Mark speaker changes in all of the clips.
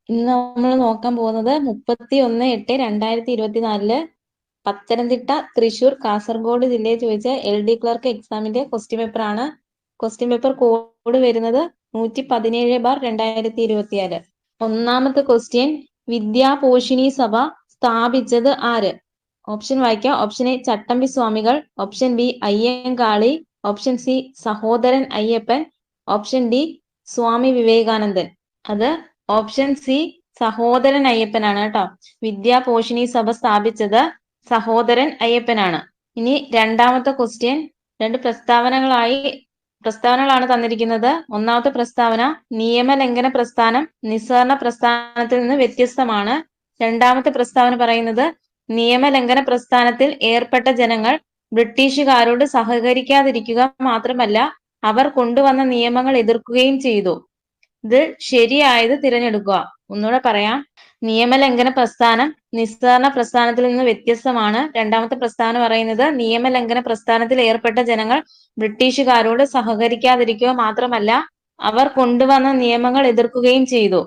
Speaker 1: ഇന്ന് നമ്മൾ നോക്കാൻ പോകുന്നത് 31/8/2024 പത്തനംതിട്ട, തൃശൂർ, കാസർഗോഡ് ജില്ലയിൽ ചോദിച്ച LD ക്ലർക്ക് എക്സാമിന്റെ ക്വസ്റ്റ്യൻ പേപ്പർ ആണ്. ക്വസ്റ്റ്യൻ പേപ്പർ കോഡ് വരുന്നത് 117/2024. ഒന്നാമത്തെ ക്വസ്റ്റ്യൻ, വിദ്യാപോഷിണി സഭ സ്ഥാപിച്ചത് ആര്? ഓപ്ഷൻ വായിക്കാം. ഓപ്ഷൻ എ ചട്ടമ്പി സ്വാമികൾ, option B Ayyankali, option C Sahodaran Ayyappan, option D സ്വാമി വിവേകാനന്ദൻ. അത് ഓപ്ഷൻ സി സഹോദരൻ അയ്യപ്പനാണ് കേട്ടോ. വിദ്യാപോഷിണി സഭ സ്ഥാപിച്ചത് സഹോദരൻ അയ്യപ്പനാണ്. ഇനി രണ്ടാമത്തെ ക്വസ്റ്റ്യൻ, രണ്ട് പ്രസ്താവനകളാണ് തന്നിരിക്കുന്നത്. ഒന്നാമത്തെ പ്രസ്താവന, നിയമലംഘന പ്രസ്ഥാനം നിസ്സഹരണ പ്രസ്ഥാനത്തിൽ നിന്ന് വ്യത്യസ്തമാണ്. രണ്ടാമത്തെ പ്രസ്താവന പറയുന്നത്, നിയമലംഘന പ്രസ്ഥാനത്തിൽ ഏർപ്പെട്ട ജനങ്ങൾ ബ്രിട്ടീഷുകാരോട് സഹകരിക്കാതിരിക്കുക മാത്രമല്ല അവർ കൊണ്ടുവന്ന നിയമങ്ങൾ എതിർക്കുകയും ചെയ്തു. ഇത് ശരിയായത് തിരഞ്ഞെടുക്കുക. ഒന്നുകൂടെ പറയാം. നിയമലംഘന പ്രസ്ഥാനം നിസ്സഹരണ പ്രസ്ഥാനത്തിൽ നിന്ന് വ്യത്യസ്തമാണ്. രണ്ടാമത്തെ പ്രസ്താവന പറയുന്നത്, നിയമലംഘന പ്രസ്ഥാനത്തിൽ ഏർപ്പെട്ട ജനങ്ങൾ ബ്രിട്ടീഷുകാരോട് സഹകരിക്കാതിരിക്കുക മാത്രമല്ല അവർ കൊണ്ടുവന്ന നിയമങ്ങൾ എതിർക്കുകയും ചെയ്തു.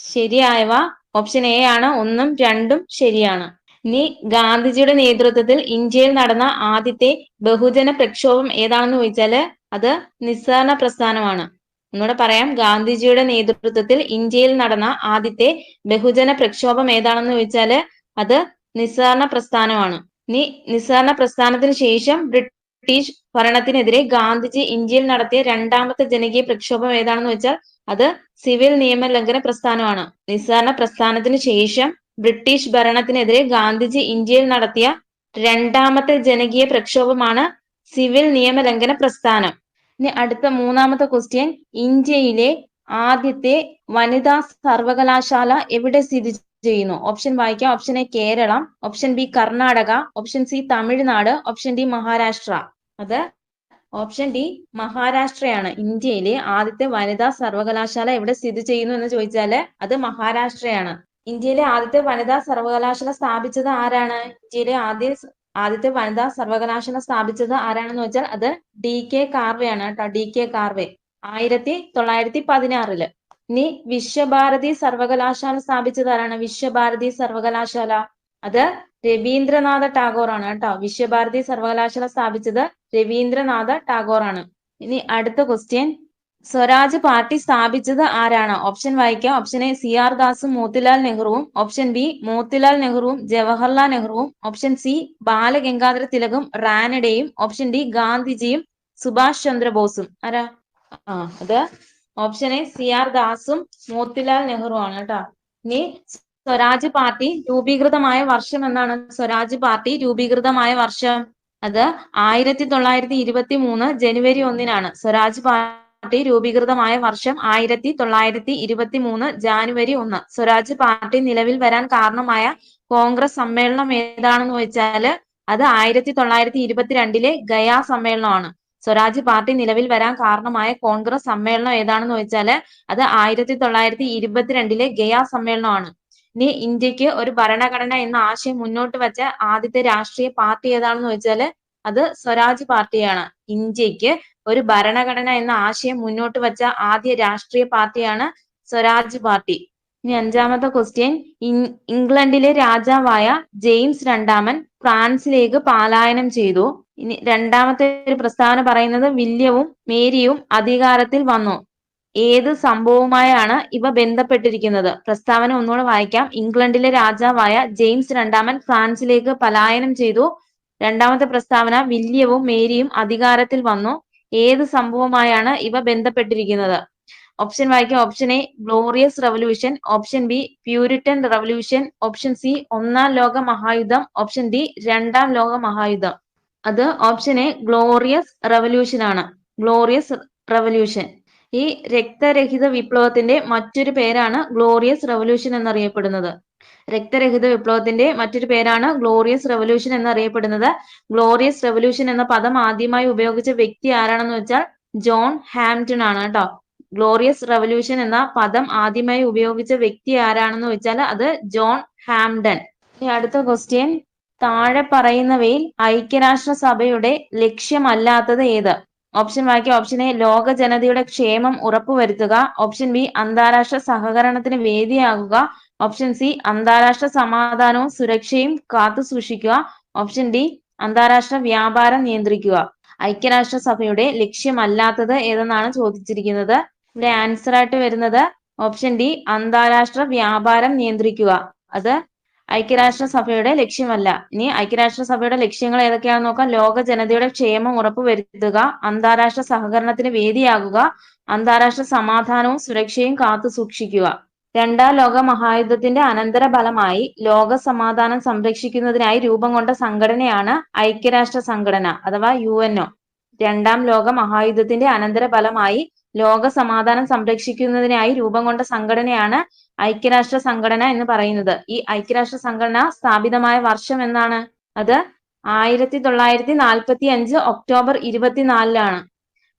Speaker 1: ശരിയായവ ഓപ്ഷൻ എ ആണ്. 1ഉം 2ഉം ശരിയാണ്. ഇനി ഗാന്ധിജിയുടെ നേതൃത്വത്തിൽ ഇന്ത്യയിൽ നടന്ന ആദ്യത്തെ ബഹുജന പ്രക്ഷോഭം ഏതാണെന്ന് ചോദിച്ചാല് അത് നിസ്സഹരണ പ്രസ്ഥാനമാണ്. ഒന്നുകൂടെ പറയാം. ഗാന്ധിജിയുടെ നേതൃത്വത്തിൽ ഇന്ത്യയിൽ നടന്ന ആദ്യത്തെ ബഹുജന പ്രക്ഷോഭം ഏതാണെന്ന് ചോദിച്ചാല് അത് നിസ്സഹരണ പ്രസ്ഥാനമാണ്. ഇനി നിസ്സഹരണ പ്രസ്ഥാനത്തിന് ശേഷം ബ്രിട്ടീഷ് ഭരണത്തിനെതിരെ ഗാന്ധിജി ഇന്ത്യയിൽ നടത്തിയ രണ്ടാമത്തെ ജനകീയ പ്രക്ഷോഭം ഏതാണെന്ന് വെച്ചാൽ അത് സിവിൽ നിയമലംഘന പ്രസ്ഥാനമാണ്. നിസ്സഹരണ പ്രസ്ഥാനത്തിന് ശേഷം ബ്രിട്ടീഷ് ഭരണത്തിനെതിരെ ഗാന്ധിജി ഇന്ത്യയിൽ നടത്തിയ രണ്ടാമത്തെ ജനകീയ പ്രക്ഷോഭമാണ് സിവിൽ നിയമലംഘന പ്രസ്ഥാനം. ഇനി അടുത്ത മൂന്നാമത്തെ ക്വസ്റ്റ്യൻ, ഇന്ത്യയിലെ ആദ്യത്തെ വനിതാ സർവകലാശാല എവിടെ സ്ഥിതി ചെയ്യുന്നു? ഓപ്ഷൻ വായിക്കാം. Option A Keralam, option B Karnataka, option C Tamil Nadu, option D Maharashtra. അത് ഓപ്ഷൻ ഡി മഹാരാഷ്ട്രയാണ്. ഇന്ത്യയിലെ ആദ്യത്തെ വനിതാ സർവകലാശാല എവിടെ സ്ഥിതി ചെയ്യുന്നു എന്ന് ചോദിച്ചാല് അത് മഹാരാഷ്ട്രയാണ്. ഇന്ത്യയിലെ ആദ്യത്തെ വനിതാ സർവകലാശാല സ്ഥാപിച്ചത് ആരാണ്? ഇന്ത്യയിലെ ആദ്യത്തെ വനിതാ സർവകലാശാല സ്ഥാപിച്ചത് ആരാണെന്ന് വെച്ചാൽ അത് DK കാർവെയാണ് കേട്ടോ. DK കാർവെ 1916. ഇനി വിശ്വഭാരതി സർവകലാശാല സ്ഥാപിച്ചത് ആരാണ്? വിശ്വഭാരതി സർവകലാശാല അത് രവീന്ദ്രനാഥ ടാഗോർ ആണ് കേട്ടോ. വിശ്വഭാരതി സർവകലാശാല സ്ഥാപിച്ചത് രവീന്ദ്രനാഥ ടാഗോർ ആണ്. ഇനി അടുത്ത ക്വസ്റ്റ്യൻ, സ്വരാജ് പാർട്ടി സ്ഥാപിച്ചത് ആരാണ്? ഓപ്ഷൻ വായിക്കാം. ഓപ്ഷൻ എ CR ദാസും മോത്തിലാൽ നെഹ്റുവും, ഓപ്ഷൻ ബി മോത്തിലാൽ നെഹ്റുവും ജവഹർലാൽ നെഹ്റുവും, ഓപ്ഷൻ സി ബാലഗംഗാധര തിലകും റാനഡെയും, ഓപ്ഷൻ ഡി ഗാന്ധിജിയും സുഭാഷ് ചന്ദ്രബോസും. ആരാ? അത് ഓപ്ഷൻ എ CR ദാസും മോത്തിലാൽ നെഹ്റു ആണ് കേട്ടോ. ഇനി സ്വരാജ് പാർട്ടി രൂപീകൃതമായ വർഷം എന്നാണ്? സ്വരാജ് പാർട്ടി രൂപീകൃതമായ വർഷം അത് 1923 ജനുവരി 1-നാണ്. സ്വരാജ് പാർട്ടി രൂപീകൃതമായ വർഷം 1923 ജാനുവരി 1. സ്വരാജ് പാർട്ടി നിലവിൽ വരാൻ കാരണമായ കോൺഗ്രസ് സമ്മേളനം ഏതാണെന്ന് ചോദിച്ചാല് അത് 1922 ഗയാ സമ്മേളനമാണ്. സ്വരാജ് പാർട്ടി നിലവിൽ വരാൻ കാരണമായ കോൺഗ്രസ് സമ്മേളനം ഏതാണെന്ന് ചോദിച്ചാല് അത് 1922 ഗയാ സമ്മേളനമാണ്. ഇനി ഇന്ത്യക്ക് ഒരു ഭരണഘടന എന്ന ആശയം മുന്നോട്ട് വെച്ച ആദ്യത്തെ രാഷ്ട്രീയ പാർട്ടി ഏതാണെന്ന് ചോദിച്ചാല് അത് സ്വരാജ് പാർട്ടിയാണ്. ഇന്ത്യക്ക് ഒരു ഭരണഘടന എന്ന ആശയം മുന്നോട്ട് വെച്ച ആദ്യ രാഷ്ട്രീയ പാർട്ടിയാണ് സ്വരാജ് പാർട്ടി. ഇനി അഞ്ചാമത്തെ ക്വസ്റ്റ്യൻ, ഇംഗ്ലണ്ടിലെ രാജാവായ ജെയിംസ് രണ്ടാമൻ ഫ്രാൻസിലേക്ക് പലായനം ചെയ്തു. ഇനി രണ്ടാമത്തെ ഒരു പ്രസ്താവന പറയുന്നത്, വില്യവും മേരിയും അധികാരത്തിൽ വന്നു. ഏത് സംഭവവുമായാണ് ഇവ ബന്ധപ്പെട്ടിരിക്കുന്നത്? പ്രസ്താവന ഒന്നുകൂടെ വായിക്കാം. ഇംഗ്ലണ്ടിലെ രാജാവായ ജെയിംസ് രണ്ടാമൻ ഫ്രാൻസിലേക്ക് പലായനം ചെയ്തു. രണ്ടാമത്തെ പ്രസ്താവന, വില്യവും മേരിയും അധികാരത്തിൽ വന്നു. ഏത് സംഭവവുമായാണ് ഇവ ബന്ധപ്പെട്ടിരിക്കുന്നത്? ഓപ്ഷൻ വായിക്കാം. Option A glorious revolution, option B Puritan revolution, option C ഒന്നാം ലോക മഹായുദ്ധം, ഓപ്ഷൻ ഡി രണ്ടാം ലോക മഹായുദ്ധം. അത് ഓപ്ഷൻ എ ഗ്ലോറിയസ് റവല്യൂഷൻ ആണ്. Glorious revolution. ഈ രക്തരഹിത വിപ്ലവത്തിന്റെ മറ്റൊരു പേരാണ് ഗ്ലോറിയസ് റവല്യൂഷൻ എന്നറിയപ്പെടുന്നത്. രക്തരഹിത വിപ്ലവത്തിന്റെ മറ്റൊരു പേരാണ് ഗ്ലോറിയസ് റവല്യൂഷൻ എന്നറിയപ്പെടുന്നത്. ഗ്ലോറിയസ് റവല്യൂഷൻ എന്ന പദം ആദ്യമായി ഉപയോഗിച്ച വ്യക്തി ആരാണെന്ന് വെച്ചാൽ ജോൺ ഹാംപ്റ്റൺ ആണ് കേട്ടോ. ഗ്ലോറിയസ് റവല്യൂഷൻ എന്ന പദം ആദ്യമായി ഉപയോഗിച്ച വ്യക്തി ആരാണെന്ന് വെച്ചാൽ അത് ജോൺ ഹാംപ്റ്റൺ. ഇനി അടുത്ത ക്വസ്റ്റ്യൻ, താഴെ പറയുന്നവയിൽ ഐക്യരാഷ്ട്ര സഭയുടെ ലക്ഷ്യമല്ലാത്തത് ഏത്? ഓപ്ഷൻ വായിക്കുക. ഓപ്ഷൻ എ ലോക ജനതയുടെ ക്ഷേമം ഉറപ്പുവരുത്തുക. ഓപ്ഷൻ ബി അന്താരാഷ്ട്ര സഹകരണത്തിന് വേദിയാകുക. ഓപ്ഷൻ സി അന്താരാഷ്ട്ര സമാധാനവും സുരക്ഷയും കാത്തു സൂക്ഷിക്കുക. ഓപ്ഷൻ ഡി അന്താരാഷ്ട്ര വ്യാപാരം നിയന്ത്രിക്കുക. ഐക്യരാഷ്ട്രസഭയുടെ ലക്ഷ്യമല്ലാത്തത് ഏതെന്നാണ് ചോദിച്ചിരിക്കുന്നത്. ഇവിടെ ആൻസർ ആയിട്ട് വരുന്നത് ഓപ്ഷൻ ഡി അന്താരാഷ്ട്ര വ്യാപാരം നിയന്ത്രിക്കുക. അത് ഐക്യരാഷ്ട്രസഭയുടെ ലക്ഷ്യമല്ല. ഇനി ഐക്യരാഷ്ട്രസഭയുടെ ലക്ഷ്യങ്ങൾ ഏതൊക്കെയാണെന്ന് നോക്കാം. ലോക ജനതയുടെ ക്ഷേമം ഉറപ്പുവരുത്തുക, അന്താരാഷ്ട്ര സഹകരണത്തിന് വേദിയാകുക, അന്താരാഷ്ട്ര സമാധാനവും സുരക്ഷയും കാത്തു സൂക്ഷിക്കുക. രണ്ടാം ലോക മഹായുദ്ധത്തിന്റെ അനന്തരഫലമായി ലോക സമാധാനം സംരക്ഷിക്കുന്നതിനായി രൂപം കൊണ്ട സംഘടനയാണ് ഐക്യരാഷ്ട്ര സംഘടന അഥവാ UNO. രണ്ടാം ലോക മഹായുദ്ധത്തിന്റെ അനന്തരഫലമായി ലോക സമാധാനം സംരക്ഷിക്കുന്നതിനായി രൂപം കൊണ്ട സംഘടനയാണ് ഐക്യരാഷ്ട്ര സംഘടന എന്ന് പറയുന്നത്. ഈ ഐക്യരാഷ്ട്ര സംഘടന സ്ഥാപിതമായ വർഷം എന്നാണ്? അത് 1945 ഒക്ടോബർ 24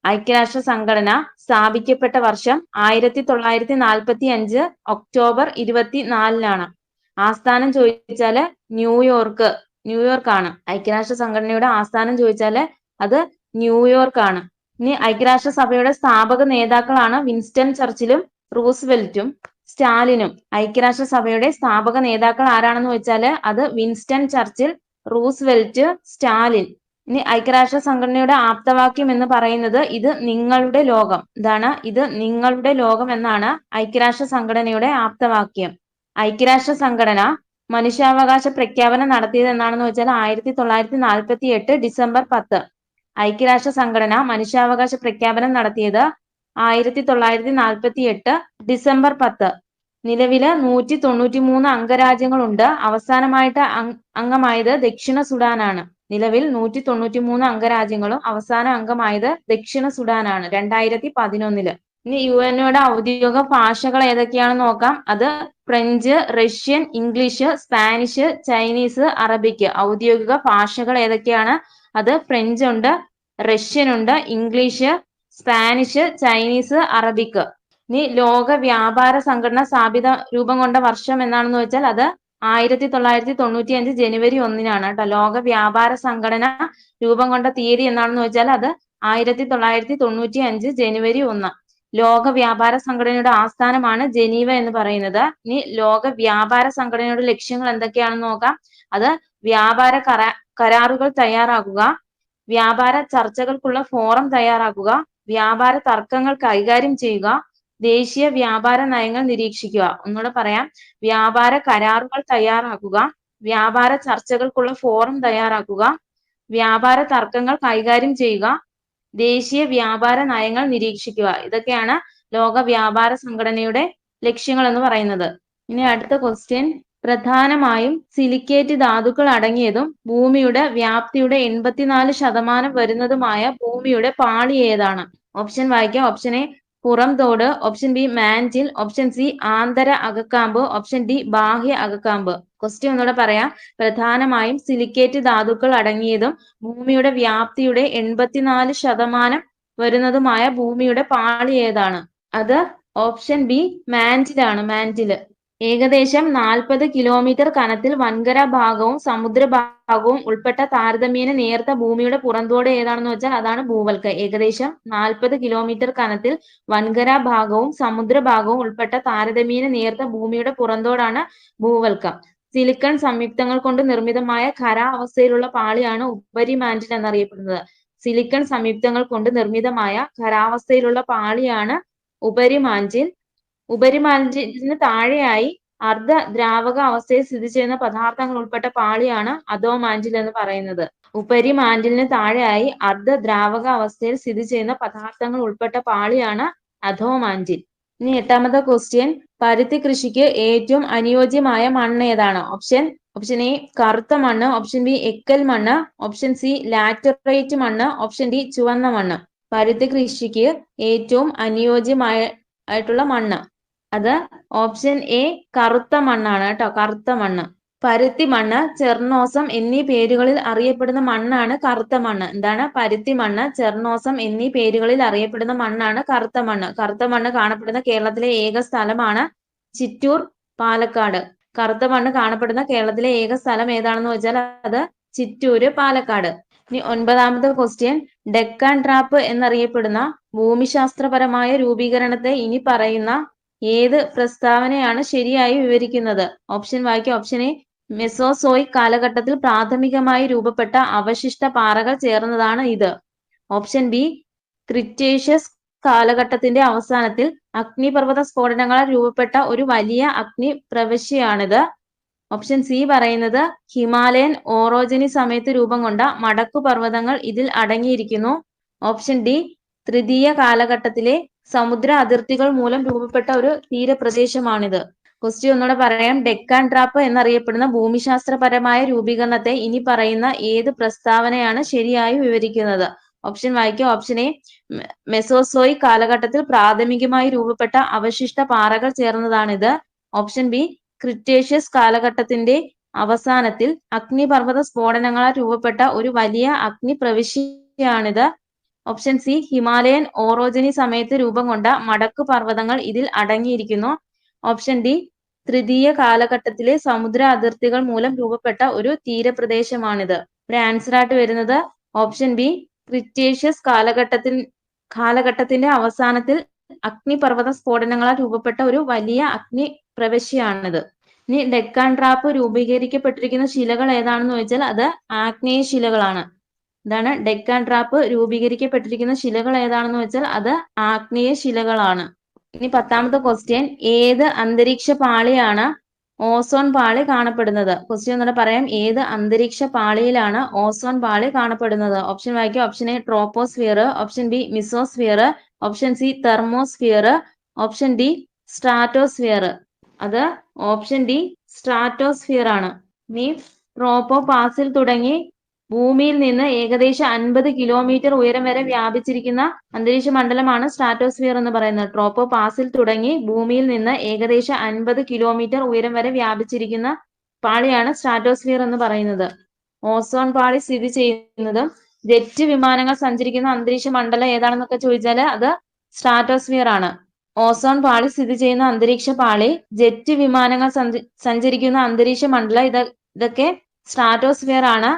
Speaker 1: ഐക്യരാഷ്ട്ര സംഘടന സ്ഥാപിക്കപ്പെട്ട വർഷം 1945 ഒക്ടോബർ 24 ആസ്ഥാനം ചോദിച്ചാല് ന്യൂയോർക്ക് ആണ്. ഐക്യരാഷ്ട്ര സംഘടനയുടെ ആസ്ഥാനം ചോദിച്ചാല് അത് ന്യൂയോർക്ക് ആണ്. ഇനി ഐക്യരാഷ്ട്രസഭയുടെ സ്ഥാപക നേതാക്കളാണ് വിൻസ്റ്റൺ ചർച്ചിലും റൂസ്വെൽറ്റും സ്റ്റാലിനും. ഐക്യരാഷ്ട്രസഭയുടെ സ്ഥാപക നേതാക്കൾ ആരാണെന്ന് വെച്ചാല് അത് വിൻസ്റ്റൺ ചർച്ചിൽ, റൂസ്വെൽറ്റ്, സ്റ്റാലിൻ. ഇനി ഐക്യരാഷ്ട്ര സംഘടനയുടെ ആപ്തവാക്യം എന്ന് പറയുന്നത് ഇത് നിങ്ങളുടെ ലോകം. ഇതാണ് ഇത് നിങ്ങളുടെ ലോകം എന്നാണ് ഐക്യരാഷ്ട്ര സംഘടനയുടെ ആപ്തവാക്യം. ഐക്യരാഷ്ട്ര സംഘടന മനുഷ്യാവകാശ പ്രഖ്യാപനം നടത്തിയത് എന്നാണെന്ന് വെച്ചാൽ 1948 ഡിസംബർ 10. ഐക്യരാഷ്ട്ര സംഘടന മനുഷ്യാവകാശ പ്രഖ്യാപനം നടത്തിയത് 1948 ഡിസംബർ 10. നിലവില് 193 അംഗരാജ്യങ്ങളുണ്ട്. അവസാനമായിട്ട് അംഗമായത് ദക്ഷിണ സുഡാനാണ്. നിലവിൽ 193 അംഗരാജ്യങ്ങളും അവസാന അംഗമായത് ദക്ഷിണ സുഡാനാണ് 2011. ഇനി UNOയുടെ ഔദ്യോഗിക ഭാഷകൾ ഏതൊക്കെയാണെന്ന് നോക്കാം. അത് French, Russian, English, Spanish, Chinese, Arabic. ഔദ്യോഗിക ഭാഷകൾ ഏതൊക്കെയാണ്? അത് ഫ്രഞ്ച് ഉണ്ട്, റഷ്യൻ ഉണ്ട്, ഇംഗ്ലീഷ്, സ്പാനിഷ്, ചൈനീസ്, അറബിക്. ഇനി ലോക വ്യാപാര സംഘടന രൂപം കൊണ്ട വർഷം എന്നാണെന്ന് വെച്ചാൽ അത് 1995 ജനുവരി 1 കേട്ടോ. ലോക വ്യാപാര സംഘടന രൂപം കൊണ്ട തീയതി എന്നാണെന്ന് വെച്ചാൽ അത് 1995 ജനുവരി 1. ലോക വ്യാപാര സംഘടനയുടെ ആസ്ഥാനമാണ് ജനീവ എന്ന് പറയുന്നത്. ഇനി ലോക വ്യാപാര സംഘടനയുടെ ലക്ഷ്യങ്ങൾ എന്തൊക്കെയാണെന്ന് നോക്കാം. അത് വ്യാപാര കരാറുകൾ തയ്യാറാക്കുക, വ്യാപാര ചർച്ചകൾക്കുള്ള ഫോറം തയ്യാറാക്കുക, വ്യാപാര തർക്കങ്ങൾ കൈകാര്യം ചെയ്യുക, ദേശീയ വ്യാപാര നയങ്ങൾ നിരീക്ഷിക്കുക. ഒന്നുകൂടെ പറയാം. വ്യാപാര കരാറുകൾ തയ്യാറാക്കുക, വ്യാപാര ചർച്ചകൾക്കുള്ള ഫോറം തയ്യാറാക്കുക, വ്യാപാര തർക്കങ്ങൾ കൈകാര്യം ചെയ്യുക, ദേശീയ വ്യാപാര നയങ്ങൾ നിരീക്ഷിക്കുക. ഇതൊക്കെയാണ് ലോക വ്യാപാര സംഘടനയുടെ ലക്ഷ്യങ്ങൾ എന്ന് പറയുന്നത്. ഇനി അടുത്ത ക്വസ്റ്റ്യൻ, പ്രധാനമായും സിലിക്കേറ്റ് ധാതുക്കൾ അടങ്ങിയതും ഭൂമിയുടെ വ്യാപ്തിയുടെ 84% വരുന്നതുമായ ഭൂമിയുടെ പാളി ഏതാണ്? ഓപ്ഷൻ വായിക്കാം. ഓപ്ഷൻ എ പുറംതോട്, option B mantle, option C ആന്തര അകക്കാമ്പ്, ഓപ്ഷൻ ഡി ബാഹ്യ അകക്കാമ്പ്. ക്വസ്റ്റ്യൻ ഒന്നുകൂടെ പറയാം. പ്രധാനമായും സിലിക്കേറ്റ് ധാതുക്കൾ അടങ്ങിയതും ഭൂമിയുടെ വ്യാപ്തിയുടെ 84% വരുന്നതുമായ ഭൂമിയുടെ പാളി ഏതാണ്? അത് ഓപ്ഷൻ ബി മാന്റിലാണ്. മാന്റില് ഏകദേശം 40 കിലോമീറ്റർ കനത്തിൽ വൻകര ഭാഗവും സമുദ്രഭാഗവും ഉൾപ്പെട്ട താരതമ്യേന നേർത്ത ഭൂമിയുടെ പുറന്തോട് ഏതാണെന്ന് വെച്ചാൽ അതാണ് ഭൂവൽക്കം. ഏകദേശം 40 കിലോമീറ്റർ കനത്തിൽ വൻകര ഭാഗവും സമുദ്രഭാഗവും ഉൾപ്പെട്ട താരതമ്യേന നേർത്ത ഭൂമിയുടെ പുറന്തോടാണ് ഭൂവൽക്കം. സിലിക്കൺ സംയുക്തങ്ങൾ കൊണ്ട് നിർമ്മിതമായ ഖരാവസ്ഥയിലുള്ള പാളിയാണ് ഉപരിമാന്റിൽ എന്നറിയപ്പെടുന്നത്. സിലിക്കൺ സംയുക്തങ്ങൾ കൊണ്ട് നിർമ്മിതമായ ഖരാവസ്ഥയിലുള്ള പാളിയാണ് ഉപരിമാന്റിൽ. ഉപരിമാന്റിന് താഴെയായി അർദ്ധ ദ്രാവക അവസ്ഥയിൽ സ്ഥിതി ചെയ്യുന്ന പദാർത്ഥങ്ങൾ ഉൾപ്പെട്ട പാളിയാണ് അധോമാന്റിൽ എന്ന് പറയുന്നത്. ഉപരിമാന്റിലിന് താഴെയായി അർദ്ധ ദ്രാവക അവസ്ഥയിൽ സ്ഥിതി ചെയ്യുന്ന പദാർത്ഥങ്ങൾ ഉൾപ്പെട്ട പാളിയാണ് അധോമാന്റിൽ. ഇനി എട്ടാമത്തെ ക്വസ്റ്റ്യൻ, പരുത്തി കൃഷിക്ക് ഏറ്റവും അനുയോജ്യമായ മണ്ണ് ഏതാണ്? ഓപ്ഷൻ എ കറുത്ത മണ്ണ്, ഓപ്ഷൻ ബി എക്കൽ മണ്ണ്, ഓപ്ഷൻ സി ലാറ്ററൈറ്റ് മണ്ണ്, ഓപ്ഷൻ ഡി ചുവന്ന മണ്ണ്. പരുത്തി കൃഷിക്ക് ഏറ്റവും അനുയോജ്യമായിട്ടുള്ള മണ്ണ് അത് ഓപ്ഷൻ എ കറുത്ത മണ്ണാണ് കേട്ടോ. കറുത്ത മണ്ണ്. പരുത്തി മണ്ണ്, ചെർണോസം എന്നീ പേരുകളിൽ അറിയപ്പെടുന്ന മണ്ണാണ് കറുത്ത മണ്ണ്. എന്താണ്? പരുത്തി മണ്ണ്, ചെർണോസം എന്നീ പേരുകളിൽ അറിയപ്പെടുന്ന മണ്ണാണ് കറുത്ത മണ്ണ്. കറുത്ത മണ്ണ് കാണപ്പെടുന്ന കേരളത്തിലെ ഏക സ്ഥലമാണ് ചിറ്റൂർ, പാലക്കാട്. കറുത്ത മണ്ണ് കാണപ്പെടുന്ന കേരളത്തിലെ ഏക സ്ഥലം ഏതാണെന്ന് വെച്ചാൽ അത് ചിറ്റൂര്, പാലക്കാട്. ഇനി 9ാമത്തെ ക്വസ്റ്റ്യൻ, ഡെക്കാൻ ട്രാപ്പ് എന്നറിയപ്പെടുന്ന ഭൂമിശാസ്ത്രപരമായ രൂപീകരണത്തെ ഇനി പറയുന്ന ഏത് പ്രസ്താവനയാണ് ശരിയായി വിവരിക്കുന്നത്? ഓപ്ഷൻ വായിക്കാം. ഓപ്ഷൻ എ, മെസോസോയിക് കാലഘട്ടത്തിൽ പ്രാഥമികമായി രൂപപ്പെട്ട അവശിഷ്ട പാറകൾ ചേർന്നതാണ് ഇത്. ഓപ്ഷൻ ബി, ക്രിറ്റേഷ്യസ് കാലഘട്ടത്തിന്റെ അവസാനത്തിൽ അഗ്നിപർവ്വത സ്ഫോടനങ്ങളാൽ രൂപപ്പെട്ട ഒരു വലിയ അഗ്നി പ്രവശ്യയാണിത്. ഓപ്ഷൻ സി പറയുന്നത് ഹിമാലയൻ ഓറോജനി സമയത്ത് രൂപം കൊണ്ട മടക്കു പർവ്വതങ്ങൾ ഇതിൽ അടങ്ങിയിരിക്കുന്നു. ഓപ്ഷൻ ഡി, തൃതീയ കാലഘട്ടത്തിലെ സമുദ്ര അതിർത്തികൾ മൂലം രൂപപ്പെട്ട ഒരു തീരപ്രദേശമാണിത്. ക്വസ്റ്റ്യൻ ഒന്നുകൂടെ പറയാം. ഡെക്കാൻ ട്രാപ്പ് എന്നറിയപ്പെടുന്ന ഭൂമിശാസ്ത്രപരമായ രൂപീകരണത്തെ ഇനി പറയുന്ന ഏത് പ്രസ്താവനയാണ് ശരിയായി വിവരിക്കുന്നത്? ഓപ്ഷൻ വായിക്കുക. ഓപ്ഷൻ എ, മെസോസോയിക് കാലഘട്ടത്തിൽ പ്രാഥമികമായി രൂപപ്പെട്ട അവശിഷ്ട പാറകൾ ചേർന്നതാണിത്. ഓപ്ഷൻ ബി, ക്രിറ്റേഷ്യസ് കാലഘട്ടത്തിന്റെ അവസാനത്തിൽ അഗ്നിപർവ്വത സ്ഫോടനങ്ങളാൽ രൂപപ്പെട്ട ഒരു വലിയ അഗ്നി പ്രവിശ്യയാണിത്. ഓപ്ഷൻ സി, ഹിമാലയൻ ഓറോജനി സമയത്ത് രൂപം കൊണ്ട മടക്കു പർവ്വതങ്ങൾ ഇതിൽ അടങ്ങിയിരിക്കുന്നു. ഓപ്ഷൻ ഡി, തൃതീയ കാലഘട്ടത്തിലെ സമുദ്ര അതിർത്തികൾ മൂലം രൂപപ്പെട്ട ഒരു തീരപ്രദേശമാണിത്. ഇവിടെ ആൻസർ ആയിട്ട് വരുന്നത് ഓപ്ഷൻ ബി, ക്രിറ്റേഷ്യസ് കാലഘട്ടത്തിന്റെ അവസാനത്തിൽ അഗ്നിപർവ്വത സ്ഫോടനങ്ങളാൽ രൂപപ്പെട്ട ഒരു വലിയ അഗ്നി പ്രവശ്യയാണിത്. ഇനി ഡെക്കാൻ ട്രാപ്പ് രൂപീകരിക്കപ്പെട്ടിരിക്കുന്ന ശിലകൾ ഏതാണെന്ന് ചോദിച്ചാൽ അത് ആഗ്നേയ ശിലകളാണ്. ഇതാണ് ഡെക്കാൻ ട്രാപ്പ് രൂപീകരിക്കപ്പെട്ടിരിക്കുന്ന ശിലകൾ ഏതാണെന്ന് വെച്ചാൽ അത് ആഗ്നേയ ശിലകളാണ്. ഇനി 10ാമത്തെ ക്വസ്റ്റ്യൻ, ഏത് അന്തരീക്ഷ പാളിയാണ് ഓസോൺ പാളി കാണപ്പെടുന്നത്? ക്വസ്റ്റ്യൻ ഒന്നുകൂടെ പറയാം. ഏത് അന്തരീക്ഷ പാളിയിലാണ് ഓസോൺ പാളി കാണപ്പെടുന്നത്? ഓപ്ഷൻ വായിക്കുക. Option A, troposphere. Option B, mesosphere. Option C, thermosphere. Option D, stratosphere. അത് ഓപ്ഷൻ ഡി, സ്ട്രാറ്റോസ്ഫിയർ ആണ്. ഇനി ട്രോപ്പോപാസിൽ തുടങ്ങി ഭൂമിയിൽ നിന്ന് ഏകദേശം 50 കിലോമീറ്റർ ഉയരം വരെ വ്യാപിച്ചിരിക്കുന്ന അന്തരീക്ഷ മണ്ഡലമാണ് സ്ട്രാറ്റോസ്ഫിയർ എന്ന് പറയുന്നത്. ട്രോപ്പോപാസിൽ തുടങ്ങി ഭൂമിയിൽ നിന്ന് ഏകദേശം 50 കിലോമീറ്റർ ഉയരം വരെ വ്യാപിച്ചിരിക്കുന്ന പാളിയാണ് സ്ട്രാറ്റോസ്ഫിയർ എന്ന് പറയുന്നത്. ഓസോൺ പാളി സ്ഥിതി ചെയ്യുന്നതും ജെറ്റ് വിമാനങ്ങൾ സഞ്ചരിക്കുന്ന അന്തരീക്ഷ മണ്ഡലം ഏതാണെന്നൊക്കെ ചോദിച്ചാൽ അത് സ്ട്രാറ്റോസ്ഫിയർ ആണ്. ഓസോൺ പാളി സ്ഥിതി ചെയ്യുന്ന അന്തരീക്ഷ പാളി, ജെറ്റ് വിമാനങ്ങൾ സഞ്ചരിക്കുന്ന അന്തരീക്ഷ മണ്ഡലം ഇതൊക്കെ സ്ട്രാറ്റോസ്ഫിയർ ആണ്.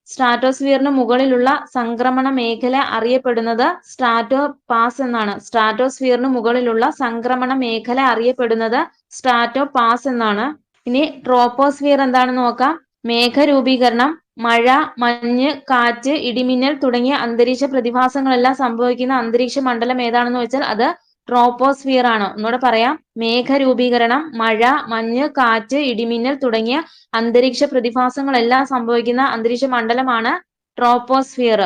Speaker 1: സ്ട്രാറ്റോസ്ഫിയറിന് മുകളിലുള്ള സംക്രമണ മേഖല അറിയപ്പെടുന്നത് സ്ട്രാറ്റോ പാസ് എന്നാണ്. സ്ട്രാറ്റോസ്ഫിയറിന് മുകളിലുള്ള സംക്രമണ മേഖല അറിയപ്പെടുന്നത് സ്ട്രാറ്റോ പാസ് എന്നാണ്. ഇനി ട്രോപ്പോസ്ഫിയർ എന്താണെന്ന് നോക്കാം. മേഘരൂപീകരണം, മഴ, മഞ്ഞ്, കാറ്റ്, ഇടിമിന്നൽ തുടങ്ങിയ അന്തരീക്ഷ പ്രതിഭാസങ്ങളെല്ലാം സംഭവിക്കുന്ന അന്തരീക്ഷ മണ്ഡലം ഏതാണെന്ന് വെച്ചാൽ അത് ട്രോപ്പോസ്ഫിയർ ആണ്. ഒന്നുകൂടെ പറയാം. മേഘരൂപീകരണം, മഴ, മഞ്ഞ്, കാറ്റ്, ഇടിമിന്നൽ തുടങ്ങിയ അന്തരീക്ഷ പ്രതിഭാസങ്ങളെല്ലാം സംഭവിക്കുന്ന അന്തരീക്ഷ മണ്ഡലമാണ് ട്രോപ്പോസ്ഫിയർ.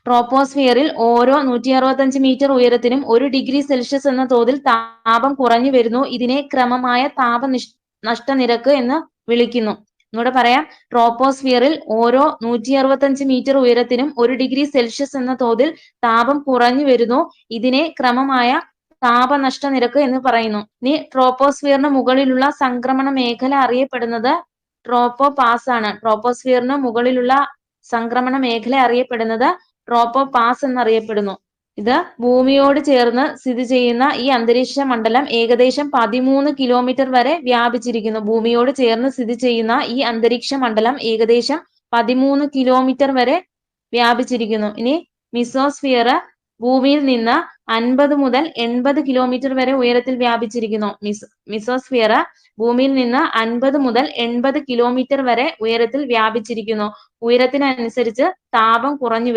Speaker 1: ട്രോപ്പോസ്ഫിയറിൽ ഓരോ 165 മീറ്റർ ഉയരത്തിനും 1 ഡിഗ്രി സെൽഷ്യസ് എന്ന തോതിൽ താപം കുറഞ്ഞു വരുന്നു. ഇതിനെ ക്രമമായ താപനഷ്ടനിരക്ക് എന്ന് വിളിക്കുന്നു. ഒന്നുകൂടെ പറയാം. ട്രോപ്പോസ്ഫിയറിൽ ഓരോ 165 മീറ്റർ ഉയരത്തിനും 1 ഡിഗ്രി സെൽഷ്യസ് എന്ന തോതിൽ താപം കുറഞ്ഞു വരുന്നു. ഇതിനെ ക്രമമായ താപനഷ്ട നിരക്ക് എന്ന് പറയുന്നു. ഇനി ട്രോപ്പോസ്ഫിയറിന് മുകളിലുള്ള സംക്രമണ മേഖല അറിയപ്പെടുന്നത് ട്രോപ്പോപാസ് ആണ്. ട്രോപ്പോസ്ഫിയറിന് മുകളിലുള്ള സംക്രമണ മേഖല അറിയപ്പെടുന്നത് ട്രോപ്പോപാസ് എന്നറിയപ്പെടുന്നു. ഇത് ഭൂമിയോട് ചേർന്ന് സ്ഥിതി ചെയ്യുന്ന ഈ അന്തരീക്ഷ മണ്ഡലം ഏകദേശം 13 കിലോമീറ്റർ വരെ വ്യാപിച്ചിരിക്കുന്നു. ഭൂമിയോട് ചേർന്ന് സ്ഥിതി ചെയ്യുന്ന ഈ അന്തരീക്ഷ മണ്ഡലം ഏകദേശം 13 കിലോമീറ്റർ വരെ വ്യാപിച്ചിരിക്കുന്നു. ഇനി മിസോസ്ഫിയർ ഭൂമിയിൽ നിന്ന് 50 മുതൽ 80 കിലോമീറ്റർ വരെ ഉയരത്തിൽ വ്യാപിച്ചിരിക്കുന്നു. മിസോസ്ഫിയർ ഭൂമിയിൽ നിന്ന് 50 മുതൽ 80 കിലോമീറ്റർ വരെ ഉയരത്തിൽ വ്യാപിച്ചിരിക്കുന്നു. ഉയരത്തിനനുസരിച്ച് താപം കുറഞ്ഞു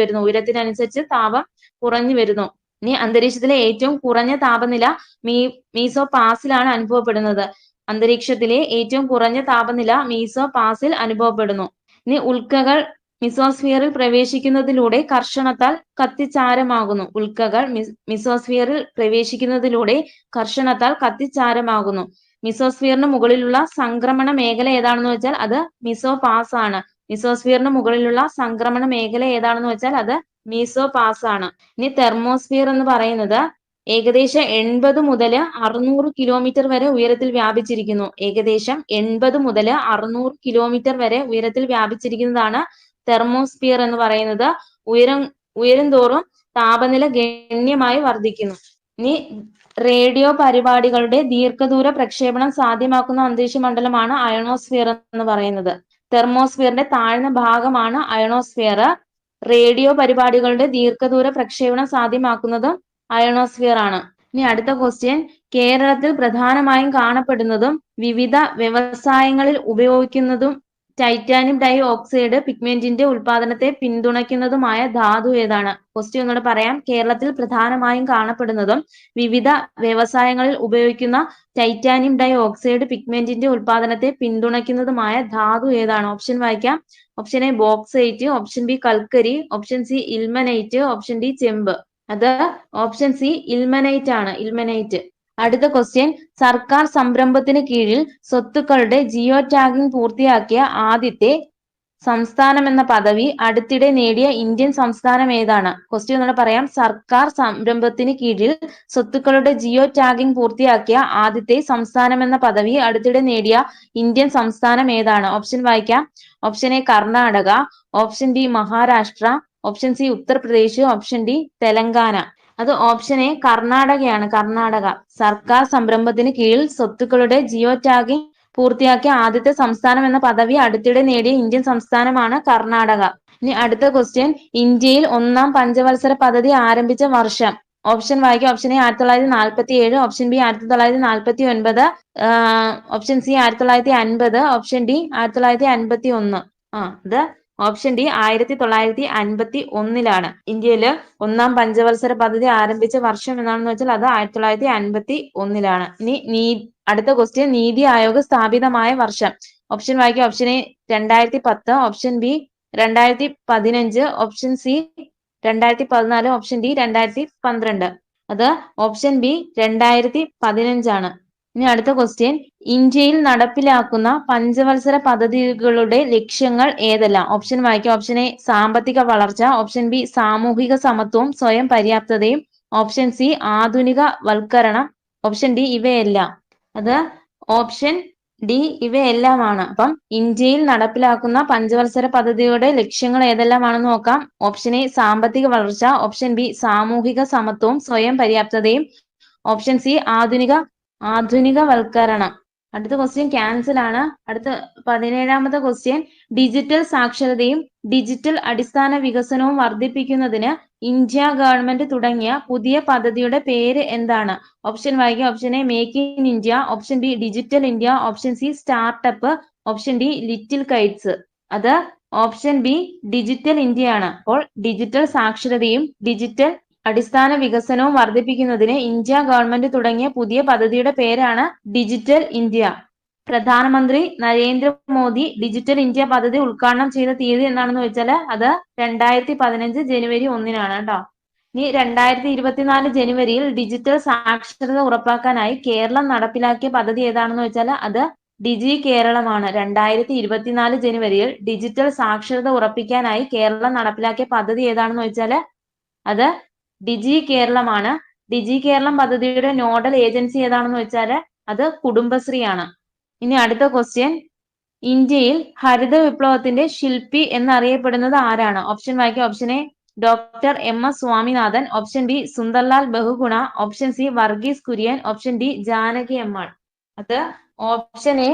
Speaker 1: വരുന്നു. ഇനി അന്തരീക്ഷത്തിലെ ഏറ്റവും കുറഞ്ഞ താപനില മീസോപാസിലാണ് അനുഭവപ്പെടുന്നത്. അന്തരീക്ഷത്തിലെ ഏറ്റവും കുറഞ്ഞ താപനില മീസോപാസിൽ അനുഭവപ്പെടുന്നു. ഇനി ഉൽക്കകൾ മിസോസ്ഫിയറിൽ പ്രവേശിക്കുന്നതിലൂടെ കർഷണത്താൽ കത്തിച്ചാരമാകുന്നു. ഉൽക്കകൾ മിസോസ്ഫിയറിൽ പ്രവേശിക്കുന്നതിലൂടെ കർഷണത്താൽ കത്തിച്ചാരമാകുന്നു. മിസോസ്ഫിയറിന് മുകളിലുള്ള സംക്രമണ മേഖല ഏതാണെന്ന് വെച്ചാൽ അത് മിസോപാസ് ആണ്. മിസോസ്ഫിയറിന് മുകളിലുള്ള സംക്രമണ മേഖല ഏതാണെന്ന് വെച്ചാൽ അത് മീസോപാസ് ആണ്. ഇനി തെർമോസ്ഫിയർ എന്ന് പറയുന്നത് ഏകദേശം 80 മുതൽ 600 കിലോമീറ്റർ വരെ ഉയരത്തിൽ വ്യാപിച്ചിരിക്കുന്നു. ഏകദേശം 80 മുതൽ 600 കിലോമീറ്റർ വരെ ഉയരത്തിൽ വ്യാപിച്ചിരിക്കുന്നതാണ് തെർമോസ്ഫിയർ എന്ന് പറയുന്നത്. ഉയരും തോറും താപനില ഗണ്യമായി വർദ്ധിക്കുന്നു. ഇനി റേഡിയോ പരിപാടികളുടെ ദീർഘദൂര പ്രക്ഷേപണം സാധ്യമാക്കുന്ന അന്തരീക്ഷ മണ്ഡലമാണ് അയണോസ്ഫിയർ എന്ന് പറയുന്നത്. തെർമോസ്ഫിയറിന്റെ താഴ്ന്ന ഭാഗമാണ് അയണോസ്ഫിയർ. റേഡിയോ പരിപാടികളുടെ ദീർഘദൂര പ്രക്ഷേപണം സാധ്യമാക്കുന്നതും അയണോസ്ഫിയർ ആണ്. ഇനി അടുത്ത ക്വസ്റ്റ്യൻ, കേരളത്തിൽ പ്രധാനമായും കാണപ്പെടുന്നതും വിവിധ വ്യവസായങ്ങളിൽ ഉപയോഗിക്കുന്നതും ടൈറ്റാനിയം ഡൈ ഓക്സൈഡ് പിഗ്മെന്റിന്റെ ഉൽപാദനത്തെ പിന്തുണയ്ക്കുന്നതുമായ ധാതു ഏതാണ്? ക്വസ്റ്റ്യൻ ഒന്നുകൂടെ പറയാം. കേരളത്തിൽ പ്രധാനമായും കാണപ്പെടുന്നതും വിവിധ വ്യവസായങ്ങളിൽ ഉപയോഗിക്കുന്ന ടൈറ്റാനിയം ഡൈ ഓക്സൈഡ് പിഗ്മെന്റിന്റെ ഉൽപാദനത്തെ പിന്തുണയ്ക്കുന്നതുമായ ധാതു ഏതാണ്? ഓപ്ഷൻ വായിക്കാം. Option A bauxite, option B കൽക്കരി, option C ilmenite, option D ചെമ്പ്. അത് ഓപ്ഷൻ സി ഇൽമനൈറ്റ് ആണ്, ഇൽമനൈറ്റ്. അടുത്ത ക്വസ്റ്റ്യൻ, സർക്കാർ സംരംഭത്തിന് കീഴിൽ സ്വത്തുക്കളുടെ ജിയോ ടാഗിംഗ് പൂർത്തിയാക്കിയ ആദ്യത്തെ സംസ്ഥാനം എന്ന പദവി അടുത്തിടെ നേടിയ ഇന്ത്യൻ സംസ്ഥാനം ഏതാണ്? ക്വസ്റ്റ്യൻ ഒന്നുകൂടെ പറയാം. സർക്കാർ സംരംഭത്തിന് കീഴിൽ സ്വത്തുക്കളുടെ ജിയോ ടാഗിംഗ് പൂർത്തിയാക്കിയ ആദ്യത്തെ സംസ്ഥാനം എന്ന പദവി അടുത്തിടെ നേടിയ ഇന്ത്യൻ സംസ്ഥാനം ഏതാണ്? ഓപ്ഷൻ വായിക്കാം. Option A Karnataka, option B Maharashtra, option C Uttar Pradesh, option D Telangana. അത് ഓപ്ഷൻ എ കർണാടകയാണ്, കർണാടക. സർക്കാർ സംരംഭത്തിന് കീഴിൽ സ്വത്തുക്കളുടെ ജിയോ ടാഗിംഗ് പൂർത്തിയാക്കിയ ആദ്യത്തെ സംസ്ഥാനം എന്ന പദവി അടുത്തിടെ നേടിയ ഇന്ത്യൻ സംസ്ഥാനമാണ് കർണാടക. ഇനി അടുത്ത ക്വസ്റ്റ്യൻ, ഇന്ത്യയിൽ ഒന്നാം പഞ്ചവത്സര പദ്ധതി ആരംഭിച്ച വർഷം? ഓപ്ഷൻ വായിക്കാം. Option A 1947, option B 1949, option C 1950, option D 1951. ഇത് ഓപ്ഷൻ ഡി 1951 ഇന്ത്യയില് ഒന്നാം പഞ്ചവത്സര പദ്ധതി ആരംഭിച്ച വർഷം എന്നാണെന്ന് വെച്ചാൽ അത് 1951. ഇനി അടുത്ത ക്വസ്റ്റ്യൻ, നീതി ആയോഗ് സ്ഥാപിതമായ വർഷം? ഓപ്ഷൻ വായിക്കാം. Option A 2010, option B 2015, option C 2014, option D 2012. അത് ഓപ്ഷൻ ബി 2015. ഇനി അടുത്ത ക്വസ്റ്റ്യൻ, ഇന്ത്യയിൽ നടപ്പിലാക്കുന്ന പഞ്ചവത്സര പദ്ധതികളുടെ ലക്ഷ്യങ്ങൾ ഏതെല്ലാം? ഓപ്ഷൻ വായിക്കാം. ഓപ്ഷൻ എ സാമ്പത്തിക വളർച്ച, ഓപ്ഷൻ ബി സാമൂഹിക സമത്വവും സ്വയം പര്യാപ്തതയും, ഓപ്ഷൻ സി ആധുനിക വൽക്കരണം, ഓപ്ഷൻ ഡി ഇവയെല്ലാം. അത് ഓപ്ഷൻ ഡി ഇവയെല്ലാമാണ്. അപ്പം ഇന്ത്യയിൽ നടപ്പിലാക്കുന്ന പഞ്ചവത്സര പദ്ധതിയുടെ ലക്ഷ്യങ്ങൾ ഏതെല്ലാമാണെന്ന് നോക്കാം. ഓപ്ഷൻ എ സാമ്പത്തിക വളർച്ച, ഓപ്ഷൻ ബി സാമൂഹിക സമത്വവും സ്വയം പര്യാപ്തതയും, ഓപ്ഷൻ സി ആധുനികവൽക്കരണം. അടുത്ത ക്വസ്റ്റ്യൻ ക്യാൻസൽ ആണ്. അടുത്ത 17ാമത്തെ ക്വസ്റ്റ്യൻ, ഡിജിറ്റൽ സാക്ഷരതയും ഡിജിറ്റൽ അടിസ്ഥാന വികസനവും വർദ്ധിപ്പിക്കുന്നതിന് ഇന്ത്യ ഗവൺമെന്റ് തുടങ്ങിയ പുതിയ പദ്ധതിയുടെ പേര് എന്താണ്? ഓപ്ഷൻ വായിക്കാം. Option A make in India, option B digital India, option C startup, option D little Kites. അത് ഓപ്ഷൻ ബി ഡിജിറ്റൽ ഇന്ത്യ ആണ്. അപ്പോൾ ഡിജിറ്റൽ സാക്ഷരതയും ഡിജിറ്റൽ അടിസ്ഥാന വികസനവും വർദ്ധിപ്പിക്കുന്നതിന് ഇന്ത്യ ഗവൺമെന്റ് തുടങ്ങിയ പുതിയ പദ്ധതിയുടെ പേരാണ് ഡിജിറ്റൽ ഇന്ത്യ. പ്രധാനമന്ത്രി നരേന്ദ്രമോദി ഡിജിറ്റൽ ഇന്ത്യ പദ്ധതി ഉദ്ഘാടനം ചെയ്ത തീയതി എന്നാണെന്ന് വെച്ചാൽ അത് 2015 ജനുവരി 1-നാണ് കേട്ടോ. ഇനി 2024 ജനുവരിയിൽ ഡിജിറ്റൽ സാക്ഷരത ഉറപ്പാക്കാനായി കേരളം നടപ്പിലാക്കിയ പദ്ധതി ഏതാണെന്ന് വെച്ചാൽ അത് ഡിജി കേരളമാണ്. 2024 ജനുവരിയിൽ ഡിജിറ്റൽ സാക്ഷരത ഉറപ്പിക്കാനായി കേരളം നടപ്പിലാക്കിയ പദ്ധതി ഏതാണെന്ന് വെച്ചാൽ അത് ഡിജി കേരളമാണ്. ഡിജി കേരളം പദ്ധതിയുടെ നോഡൽ ഏജൻസി ഏതാണെന്ന് വെച്ചാൽ അത് കുടുംബശ്രീ ആണ്. ഇനി അടുത്ത ക്വസ്റ്റ്യൻ, ഇന്ത്യയിൽ ഹരിത വിപ്ലവത്തിന്റെ ശില്പി എന്നറിയപ്പെടുന്നത് ആരാണ്? ഓപ്ഷൻ വായിക്കാം. Option A doctor MS Swaminathan, option B Sunderlal Bahuguna, option C Varghese Kurien, option D Janaki Ammal. അത് option A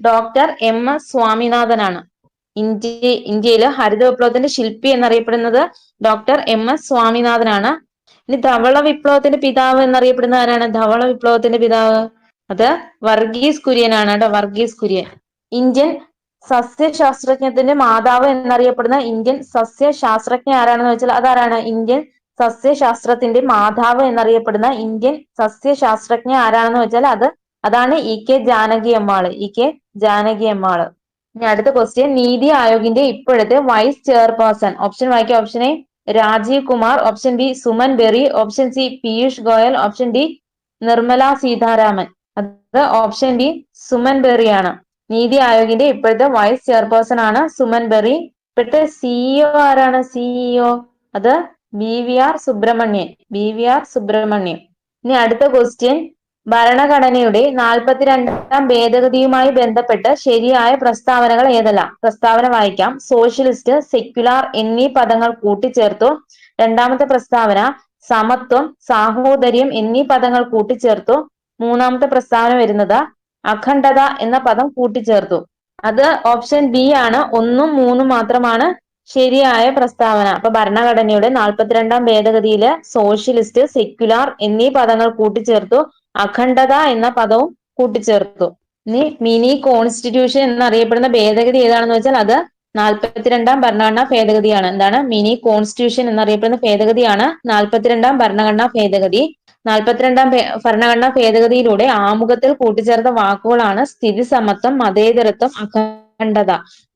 Speaker 1: doctor MS Swaminathan ആണ്. ഇന്ത്യയില് ഹരിത വിപ്ലവത്തിന്റെ ശില്പി എന്നറിയപ്പെടുന്നത് ഡോക്ടർ MS സ്വാമിനാഥൻ ആണ്. ഇനി ധവള വിപ്ലവത്തിന്റെ പിതാവ് എന്നറിയപ്പെടുന്ന ആരാണ്? ധവള വിപ്ലവത്തിന്റെ പിതാവ് അത് വർഗീസ് കുര്യൻ ആണ് കേട്ടോ, വർഗീസ് കുര്യൻ. ഇന്ത്യൻ സസ്യശാസ്ത്രജ്ഞത്തിന്റെ മാതാവ് എന്നറിയപ്പെടുന്ന ഇന്ത്യൻ സസ്യശാസ്ത്രജ്ഞ ആരാണെന്ന് വെച്ചാൽ അതാരാണ്? ഇന്ത്യൻ സസ്യശാസ്ത്രത്തിന്റെ മാതാവ് എന്നറിയപ്പെടുന്ന ഇന്ത്യൻ സസ്യശാസ്ത്രജ്ഞ ആരാണെന്ന് വെച്ചാൽ അതാണ് EK ജാനകി അമ്മാള്, EK ജാനകി അമ്മാള്. ഇനി അടുത്ത ക്വസ്റ്റ്യൻ, നീതി ആയോഗിന്റെ ഇപ്പോഴത്തെ വൈസ് ചെയർപേഴ്സൺ? ഓപ്ഷൻ വായിക്കാം. Option A Rajiv Kumar, option B Suman Bery, option C Piyush Goyal, option D Nirmala Sitharaman. അത് ഓപ്ഷൻ ഡി സുമൻ ബെറി ആണ്. നീതി ആയോഗിന്റെ ഇപ്പോഴത്തെ വൈസ് ചെയർപേഴ്സൺ ആണ് സുമൻ ബെറി. ഇപ്പോഴത്തെ CEO ആരാണ്? CEO അത് BVR സുബ്രഹ്മണ്യൻ, BVR സുബ്രഹ്മണ്യം. ഇനി അടുത്ത ക്വസ്റ്റ്യൻ, ഭരണഘടനയുടെ 42ാം ഭേദഗതിയുമായി ബന്ധപ്പെട്ട് ശരിയായ പ്രസ്താവനകൾ ഏതെല്ലാം? പ്രസ്താവന വായിക്കാം. സോഷ്യലിസ്റ്റ്, സെക്യുലാർ എന്നീ പദങ്ങൾ കൂട്ടിച്ചേർത്തു. രണ്ടാമത്തെ പ്രസ്താവന സമത്വം, സാഹോദര്യം എന്നീ പദങ്ങൾ കൂട്ടിച്ചേർത്തു. മൂന്നാമത്തെ പ്രസ്താവന വരുന്നത് അഖണ്ഡത എന്ന പദം കൂട്ടിച്ചേർത്തു. അത് ഓപ്ഷൻ ബി ആണ്. 1ഉം 3ഉം മാത്രമാണ് ശരിയായ പ്രസ്താവന. അപ്പൊ ഭരണഘടനയുടെ 42ാം ഭേദഗതിയില് സോഷ്യലിസ്റ്റ്, സെക്യുലാർ എന്നീ പദങ്ങൾ കൂട്ടിച്ചേർത്തു. അഖണ്ഡത എന്ന പദവും കൂട്ടിച്ചേർത്തു. ഇനി മിനി കോൺസ്റ്റിറ്റ്യൂഷൻ എന്നറിയപ്പെടുന്ന ഭേദഗതി ഏതാണെന്ന് വെച്ചാൽ അത് 42ാം ഭരണഘടനാ ഭേദഗതിയാണ്. എന്താണ്? മിനി കോൺസ്റ്റിറ്റ്യൂഷൻ എന്നറിയപ്പെടുന്ന ഭേദഗതിയാണ് 42ാം ഭരണഘടനാ ഭേദഗതി. 42ാം ഭരണഘടനാ ഭേദഗതിയിലൂടെ ആമുഖത്തിൽ കൂട്ടിച്ചേർത്ത വാക്കുകളാണ് സ്ഥിതി സമത്വം, മതേതരത്വം, അഖണ്ഡത.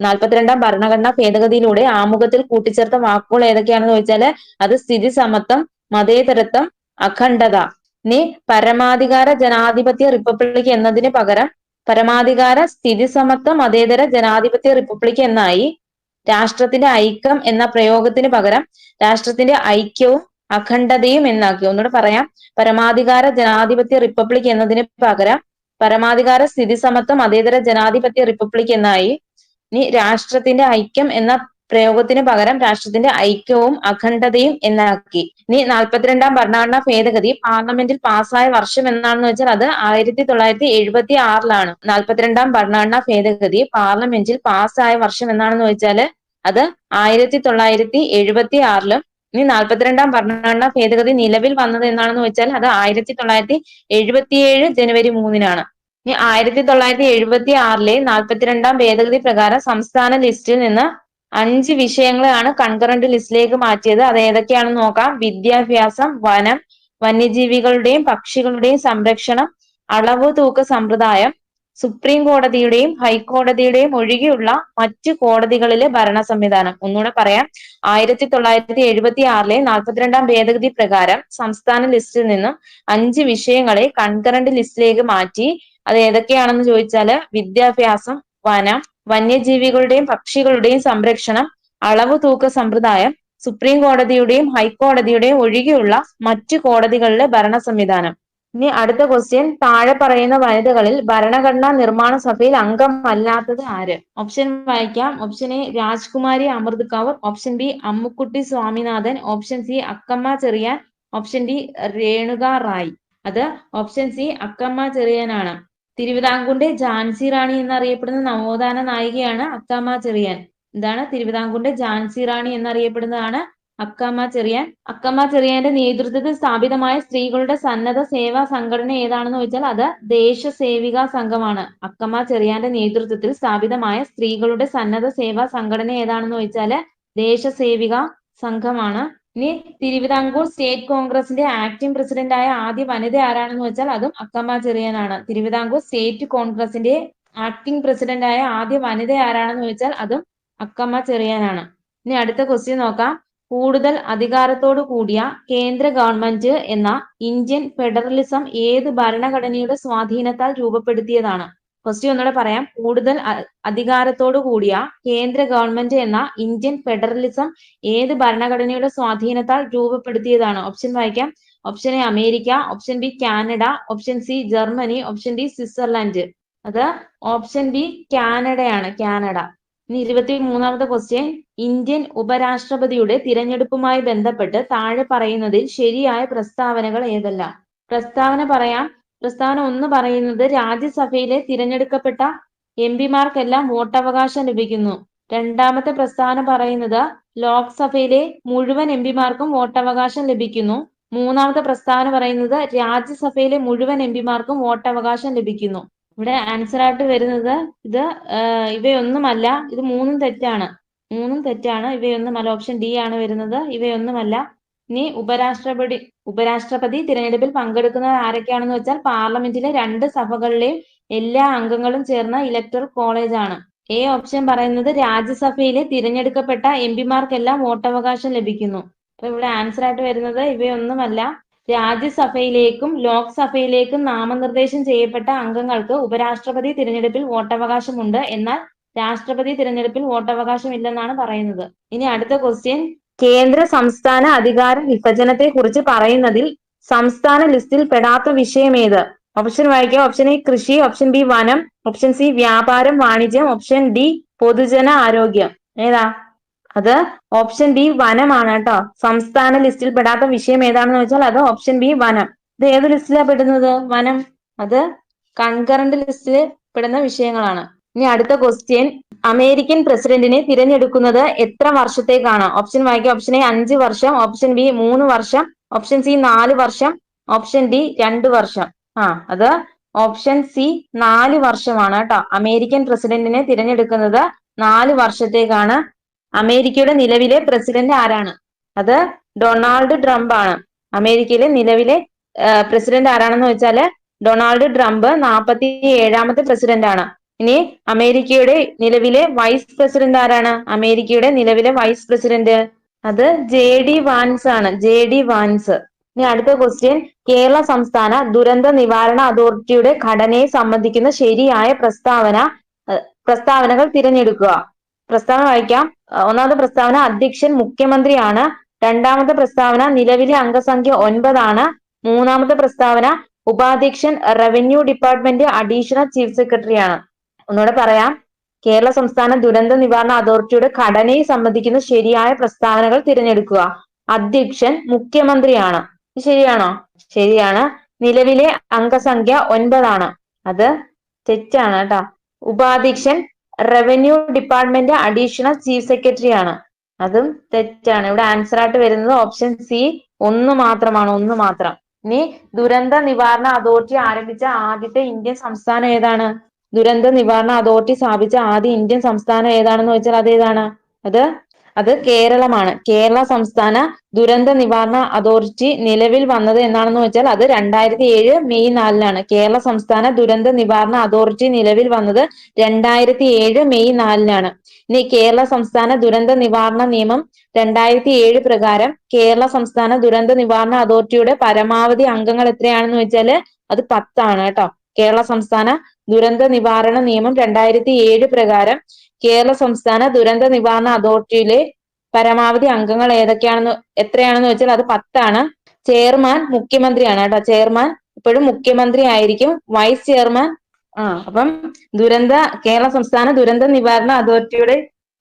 Speaker 1: 42ാം ഭരണഘടനാ ഭേദഗതിയിലൂടെ ആമുഖത്തിൽ കൂട്ടിച്ചേർത്ത വാക്കുകൾ ഏതൊക്കെയാണെന്ന് ചോദിച്ചാല് അത് സ്ഥിതി സമത്വം, മതേതരത്വം, അഖണ്ഡത. ഇനി പരമാധികാര ജനാധിപത്യ റിപ്പബ്ലിക് എന്നതിന് പകരം പരമാധികാര സ്ഥിതി സമത്വ മതേതര ജനാധിപത്യ റിപ്പബ്ലിക് എന്നായി. രാഷ്ട്രത്തിന്റെ ഐക്യം എന്ന പ്രയോഗത്തിന് പകരം രാഷ്ട്രത്തിന്റെ ഐക്യവും അഖണ്ഡതയും എന്നാക്കി. ഒന്നുകൂടെ പറയാം. പരമാധികാര ജനാധിപത്യ റിപ്പബ്ലിക് എന്നതിന് പകരം പരമാധികാര സ്ഥിതി സമത്വ മതേതര ജനാധിപത്യ റിപ്പബ്ലിക് എന്നായി. ഇനി രാഷ്ട്രത്തിന്റെ ഐക്യം എന്ന പ്രയോഗത്തിന് പകരം രാഷ്ട്രത്തിന്റെ ഐക്യവും അഖണ്ഡതയും എന്നാക്കി. ഇനി 42ാം ഭരണഘടനാ ഭേദഗതി പാർലമെന്റിൽ പാസ്സായ വർഷം എന്നാണെന്ന് വെച്ചാൽ അത് 1976 42ാം ഭരണഘടനാ ഭേദഗതി പാർലമെന്റിൽ പാസ്സായ വർഷം എന്നാണെന്ന് വെച്ചാൽ അത് 1976. ഇനി 42ാം ഭരണഘടനാ ഭേദഗതി നിലവിൽ വന്നത് എന്നാണെന്ന് വെച്ചാൽ അത് 1977 ജനുവരി 3-നാണ്. ഇനി 1976 42ാം ഭേദഗതി പ്രകാരം സംസ്ഥാന ലിസ്റ്റിൽ നിന്ന് 5 വിഷയങ്ങളെയാണ് കൺകറന്റ് ലിസ്റ്റിലേക്ക് മാറ്റിയത്. അത് ഏതൊക്കെയാണെന്ന് നോക്കാം. വിദ്യാഭ്യാസം, വനം, വന്യജീവികളുടെയും പക്ഷികളുടെയും സംരക്ഷണം, അളവ് തൂക്ക സമ്പ്രദായം, സുപ്രീം കോടതിയുടെയും ഹൈക്കോടതിയുടെയും ഒഴികെയുള്ള മറ്റു കോടതികളിലെ ഭരണ സംവിധാനം. ഒന്നുകൂടെ പറയാം. 1976 42ാം ഭേദഗതി പ്രകാരം സംസ്ഥാന ലിസ്റ്റിൽ നിന്നും 5 വിഷയങ്ങളെ കൺകറന്റ് ലിസ്റ്റിലേക്ക് മാറ്റി. അത് ഏതൊക്കെയാണെന്ന് ചോദിച്ചാല് വിദ്യാഭ്യാസം, വനം, വന്യജീവികളുടെയും പക്ഷികളുടെയും സംരക്ഷണം, അളവ് തൂക്ക സമ്പ്രദായം, സുപ്രീം കോടതിയുടെയും ഹൈക്കോടതിയുടെയും ഒഴികെയുള്ള മറ്റു കോടതികളിലെ ഭരണ സംവിധാനം. ഇനി അടുത്ത ക്വസ്റ്റ്യൻ. താഴെ പറയുന്ന വനിതകളിൽ ഭരണഘടനാ നിർമ്മാണ സഭയിൽ അംഗമല്ലാത്തത് ആര്? ഓപ്ഷൻ വായിക്കാം. Option A Rajkumari Amrit Kaur, option B Ammukutty Swaminathan, option C Accamma Cherian, option D Renuka Ray. അത് ഓപ്ഷൻ സി അക്കമ്മ ചെറിയാനാണ്. തിരുവിതാംകൂറിന്റെ ഝാൻസി റാണി എന്നറിയപ്പെടുന്ന നവോത്ഥാന നായികയാണ് അക്കമ്മ ചെറിയാൻ. എന്താണ്? തിരുവിതാംകൂറിന്റെ ഝാൻസി റാണി എന്നറിയപ്പെടുന്നതാണ് അക്കമ്മ ചെറിയാൻ. അക്കമ്മ ചെറിയാന്റെ നേതൃത്വത്തിൽ സ്ഥാപിതമായ സ്ത്രീകളുടെ സന്നദ്ധ സേവാ സംഘടന ഏതാണെന്ന് ചോദിച്ചാൽ അത് ദേശസേവികാ സംഘമാണ്. അക്കമ്മ ചെറിയാന്റെ നേതൃത്വത്തിൽ സ്ഥാപിതമായ സ്ത്രീകളുടെ സന്നദ്ധ സേവാ സംഘടന ഏതാണെന്ന് ചോദിച്ചാല് ദേശസേവികാ സംഘമാണ്. ഇനി തിരുവിതാംകൂർ സ്റ്റേറ്റ് കോൺഗ്രസിന്റെ ആക്ടിംഗ് പ്രസിഡന്റായ ആദ്യ വനിത ആരാണെന്ന് വെച്ചാൽ അതും അക്കമ്മ ചെറിയാനാണ്. തിരുവിതാംകൂർ സ്റ്റേറ്റ് കോൺഗ്രസിന്റെ ആക്ടിംഗ് പ്രസിഡന്റായ ആദ്യ വനിത ആരാണെന്ന് ചോദിച്ചാൽ അതും അക്കമ്മ ചെറിയാനാണ്. ഇനി അടുത്ത ക്വസ്റ്റ്യൻ നോക്കാം. കൂടുതൽ അധികാരത്തോടു കൂടിയ കേന്ദ്ര ഗവൺമെന്റ് എന്ന ഇന്ത്യൻ ഫെഡറലിസം ഏത് ഭരണഘടനയുടെ സ്വാധീനത്താൽ രൂപപ്പെടുത്തിയതാണ്? ക്വസ്റ്റ്യൻ ഒന്നുകൂടെ പറയാം. കൂടുതൽ അധികാരത്തോടു കൂടിയ കേന്ദ്ര ഗവൺമെന്റ് എന്ന ഇന്ത്യൻ ഫെഡറലിസം ഏത് ഭരണഘടനയുടെ സ്വാധീനത്താൽ രൂപപ്പെടുത്തിയതാണ്? ഓപ്ഷൻ വായിക്കാം. Option A America, option B Canada, option C Germany, option D Switzerland. അത് ഓപ്ഷൻ ബി കാനഡയാണ്. കാനഡ. ഇനി 23ാമത്തെ ക്വസ്റ്റ്യൻ. ഇന്ത്യൻ ഉപരാഷ്ട്രപതിയുടെ തിരഞ്ഞെടുപ്പുമായി ബന്ധപ്പെട്ട് താഴെ പറയുന്നതിൽ ശരിയായ പ്രസ്താവനകൾ ഏതെല്ലാം? പ്രസ്താവന പറയാം. പ്രസ്താവന 1 പറയുന്നത് രാജ്യസഭയിലെ തിരഞ്ഞെടുക്കപ്പെട്ട എംപിമാർക്കെല്ലാം വോട്ടവകാശം ലഭിക്കുന്നു. രണ്ടാമത്തെ പ്രസ്താവന പറയുന്നത് ലോക്സഭയിലെ മുഴുവൻ എംപിമാർക്കും വോട്ടവകാശം ലഭിക്കുന്നു. മൂന്നാമത്തെ പ്രസ്താവന പറയുന്നത് രാജ്യസഭയിലെ മുഴുവൻ എംപിമാർക്കും വോട്ടവകാശം ലഭിക്കുന്നു. ഇവിടെ ആൻസർ ആയിട്ട് വരുന്നത് ഇവയൊന്നുമല്ല. ഇത് മൂന്നും തെറ്റാണ്. ഇവയൊന്നുമല്ല. ഓപ്ഷൻ ഡി ആണ് വരുന്നത്. ഇവയൊന്നുമല്ല. ഇനി ഉപരാഷ്ട്രപതി തിരഞ്ഞെടുപ്പിൽ പങ്കെടുക്കുന്നത് ആരൊക്കെയാണെന്ന് വെച്ചാൽ പാർലമെന്റിലെ 2 സഭകളിലെയും എല്ലാ അംഗങ്ങളും ചേർന്ന ഇലക്ടറൽ കോളേജ് ആണ്. എ ഓപ്ഷൻ പറയുന്നത് രാജ്യസഭയിലെ തിരഞ്ഞെടുക്കപ്പെട്ട എംപിമാർക്കെല്ലാം വോട്ടവകാശം ലഭിക്കുന്നു. അപ്പൊ ഇവിടെ ആൻസർ ആയിട്ട് വരുന്നത് ഇവയൊന്നുമല്ല. രാജ്യസഭയിലേക്കും ലോക്സഭയിലേക്കും നാമനിർദ്ദേശം ചെയ്യപ്പെട്ട അംഗങ്ങൾക്ക് ഉപരാഷ്ട്രപതി തിരഞ്ഞെടുപ്പിൽ വോട്ടവകാശമുണ്ട്. എന്നാൽ രാഷ്ട്രപതി തിരഞ്ഞെടുപ്പിൽ വോട്ടവകാശം ഇല്ലെന്നാണ് പറയുന്നത്. ഇനി അടുത്ത ക്വസ്റ്റ്യൻ. കേന്ദ്ര സംസ്ഥാന അധികാര വിഭജനത്തെ കുറിച്ച് പറയുന്നതിൽ സംസ്ഥാന ലിസ്റ്റിൽ പെടാത്ത വിഷയം ഏത്? ഓപ്ഷൻ വായിക്കാം. ഓപ്ഷൻ എ കൃഷി, ഓപ്ഷൻ ബി വനം, ഓപ്ഷൻ സി വ്യാപാരം വാണിജ്യം, ഓപ്ഷൻ ഡി പൊതുജന ആരോഗ്യം. ഏതാ? അത് ഓപ്ഷൻ ബി വനമാണ് കേട്ടോ. സംസ്ഥാന ലിസ്റ്റിൽ പെടാത്ത വിഷയം ഏതാണെന്ന് വെച്ചാൽ അത് ഓപ്ഷൻ ബി വനം. ഇത് ഏത് ലിസ്റ്റിലാണ് പെടുന്നത്? വനം. അത് കൺകറന്റ് ലിസ്റ്റിൽ പെടുന്ന വിഷയങ്ങളാണ്. ഇനി അടുത്ത ക്വസ്റ്റ്യൻ, അമേരിക്കൻ പ്രസിഡന്റിനെ തിരഞ്ഞെടുക്കുന്നത് എത്ര വർഷത്തേക്കാണ്? ഓപ്ഷൻ വായിക്കാം. ഓപ്ഷൻ എ 5 വർഷം, ഓപ്ഷൻ ബി 3 വർഷം, ഓപ്ഷൻ സി 4 വർഷം, ഓപ്ഷൻ ഡി 2 വർഷം. അത് ഓപ്ഷൻ സി 4 വർഷമാണ് കേട്ടോ. അമേരിക്കൻ പ്രസിഡന്റിനെ തിരഞ്ഞെടുക്കുന്നത് 4 വർഷത്തേക്കാണ്. അമേരിക്കയുടെ നിലവിലെ പ്രസിഡന്റ് ആരാണ്? അത് ഡൊണാൾഡ് ട്രംപ് ആണ്. അമേരിക്കയിലെ നിലവിലെ പ്രസിഡന്റ് ആരാണെന്ന് വെച്ചാല് ഡൊണാൾഡ് ട്രംപ് 47ാമത്തെ പ്രസിഡന്റ് ആണ്. ഇനി അമേരിക്കയുടെ നിലവിലെ വൈസ് പ്രസിഡന്റ് ആരാണ്? അമേരിക്കയുടെ നിലവിലെ വൈസ് പ്രസിഡന്റ് അത് JD വാൻസ് ആണ്. JD Vance. ഇനി അടുത്ത ക്വസ്റ്റ്യൻ, കേരള സംസ്ഥാന ദുരന്ത നിവാരണ അതോറിറ്റിയുടെ ഘടനയെ സംബന്ധിക്കുന്ന ശരിയായ പ്രസ്താവനകൾ തിരഞ്ഞെടുക്കുക. പ്രസ്താവന വായിക്കാം. ഒന്നാമത്തെ പ്രസ്താവന, അധ്യക്ഷൻ മുഖ്യമന്ത്രിയാണ്. രണ്ടാമത്തെ പ്രസ്താവന, നിലവിലെ അംഗസംഖ്യ 9 ആണ്. മൂന്നാമത്തെ പ്രസ്താവന, ഉപാധ്യക്ഷൻ revenue department additional chief secretary ആണ്. ഒന്നുകൂടെ പറയാം. കേരള സംസ്ഥാന ദുരന്ത നിവാരണ അതോറിറ്റിയുടെ ഘടനയെ സംബന്ധിക്കുന്ന ശരിയായ പ്രസ്താവനകൾ തിരഞ്ഞെടുക്കുക. അധ്യക്ഷൻ മുഖ്യമന്ത്രിയാണ്. ശരിയാണോ? ശരിയാണ്. നിലവിലെ അംഗസംഖ്യ 9 ആണ്. അത് തെറ്റാണ് കേട്ടോ. ഉപാധ്യക്ഷൻ revenue department additional chief secretary ആണ്. അതും തെറ്റാണ്. ഇവിടെ ആൻസർ ആയിട്ട് വരുന്നത് ഓപ്ഷൻ സി 1 മാത്രമാണ്. 1 മാത്രം. ഇനി ദുരന്ത നിവാരണ അതോറിറ്റി ആരംഭിച്ച ആദ്യത്തെ ഇന്ത്യൻ സംസ്ഥാനം ഏതാണ്? ദുരന്ത നിവാരണ അതോറിറ്റി സ്ഥാപിച്ച ആദ്യ ഇന്ത്യൻ സംസ്ഥാനം ഏതാണെന്ന് വെച്ചാൽ അതേതാണ്? അത് കേരളമാണ്. കേരള സംസ്ഥാന ദുരന്ത നിവാരണ അതോറിറ്റി നിലവിൽ വന്നത് എന്നാണെന്ന് വെച്ചാൽ അത് 2007 മെയ് 4-നാണ്. കേരള സംസ്ഥാന ദുരന്ത നിവാരണ അതോറിറ്റി നിലവിൽ വന്നത് 2007 മെയ് 4-നാണ്. ഇനി കേരള സംസ്ഥാന ദുരന്ത നിവാരണ നിയമം 2007 പ്രകാരം കേരള സംസ്ഥാന ദുരന്ത നിവാരണ അതോറിറ്റിയുടെ പരമാവധി അംഗങ്ങൾ എത്രയാണെന്ന് വെച്ചാൽ അത് 10 ആണ് കേട്ടോ. കേരള സംസ്ഥാന ദുരന്ത നിവാരണ നിയമം 2007 പ്രകാരം കേരള സംസ്ഥാന ദുരന്ത നിവാരണ അതോറിറ്റിയിലെ പരമാവധി അംഗങ്ങൾ എത്രയാണെന്ന് വെച്ചാൽ അത് 10 ആണ്. ചെയർമാൻ മുഖ്യമന്ത്രിയാണ് കേട്ടോ. ചെയർമാൻ ഇപ്പോഴും മുഖ്യമന്ത്രി ആയിരിക്കും. വൈസ് ചെയർമാൻ അപ്പം കേരള സംസ്ഥാന ദുരന്ത നിവാരണ അതോറിറ്റിയുടെ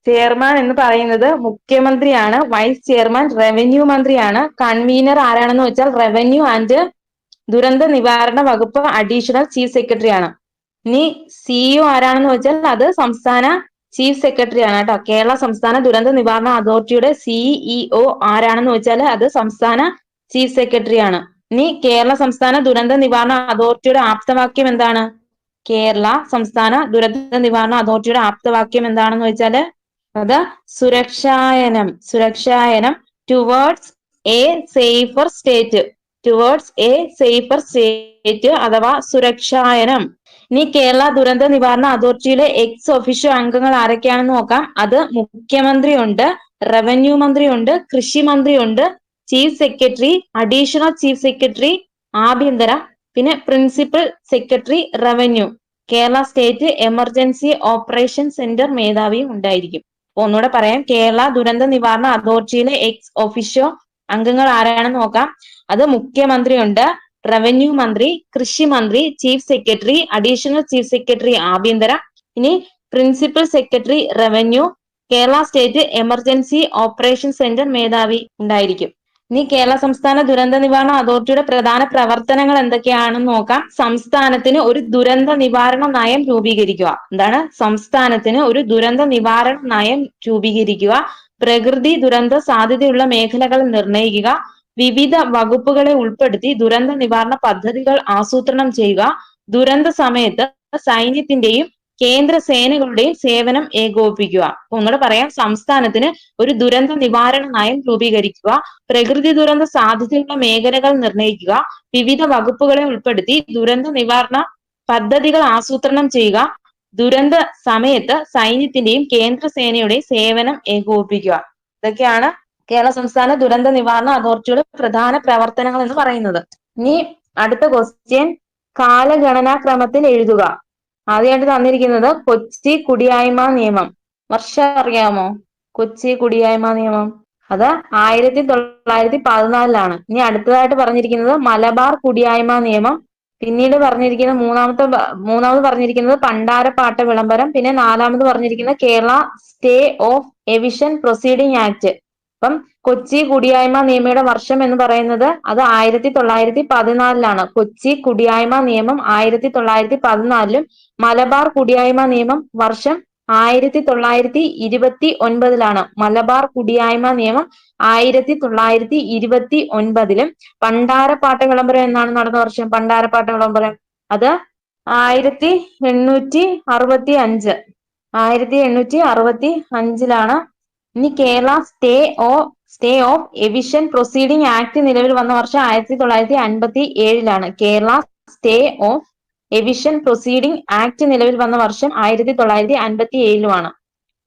Speaker 1: ചെയർമാൻ എന്ന് പറയുന്നത് മുഖ്യമന്ത്രിയാണ്. വൈസ് ചെയർമാൻ റവന്യൂ മന്ത്രിയാണ്. കൺവീനർ ആരാണെന്ന് വെച്ചാൽ റവന്യൂ ആൻഡ് ദുരന്ത നിവാരണ വകുപ്പ് അഡീഷണൽ ചീഫ് സെക്രട്ടറി ആണ്. ഇനി CEO ആരാണെന്ന് വെച്ചാൽ അത് സംസ്ഥാന ചീഫ് സെക്രട്ടറി ആണ് കേട്ടോ. കേരള സംസ്ഥാന ദുരന്ത നിവാരണ അതോറിറ്റിയുടെ CEO ആരാണെന്ന് വെച്ചാൽ അത് സംസ്ഥാന ചീഫ് സെക്രട്ടറി ആണ്. ഇനി കേരള സംസ്ഥാന ദുരന്ത നിവാരണ അതോറിറ്റിയുടെ ആപ്തവാക്യം എന്താണ്? കേരള സംസ്ഥാന ദുരന്ത നിവാരണ അതോറിറ്റിയുടെ ആപ്തവാക്യം എന്താണെന്ന് വെച്ചാല് അത് സുരക്ഷായനം ടുവേർഡ്സ് എ സേഫർ സ്റ്റേറ്റ്. അഥവാ സുരക്ഷായനം. ഇനി കേരള ദുരന്ത നിവാരണ അതോറിറ്റിയിലെ എക്സ് ഒഫീഷ്യോ അംഗങ്ങൾ ആരൊക്കെയാണെന്ന് നോക്കാം. അത് മുഖ്യമന്ത്രിയുണ്ട്, റവന്യൂ മന്ത്രിയുണ്ട്, കൃഷി മന്ത്രിയുണ്ട്, chief secretary, additional chief secretary ആഭ്യന്തര, പിന്നെ principal secretary revenue, Kerala state emergency operation centre മേധാവിയും ഉണ്ടായിരിക്കും. അപ്പൊ ഒന്നുകൂടെ പറയാം. കേരള ദുരന്ത നിവാരണ അതോറിറ്റിയിലെ എക്സ് ഒഫീഷ്യോ അംഗങ്ങൾ ആരാണെന്ന് നോക്കാം. അത് മുഖ്യമന്ത്രിയുണ്ട്, റവന്യൂ മന്ത്രി, കൃഷി മന്ത്രി, chief secretary, additional chief secretary ആഭ്യന്തര, ഇനി principal secretary revenue, Kerala state emergency operation centre മേധാവി ഉണ്ടായിരിക്കും. ഇനി കേരള സംസ്ഥാന ദുരന്ത നിവാരണ അതോറിറ്റിയുടെ പ്രധാന പ്രവർത്തനങ്ങൾ എന്തൊക്കെയാണെന്ന് നോക്കാം. സംസ്ഥാനത്തിന് ഒരു ദുരന്ത നിവാരണ നയം രൂപീകരിക്കുക. എന്താണ്? സംസ്ഥാനത്തിന് ഒരു ദുരന്ത നിവാരണ നയം രൂപീകരിക്കുക. പ്രകൃതി ദുരന്ത സാധ്യതയുള്ള മേഖലകൾ നിർണയിക്കുക. വിവിധ വകുപ്പുകളെ ഉൾപ്പെടുത്തി ദുരന്ത നിവാരണ പദ്ധതികൾ ആസൂത്രണം ചെയ്യുക. ദുരന്ത സമയത്ത് സൈന്യത്തിന്റെയും കേന്ദ്ര സേനകളുടെയും സേവനം ഏകോപിപ്പിക്കുക. ഒന്നുകൂടെ പറയാം. സംസ്ഥാനത്തിന് ഒരു ദുരന്ത നിവാരണ നയം രൂപീകരിക്കുക. പ്രകൃതി ദുരന്ത സാധ്യതയുള്ള മേഖലകൾ നിർണയിക്കുക. വിവിധ വകുപ്പുകളെ ഉൾപ്പെടുത്തി ദുരന്ത നിവാരണ പദ്ധതികൾ ആസൂത്രണം ചെയ്യുക. ദുരന്ത സമയത്ത് സൈന്യത്തിന്റെയും കേന്ദ്ര സേനയുടെയും സേവനം ഏകോപിപ്പിക്കുക. ഇതൊക്കെയാണ് കേരള സംസ്ഥാന ദുരന്ത നിവാരണ അതോറിറ്റിയുടെ പ്രധാന പ്രവർത്തനങ്ങൾ എന്ന് പറയുന്നത്. ഇനി അടുത്ത ക്വസ്റ്റ്യൻ, കാലഗണനാക്രമത്തിൽ എഴുതുക. ആദ്യമായിട്ട് തന്നിരിക്കുന്നത് കൊച്ചി കുടിയായ്മ നിയമം. വർഷം അറിയാമോ? കൊച്ചി കുടിയായ്മ നിയമം അത് 1914-ലാണ്. ഇനി അടുത്തതായിട്ട് പറഞ്ഞിരിക്കുന്നത് മലബാർ കുടിയായ്മ നിയമം. പിന്നീട് പറഞ്ഞിരിക്കുന്നത് മൂന്നാമത് പറഞ്ഞിരിക്കുന്നത് പണ്ടാരപ്പാട്ട വിളംബരം. പിന്നെ നാലാമത് പറഞ്ഞിരിക്കുന്നത് Kerala stay of evasion proceeding act. അപ്പം കൊച്ചി കുടിയായ്മ നിയമയുടെ വർഷം എന്ന് പറയുന്നത് അത് 1914 കൊച്ചി കുടിയായ്മ നിയമം 1914 മലബാർ കുടിയായ്മ നിയമം വർഷം 1929 മലബാർ കുടിയായ്മ നിയമം 1929 പണ്ടാരപ്പാട്ട വിളംബരം എന്നാണ് നടന്ന വർഷം? പണ്ടാരപ്പാട്ട വിളംബരം അത് 1865 1865 ഇനി Kerala stay of evasion proceeding act നിലവിൽ വന്ന വർഷം 1957 Kerala stay of evasion proceeding act നിലവിൽ വന്ന വർഷം 1957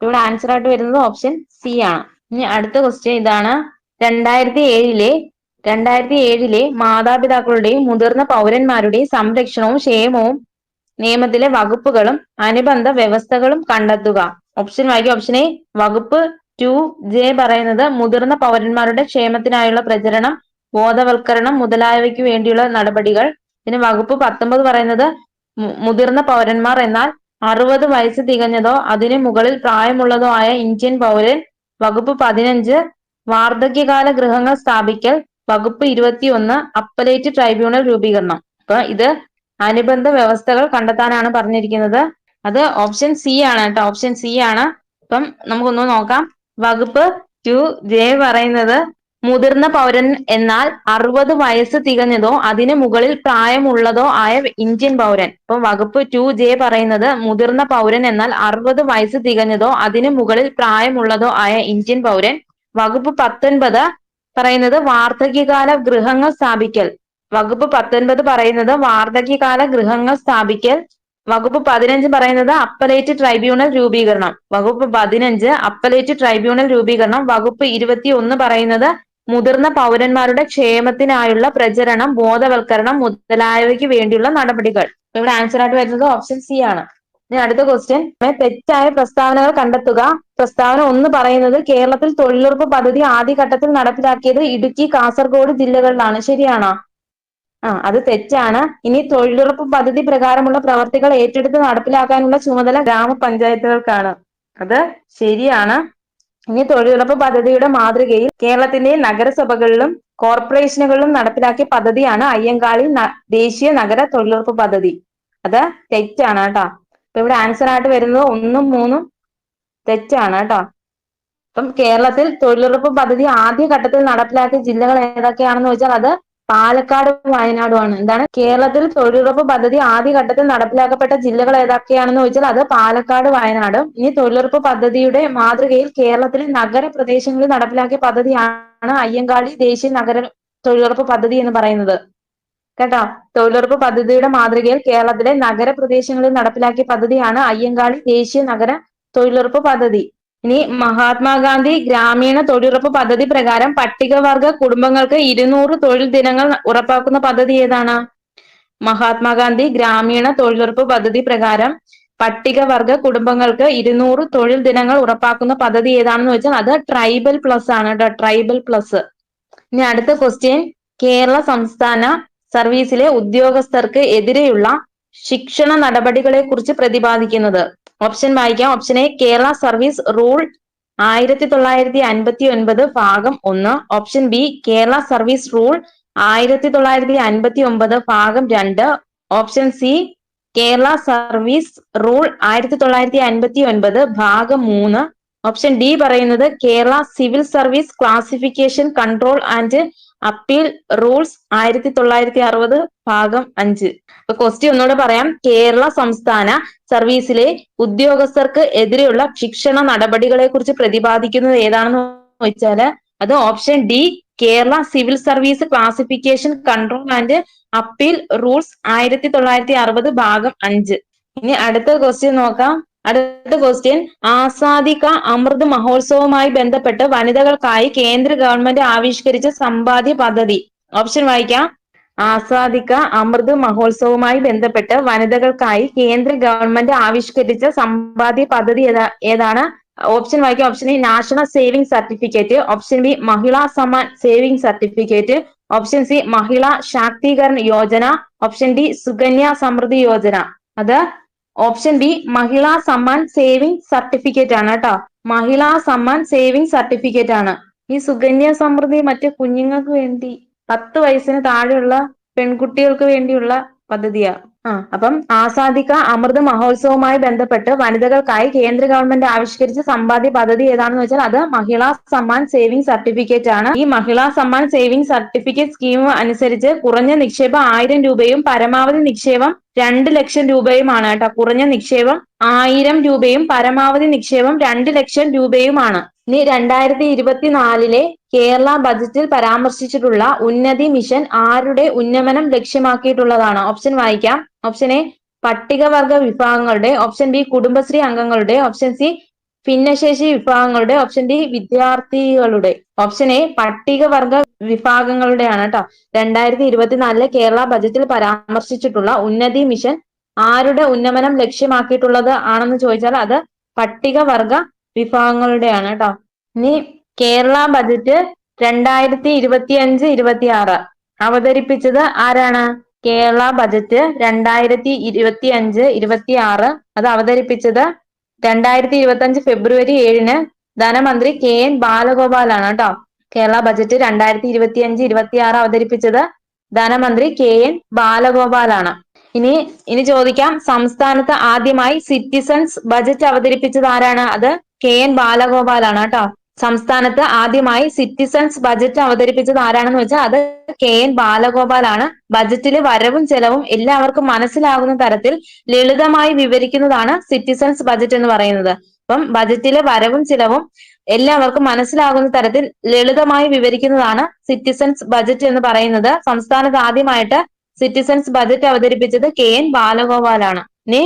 Speaker 1: ഇവിടെ ആൻസർ ആയിട്ട് വരുന്നത് ഓപ്ഷൻ സി ആണ്. ഇനി അടുത്ത ക്വസ്റ്റ്യൻ ഇതാണ്. 2007 മാതാപിതാക്കളുടെയും മുതിർന്ന പൗരന്മാരുടെയും സംരക്ഷണവും ക്ഷേമവും നിയമത്തിലെ വകുപ്പുകളും അനുബന്ധ വ്യവസ്ഥകളും കണ്ടെത്തുക. ഓപ്ഷൻ വായിക്കുക. ഓപ്ഷൻ എ വകുപ്പ് 2J പറയുന്നത് മുതിർന്ന പൗരന്മാരുടെ ക്ഷേമത്തിനായുള്ള പ്രചരണം, ബോധവൽക്കരണം മുതലായവയ്ക്ക് വേണ്ടിയുള്ള നടപടികൾ. പിന്നെ വകുപ്പ് 19 പറയുന്നത് മുതിർന്ന പൗരന്മാർ എന്നാൽ 60 വയസ്സ് തികഞ്ഞതോ അതിനു മുകളിൽ പ്രായമുള്ളതോ ആയ ഇന്ത്യൻ പൗരൻ. വകുപ്പ് 15 വാർദ്ധക്യകാല ഗൃഹങ്ങൾ സ്ഥാപിക്കൽ. വകുപ്പ് 21 അപ്പലേറ്റ് ട്രൈബ്യൂണൽ രൂപീകരണം. അപ്പൊ ഇത് അനുബന്ധ വ്യവസ്ഥകൾ കണ്ടെത്താനാണ് പറഞ്ഞിരിക്കുന്നത്. അത് ഓപ്ഷൻ സി ആണ് കേട്ടോ. ഓപ്ഷൻ സി ആണ്. അപ്പം നമുക്കൊന്ന് നോക്കാം. വകുപ്പ് 2J പറയുന്നത് മുതിർന്ന പൗരൻ എന്നാൽ 60 വയസ്സ് തികഞ്ഞതോ അതിനു മുകളിൽ പ്രായമുള്ളതോ ആയ ഇന്ത്യൻ പൗരൻ. ഇപ്പൊ വകുപ്പ് 2J പറയുന്നത് മുതിർന്ന പൗരൻ എന്നാൽ 60 വയസ്സ് തികഞ്ഞതോ അതിനു മുകളിൽ പ്രായമുള്ളതോ ആയ ഇന്ത്യൻ പൗരൻ. വകുപ്പ് 19 പറയുന്നത് വാർദ്ധക്യകാല ഗൃഹങ്ങൾ സ്ഥാപിക്കൽ. വകുപ്പ് 19 പറയുന്നത് വാർദ്ധക്യകാല ഗൃഹങ്ങൾ സ്ഥാപിക്കൽ. വകുപ്പ് 15 പറയുന്നത് അപ്പലേറ്റ് ട്രൈബ്യൂണൽ രൂപീകരണം. വകുപ്പ് 15 അപ്പലേറ്റ് ട്രൈബ്യൂണൽ രൂപീകരണം. വകുപ്പ് 21 പറയുന്നത് മുതിർന്ന പൗരന്മാരുടെ ക്ഷേമത്തിനായുള്ള പ്രചരണം, ബോധവൽക്കരണം മുതലായവയ്ക്ക് വേണ്ടിയുള്ള നടപടികൾ. ഇവിടെ ആൻസർ ആയിട്ട് വരുന്നത് ഓപ്ഷൻ സി ആണ്. ഇനി അടുത്ത ക്വസ്റ്റ്യൻ, തെറ്റായ പ്രസ്താവനകൾ കണ്ടെത്തുക. പ്രസ്താവന 1 പറയുന്നത് കേരളത്തിൽ തൊഴിലുറപ്പ് പദ്ധതി ആദ്യഘട്ടത്തിൽ നടപ്പിലാക്കിയത് ഇടുക്കി, കാസർഗോഡ് ജില്ലകളിലാണ്. ശരിയാണോ? അത് തെറ്റാണ്. ഇനി തൊഴിലുറപ്പ് പദ്ധതി പ്രകാരമുള്ള പ്രവർത്തികൾ ഏറ്റെടുത്ത് നടപ്പിലാക്കാനുള്ള ചുമതല ഗ്രാമപഞ്ചായത്തുകൾക്കാണ്. അത് ശരിയാണ്. ഇനി തൊഴിലുറപ്പ് പദ്ധതിയുടെ മാതൃകയിൽ കേരളത്തിന്റെ നഗരസഭകളിലും കോർപ്പറേഷനുകളിലും നടപ്പിലാക്കിയ പദ്ധതിയാണ് അയ്യങ്കാളി ദേശീയ നഗര തൊഴിലുറപ്പ് പദ്ധതി. അത് തെറ്റാണ് കേട്ടോ. അപ്പൊ ഇവിടെ ആൻസർ ആയിട്ട് വരുന്നത് 1ഉം 3ഉം തെറ്റാണ് കേട്ടോ. അപ്പം കേരളത്തിൽ തൊഴിലുറപ്പ് പദ്ധതി ആദ്യഘട്ടത്തിൽ നടപ്പിലാക്കിയ ജില്ലകൾ ഏതൊക്കെയാണെന്ന് ചോദിച്ചാൽ അത് പാലക്കാടും വയനാടുമാണ്. എന്താണ്? കേരളത്തിൽ തൊഴിലുറപ്പ് പദ്ധതി ആദ്യഘട്ടത്തിൽ നടപ്പിലാക്കപ്പെട്ട ജില്ലകൾ ഏതൊക്കെയാണെന്ന് ചോദിച്ചാൽ അത് പാലക്കാട്, വയനാടും. ഇനി തൊഴിലുറപ്പ് പദ്ധതിയുടെ മാതൃകയിൽ കേരളത്തിലെ നഗരപ്രദേശങ്ങളിൽ നടപ്പിലാക്കിയ പദ്ധതിയാണ് അയ്യങ്കാളി ദേശീയ നഗര തൊഴിലുറപ്പ് പദ്ധതി എന്ന് പറയുന്നത് കേട്ടോ. തൊഴിലുറപ്പ് പദ്ധതിയുടെ മാതൃകയിൽ കേരളത്തിലെ നഗരപ്രദേശങ്ങളിൽ നടപ്പിലാക്കിയ പദ്ധതിയാണ് അയ്യങ്കാളി ദേശീയ നഗര തൊഴിലുറപ്പ് പദ്ധതി. ഇനി മഹാത്മാഗാന്ധി ഗ്രാമീണ തൊഴിലുറപ്പ് പദ്ധതി പ്രകാരം പട്ടികവർഗ കുടുംബങ്ങൾക്ക് 200 തൊഴിൽ ദിനങ്ങൾ ഉറപ്പാക്കുന്ന പദ്ധതി ഏതാണ്? മഹാത്മാഗാന്ധി ഗ്രാമീണ തൊഴിലുറപ്പ് പദ്ധതി പ്രകാരം പട്ടികവർഗ കുടുംബങ്ങൾക്ക് 200 തൊഴിൽ ദിനങ്ങൾ ഉറപ്പാക്കുന്ന പദ്ധതി ഏതാണെന്ന് വെച്ചാൽ അത് ട്രൈബൽ പ്ലസ് ആണ് കേട്ടോ. Tribal plus. ഇനി അടുത്ത ക്വസ്റ്റ്യൻ, കേരള സംസ്ഥാന സർവീസിലെ ഉദ്യോഗസ്ഥർക്ക് എതിരെയുള്ള ശിക്ഷണ നടപടികളെ കുറിച്ച് പ്രതിപാദിക്കുന്നത്. ഓപ്ഷൻ വായിക്കാം. Option A Kerala service rule 1959 ഭാഗം 1. Option B Kerala service rule 1959 ഭാഗം 2. Option C Kerala service rule 1959 ഭാഗം 3. ഓപ്ഷൻ ഡി പറയുന്നത് Kerala civil service classification control and appeal rules 1960 ഭാഗം 5. അപ്പൊ ക്വസ്റ്റ്യൻ ഒന്നുകൂടെ പറയാം. കേരള സംസ്ഥാന സർവീസിലെ ഉദ്യോഗസ്ഥർക്ക് എതിരെയുള്ള ശിക്ഷണ നടപടികളെ കുറിച്ച് പ്രതിപാദിക്കുന്നത് ഏതാണെന്ന് ചോദിച്ചാല് അത് option D Kerala civil service classification control and appeal rules 1960 ഭാഗം 5. ഇനി അടുത്ത ക്വസ്റ്റ്യൻ നോക്കാം. അടുത്ത ക്വസ്റ്റ്യൻ, ആസാദി കാ അമൃത് മഹോത്സവവുമായി ബന്ധപ്പെട്ട് വനിതകൾക്കായി കേന്ദ്ര ഗവൺമെന്റ് ആവിഷ്കരിച്ച സമ്പാദ്യ പദ്ധതി. ഓപ്ഷൻ വായിക്കാം. ആസാദി കാ അമൃത് മഹോത്സവവുമായി ബന്ധപ്പെട്ട് വനിതകൾക്കായി കേന്ദ്ര ഗവൺമെന്റ് ആവിഷ്കരിച്ച സമ്പാദ്യ പദ്ധതി ഏതാണ്? ഓപ്ഷൻ വായിക്കാം. Option A national saving certificate. Option B Mahila Samman saving certificate. Option C Mahila Shaktikaran Yojana. Option D Sukanya Samriddhi Yojana. അത് option B Mahila Samman saving certificate ആണ് കേട്ടോ. മഹിളാ സമ്മാൻ സേവിംഗ് സർട്ടിഫിക്കറ്റ് ആണ്. ഈ സുകന്യ സമൃദ്ധി മറ്റു കുഞ്ഞുങ്ങൾക്ക് വേണ്ടി 10 വയസ്സിന് താഴെയുള്ള പെൺകുട്ടികൾക്ക് വേണ്ടിയുള്ള പദ്ധതിയാ. അപ്പം ആസാദിക അമൃത് മഹോത്സവവുമായി ബന്ധപ്പെട്ട് വനിതകൾക്കായി കേന്ദ്ര ഗവൺമെന്റ് ആവിഷ്കരിച്ച സമ്പാദ്യ പദ്ധതി ഏതാണെന്ന് വെച്ചാൽ അത് മഹിളാ സമ്മാൻ സേവിംഗ് സർട്ടിഫിക്കറ്റ് ആണ്. ഈ മഹിളാ സമ്മാൻ സേവിംഗ് സർട്ടിഫിക്കറ്റ് സ്കീം അനുസരിച്ച് കുറഞ്ഞ നിക്ഷേപം 1000 രൂപയും പരമാവധി നിക്ഷേപം 2 ലക്ഷം രൂപയുമാണ് കേട്ടോ. കുറഞ്ഞ നിക്ഷേപം 1000 രൂപയും പരമാവധി നിക്ഷേപം 2 ലക്ഷം രൂപയുമാണ്. ഇനി 2024 കേരള ബജറ്റിൽ പരാമർശിച്ചിട്ടുള്ള ഉന്നതി മിഷൻ ആരുടെ ഉന്നമനം ലക്ഷ്യമാക്കിയിട്ടുള്ളതാണ്? ഓപ്ഷൻ വായിക്കാം. ഓപ്ഷൻ എ പട്ടികവർഗ വിഭാഗങ്ങളുടെ, ഓപ്ഷൻ ബി കുടുംബശ്രീ അംഗങ്ങളുടെ, ഓപ്ഷൻ സി ഭിന്നശേഷി വിഭാഗങ്ങളുടെ, ഓപ്ഷൻ ഡി വിദ്യാർത്ഥികളുടെ. ഓപ്ഷൻ എ പട്ടികവർഗ വിഭാഗങ്ങളുടെയാണ് കേട്ടോ. 2024 കേരള ബജറ്റിൽ പരാമർശിച്ചിട്ടുള്ള ഉന്നതി മിഷൻ ആരുടെ ഉന്നമനം ലക്ഷ്യമാക്കിയിട്ടുള്ളത് ആണെന്ന് ചോദിച്ചാൽ അത് പട്ടികവർഗ വിഭാഗങ്ങളുടെയാണ് കേട്ടോ. ഇനി കേരള ബജറ്റ് 2025-26 അവതരിപ്പിച്ചത് ആരാണ്? കേരള ബജറ്റ് 2025-26 അത് അവതരിപ്പിച്ചത് 2025 ഫെബ്രുവരി 7 ധനമന്ത്രി KN ബാലഗോപാലാണ് കേട്ടോ. കേരള ബജറ്റ് 2025-26 അവതരിപ്പിച്ചത് ധനമന്ത്രി KN ബാലഗോപാലാണ്. ഇനി ചോദിക്കാം, സംസ്ഥാനത്ത് ആദ്യമായി സിറ്റിസൺസ് ബജറ്റ് അവതരിപ്പിച്ചത് ആരാണ്? അത് KN ബാലഗോപാലാണ് കേട്ടോ. സംസ്ഥാനത്ത് ആദ്യമായി സിറ്റിസൺസ് ബജറ്റ് അവതരിപ്പിച്ചത് ആരാണെന്ന് വെച്ചാൽ അത് KN ബാലഗോപാലാണ്. ബജറ്റിലെ വരവും ചെലവും എല്ലാവർക്കും മനസ്സിലാകുന്ന തരത്തിൽ ലളിതമായി വിവരിക്കുന്നതാണ് സിറ്റിസൺസ് ബജറ്റ് എന്ന് പറയുന്നത്. അപ്പം ബജറ്റിലെ വരവും ചിലവും എല്ലാവർക്കും മനസ്സിലാകുന്ന തരത്തിൽ ലളിതമായി വിവരിക്കുന്നതാണ് സിറ്റിസൺസ് ബജറ്റ് എന്ന് പറയുന്നത്. സംസ്ഥാനത്ത് ആദ്യമായിട്ട് സിറ്റിസൺസ് ബജറ്റ് അവതരിപ്പിച്ചത് KN ബാലഗോപാലാണ്. ഇനി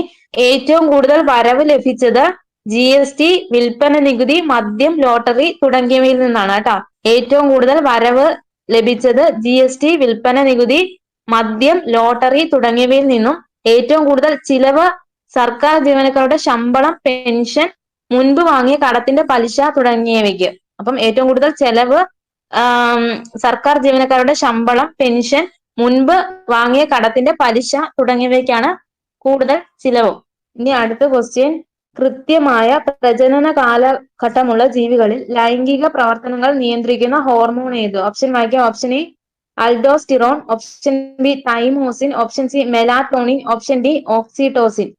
Speaker 1: ഏറ്റവും കൂടുതൽ വരവ് ലഭിച്ചത് GST, വിൽപ്പന നികുതി, മദ്യം, ലോട്ടറി തുടങ്ങിയവയിൽ നിന്നാണ് കേട്ടോ. ഏറ്റവും കൂടുതൽ വരവ് ലഭിച്ചത് GST, വിൽപ്പന നികുതി, മദ്യം, ലോട്ടറി തുടങ്ങിയവയിൽ നിന്നും. ഏറ്റവും കൂടുതൽ ചിലവ് സർക്കാർ ജീവനക്കാരുടെ ശമ്പളം, പെൻഷൻ, മുൻപ് വാങ്ങിയ കടത്തിന്റെ പലിശ തുടങ്ങിയവയ്ക്ക്. അപ്പം ഏറ്റവും കൂടുതൽ ചെലവ് സർക്കാർ ജീവനക്കാരുടെ ശമ്പളം, പെൻഷൻ, മുൻപ് വാങ്ങിയ കടത്തിന്റെ പലിശ തുടങ്ങിയവയ്ക്കാണ് കൂടുതൽ ചിലവും. ഇനി അടുത്ത ക്വസ്റ്റ്യൻ, കൃത്യമായ പ്രജനന കാലഘട്ടമുള്ള ജീവികളിൽ ലൈംഗിക പ്രവർത്തനങ്ങൾ നിയന്ത്രിക്കുന്ന ഹോർമോൺ ഏത്? ഓപ്ഷൻ വായിക്കാം. Option A aldosterone, option B thymosin, option C melatonin, option D oxytocin.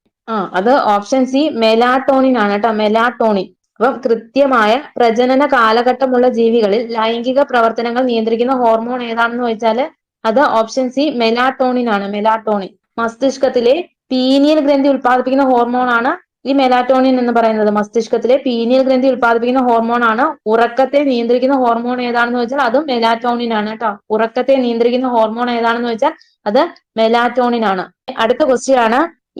Speaker 1: അത് ഓപ്ഷൻ സി മെലാറ്റോണിൻ ആണ് കേട്ടോ. മെലാറ്റോണിൻ. അപ്പം കൃത്യമായ പ്രജനന കാലഘട്ടമുള്ള ജീവികളിൽ ലൈംഗിക പ്രവർത്തനങ്ങൾ നിയന്ത്രിക്കുന്ന ഹോർമോൺ ഏതാണെന്ന് ചോദിച്ചാൽ അത് ഓപ്ഷൻ സി മെലാറ്റോണിൻ ആണ്. മെലാറ്റോണിൻ മസ്തിഷ്കത്തിലെ പീനിയൽ ഗ്രന്ഥി ഉൽപ്പാദിപ്പിക്കുന്ന ഹോർമോൺ ആണ് ഈ മെലാറ്റോണിൻ എന്ന് പറയുന്നത്. മസ്തിഷ്കത്തിലെ പീനിയൽ ഗ്രന്ഥി ഉൽപ്പാദിപ്പിക്കുന്ന ഹോർമോൺ ആണ്. ഉറക്കത്തെ നിയന്ത്രിക്കുന്ന ഹോർമോൺ ഏതാണെന്ന് വെച്ചാൽ അതും മെലാറ്റോണിൻ ആണ് കേട്ടോ. ഉറക്കത്തെ നിയന്ത്രിക്കുന്ന ഹോർമോൺ ഏതാണെന്ന് വെച്ചാൽ അത് മെലാറ്റോണിൻ ആണ്. അടുത്ത ക്വസ്റ്റ്യൻ ആണ്,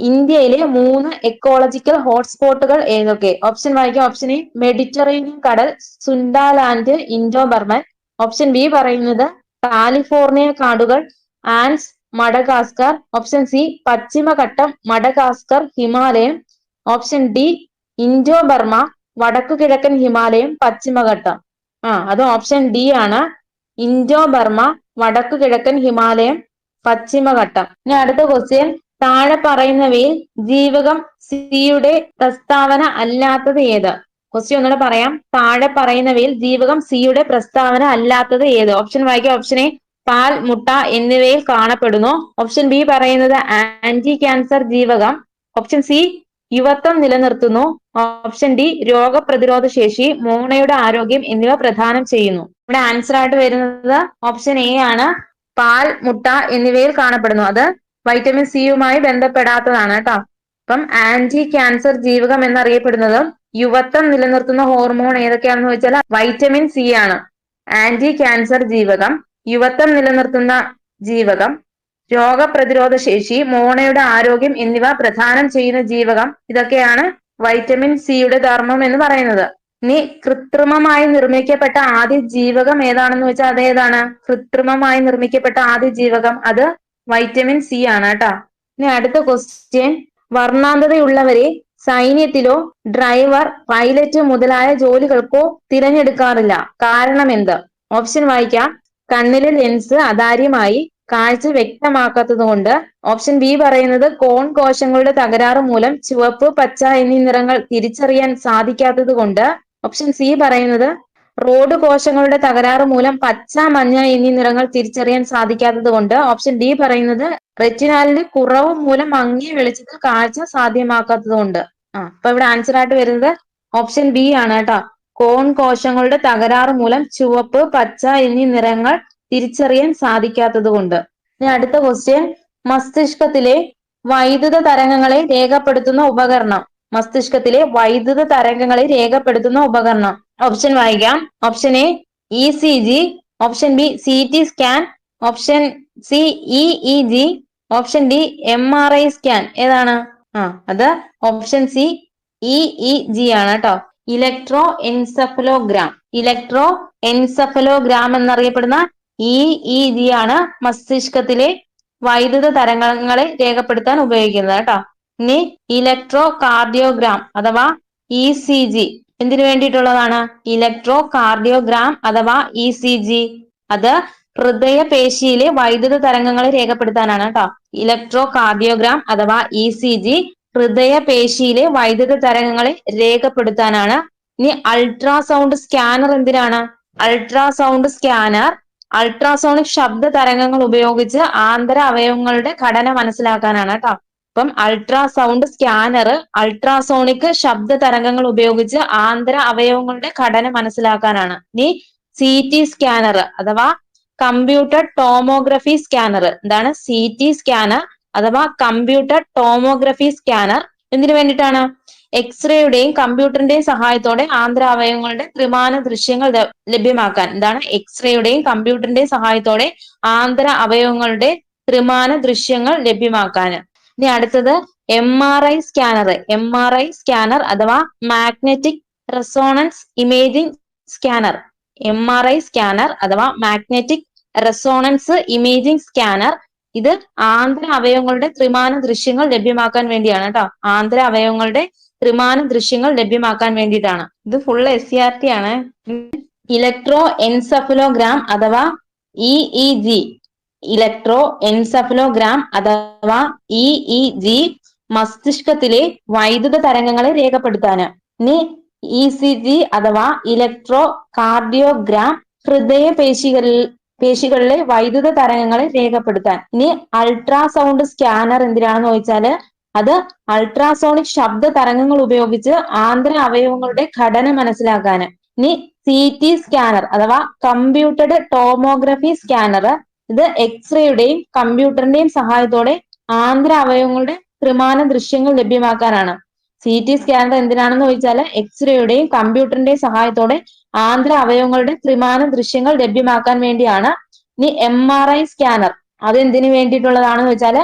Speaker 1: ഇന്ത്യയിലെ 3 എക്കോളജിക്കൽ ഹോട്ട്സ്പോട്ടുകൾ ഏതൊക്കെ? ഓപ്ഷൻ വായിക്കാം. ഓപ്ഷൻ എ മെഡിറ്ററേനിയൻ കടൽ, സുൻഡാലാൻഡ്, ഇൻഡോ ബർമൻ. ഓപ്ഷൻ ബി പറയുന്നത് കാലിഫോർണിയ കാടുകൾ, ആൻഡ്സ്, മഡഗാസ്കർ. ഓപ്ഷൻ സി പശ്ചിമഘട്ടം, മഡഗാസ്കർ, ഹിമാലയം. ഓപ്ഷൻ ഡി ഇൻഡോ ബർമ, വടക്കു കിഴക്കൻ ഹിമാലയം, പശ്ചിമഘട്ടം. അത് ഓപ്ഷൻ ഡി ആണ്. ഇൻഡോ ബർമ, വടക്കു കിഴക്കൻ ഹിമാലയം, പശ്ചിമഘട്ടം. ഇനി അടുത്ത ക്വസ്റ്റ്യൻ, താഴെ പറയുന്നവയിൽ ജീവകം സിയുടെ പ്രസ്താവന അല്ലാത്തത് ഏത്? ക്വസ്റ്റ്യൻ ഒന്നുകൂടെ പറയാം. താഴെ പറയുന്നവയിൽ ജീവകം സിയുടെ പ്രസ്താവന അല്ലാത്തത് ഏത്? ഓപ്ഷൻ വായിക്കാം. ഓപ്ഷൻ എ പാൽ, മുട്ട എന്നിവയിൽ കാണപ്പെടുന്നു. ഓപ്ഷൻ ബി പറയുന്നത് ആന്റി ക്യാൻസർ ജീവകം. ഓപ്ഷൻ സി യുവത്വം നിലനിർത്തുന്നു. ഓപ്ഷൻ ഡി രോഗപ്രതിരോധ ശേഷി, മോണയുടെ ആരോഗ്യം എന്നിവ പ്രദാനം ചെയ്യുന്നു. ഇവിടെ ആൻസർ ആയിട്ട് വരുന്നത് ഓപ്ഷൻ എ ആണ്. പാൽ, മുട്ട എന്നിവയിൽ കാണപ്പെടുന്നു. അത് വൈറ്റമിൻ സിയുമായി ബന്ധപ്പെടാത്തതാണ് കേട്ടോ. അപ്പം ആന്റി ക്യാൻസർ ജീവകം എന്നറിയപ്പെടുന്നതും യുവത്വം നിലനിർത്തുന്ന ഹോർമോൺ ഏതൊക്കെയാണെന്ന് ചോദിച്ചാൽ വൈറ്റമിൻ സി ആണ്. ആന്റി ക്യാൻസർ ജീവകം, യുവത്വം നിലനിർത്തുന്ന ജീവകം, രോഗപ്രതിരോധ ശേഷി, മോണയുടെ ആരോഗ്യം എന്നിവ പ്രദാനം ചെയ്യുന്ന ജീവകം, ഇതൊക്കെയാണ് വൈറ്റമിൻ സിയുടെ ധർമ്മം എന്ന് പറയുന്നത്. ഇനി കൃത്രിമമായി നിർമ്മിക്കപ്പെട്ട ആദ്യ ജീവകം ഏതാണെന്ന് വെച്ചാൽ അതേതാണ്? കൃത്രിമമായി നിർമ്മിക്കപ്പെട്ട ആദ്യ ജീവകം അത് വൈറ്റമിൻ സി ആണ് കേട്ടോ. ഇനി അടുത്ത ക്വസ്റ്റ്യൻ, വർണ്ണാന്തതയുള്ളവരെ സൈന്യത്തിലോ ഡ്രൈവർ, പൈലറ്റ് മുതലായ ജോലികൾക്കോ തിരഞ്ഞെടുക്കാറില്ല. കാരണം എന്ത്? ഓപ്ഷൻ വായിക്കാം. കണ്ണിലെ ലെൻസ് അതാര്യമായി കാഴ്ച വ്യക്തമാക്കാത്തത് കൊണ്ട്. ഓപ്ഷൻ ബി പറയുന്നത് കോൺ കോശങ്ങളുടെ തകരാറ് മൂലം ചുവപ്പ്, പച്ച എന്നീ നിറങ്ങൾ തിരിച്ചറിയാൻ സാധിക്കാത്തത് കൊണ്ട്. ഓപ്ഷൻ സി പറയുന്നത് റോഡ് കോശങ്ങളുടെ തകരാറ് മൂലം പച്ച, മഞ്ഞ എന്നീ നിറങ്ങൾ തിരിച്ചറിയാൻ സാധിക്കാത്തത് കൊണ്ട്. ഓപ്ഷൻ ഡി പറയുന്നത് റെറ്റിനാലിന്റെ കുറവ് മൂലം മങ്ങിയ വെളിച്ചത്തിൽ കാഴ്ച സാധ്യമാക്കാത്തത് കൊണ്ട്. അപ്പൊ ഇവിടെ ആൻസർ ആയിട്ട് വരുന്നത് ഓപ്ഷൻ ബി ആണ് കേട്ടോ. കോൺ കോശങ്ങളുടെ തകരാറ് മൂലം ചുവപ്പ്, പച്ച എന്നീ നിറങ്ങൾ തിരിച്ചറിയാൻ സാധിക്കാത്തത് കൊണ്ട്. ഇനി അടുത്ത ക്വസ്റ്റ്യൻ, മസ്തിഷ്കത്തിലെ വൈദ്യുത തരംഗങ്ങളെ രേഖപ്പെടുത്തുന്ന ഉപകരണം. മസ്തിഷ്കത്തിലെ വൈദ്യുത തരംഗങ്ങളെ രേഖപ്പെടുത്തുന്ന ഉപകരണം. ഓപ്ഷൻ വായിക്കാം. Option A ECG, option B CT scan, option C EEG, option D MRI scan. ഏതാണ്? അത് ഓപ്ഷൻ സി EEG ആണ് കേട്ടോ. Electro encephalogram. ഇലക്ട്രോ എൻസെഫലോഗ്രാം എന്നറിയപ്പെടുന്ന EEG ആണ് മസ്തിഷ്കത്തിലെ വൈദ്യുത തരംഗങ്ങളെ രേഖപ്പെടുത്താൻ ഉപയോഗിക്കുന്നത് കേട്ടോ. ഇനി ഇലക്ട്രോ കാർഡിയോഗ്രാം അഥവാ ECG എന്തിനു വേണ്ടിയിട്ടുള്ളതാണ്? ഇലക്ട്രോ കാർഡിയോഗ്രാം അഥവാ ECG അത് ഹൃദയപേശിയിലെ വൈദ്യുത തരംഗങ്ങളെ രേഖപ്പെടുത്താനാണ് കേട്ടോ. ഇലക്ട്രോ കാർഡിയോഗ്രാം അഥവാ ECG ഹൃദയപേശിയിലെ വൈദ്യുത തരംഗങ്ങളെ രേഖപ്പെടുത്താനാണ്. ഇനി അൾട്രാസൗണ്ട് സ്കാനർ എന്തിനാണ്? അൾട്രാസൗണ്ട് സ്കാനർ അൾട്രാസോണിക് ശബ്ദ തരംഗങ്ങൾ ഉപയോഗിച്ച് ആന്തര അവയവങ്ങളുടെ ഘടന മനസ്സിലാക്കാനാണ് കേട്ടോ. അപ്പം അൾട്രാസൗണ്ട് സ്കാനർ അൾട്രാസോണിക് ശബ്ദ തരംഗങ്ങൾ ഉപയോഗിച്ച് ആന്തര അവയവങ്ങളുടെ ഘടന മനസ്സിലാക്കാനാണ്. ഇനി CT സ്കാനർ അഥവാ കമ്പ്യൂട്ടർ ടോമോഗ്രഫി സ്കാനർ. എന്താണ് CT സ്കാനർ അഥവാ കമ്പ്യൂട്ടർ ടോമോഗ്രഫി സ്കാനർ? എന്തിനു വേണ്ടിയിട്ടാണ്? എക്സ്റേയുടെയും കമ്പ്യൂട്ടറിന്റെയും സഹായത്തോടെ ആന്തര അവയവങ്ങളുടെ ത്രിമാന ദൃശ്യങ്ങൾ ലഭ്യമാക്കാൻ. എന്താണ്? എക്സ്റേയുടെയും കമ്പ്യൂട്ടറിന്റെയും സഹായത്തോടെ ആന്തര അവയവങ്ങളുടെ ത്രിമാന ദൃശ്യങ്ങൾ ലഭ്യമാക്കാൻ. ഇനി അടുത്തത് MRI സ്കാനർ. MRI സ്കാനർ അഥവാ magnetic resonance imaging scanner. MRI scanner അഥവാ മാഗ്നറ്റിക് റെസോണൻസ് ഇമേജിംഗ് സ്കാനർ ഇത് ആന്തര അവയവങ്ങളുടെ ത്രിമാന ദൃശ്യങ്ങൾ ലഭ്യമാക്കാൻ വേണ്ടിയാണ് കേട്ടോ. ആന്തര അവയവങ്ങളുടെ ത്രിമാന ദൃശ്യങ്ങൾ ലഭ്യമാക്കാൻ വേണ്ടിയിട്ടാണ്. ഇത് ഫുൾ SCRT ആണ്. ഇലക്ട്രോ എൻസെഫലോഗ്രാം അഥവാ EEG. ഇലക്ട്രോ എൻസെഫലോഗ്രാം അഥവാ EEG മസ്തിഷ്കത്തിലെ വൈദ്യുത തരംഗങ്ങളെ രേഖപ്പെടുത്താന്. ഇനി ECG അഥവാ ഇലക്ട്രോ കാർഡിയോഗ്രാം പേശികളിലെ വൈദ്യുത തരംഗങ്ങളെ രേഖപ്പെടുത്താൻ. ഇനി അൾട്രാസൗണ്ട് സ്കാനർ എന്തിനാണെന്ന് ചോദിച്ചാല് അത് അൾട്രാസോണിക് ശബ്ദ തരംഗങ്ങൾ ഉപയോഗിച്ച് ആന്തര അവയവങ്ങളുടെ ഘടന മനസ്സിലാക്കാന്. ഇനി CT സ്കാനർ അഥവാ കമ്പ്യൂട്ടർഡ് ടോമോഗ്രഫി സ്കാനർ ഇത് എക്സ്റേയുടെയും കമ്പ്യൂട്ടറിന്റെയും സഹായത്തോടെ ആന്തര അവയവങ്ങളുടെ ത്രിമാന ദൃശ്യങ്ങൾ ലഭ്യമാക്കാനാണ്. CT സ്കാനർ എന്തിനാണെന്ന് ചോദിച്ചാൽ എക്സ്റേയുടെയും കമ്പ്യൂട്ടറിന്റെയും സഹായത്തോടെ ആന്തര അവയവങ്ങളുടെ ത്രിമാന ദൃശ്യങ്ങൾ ലഭ്യമാക്കാൻ വേണ്ടിയാണ്. ഇനി MRI സ്കാനർ അത് എന്തിനു വേണ്ടിയിട്ടുള്ളതാണെന്ന് വെച്ചാൽ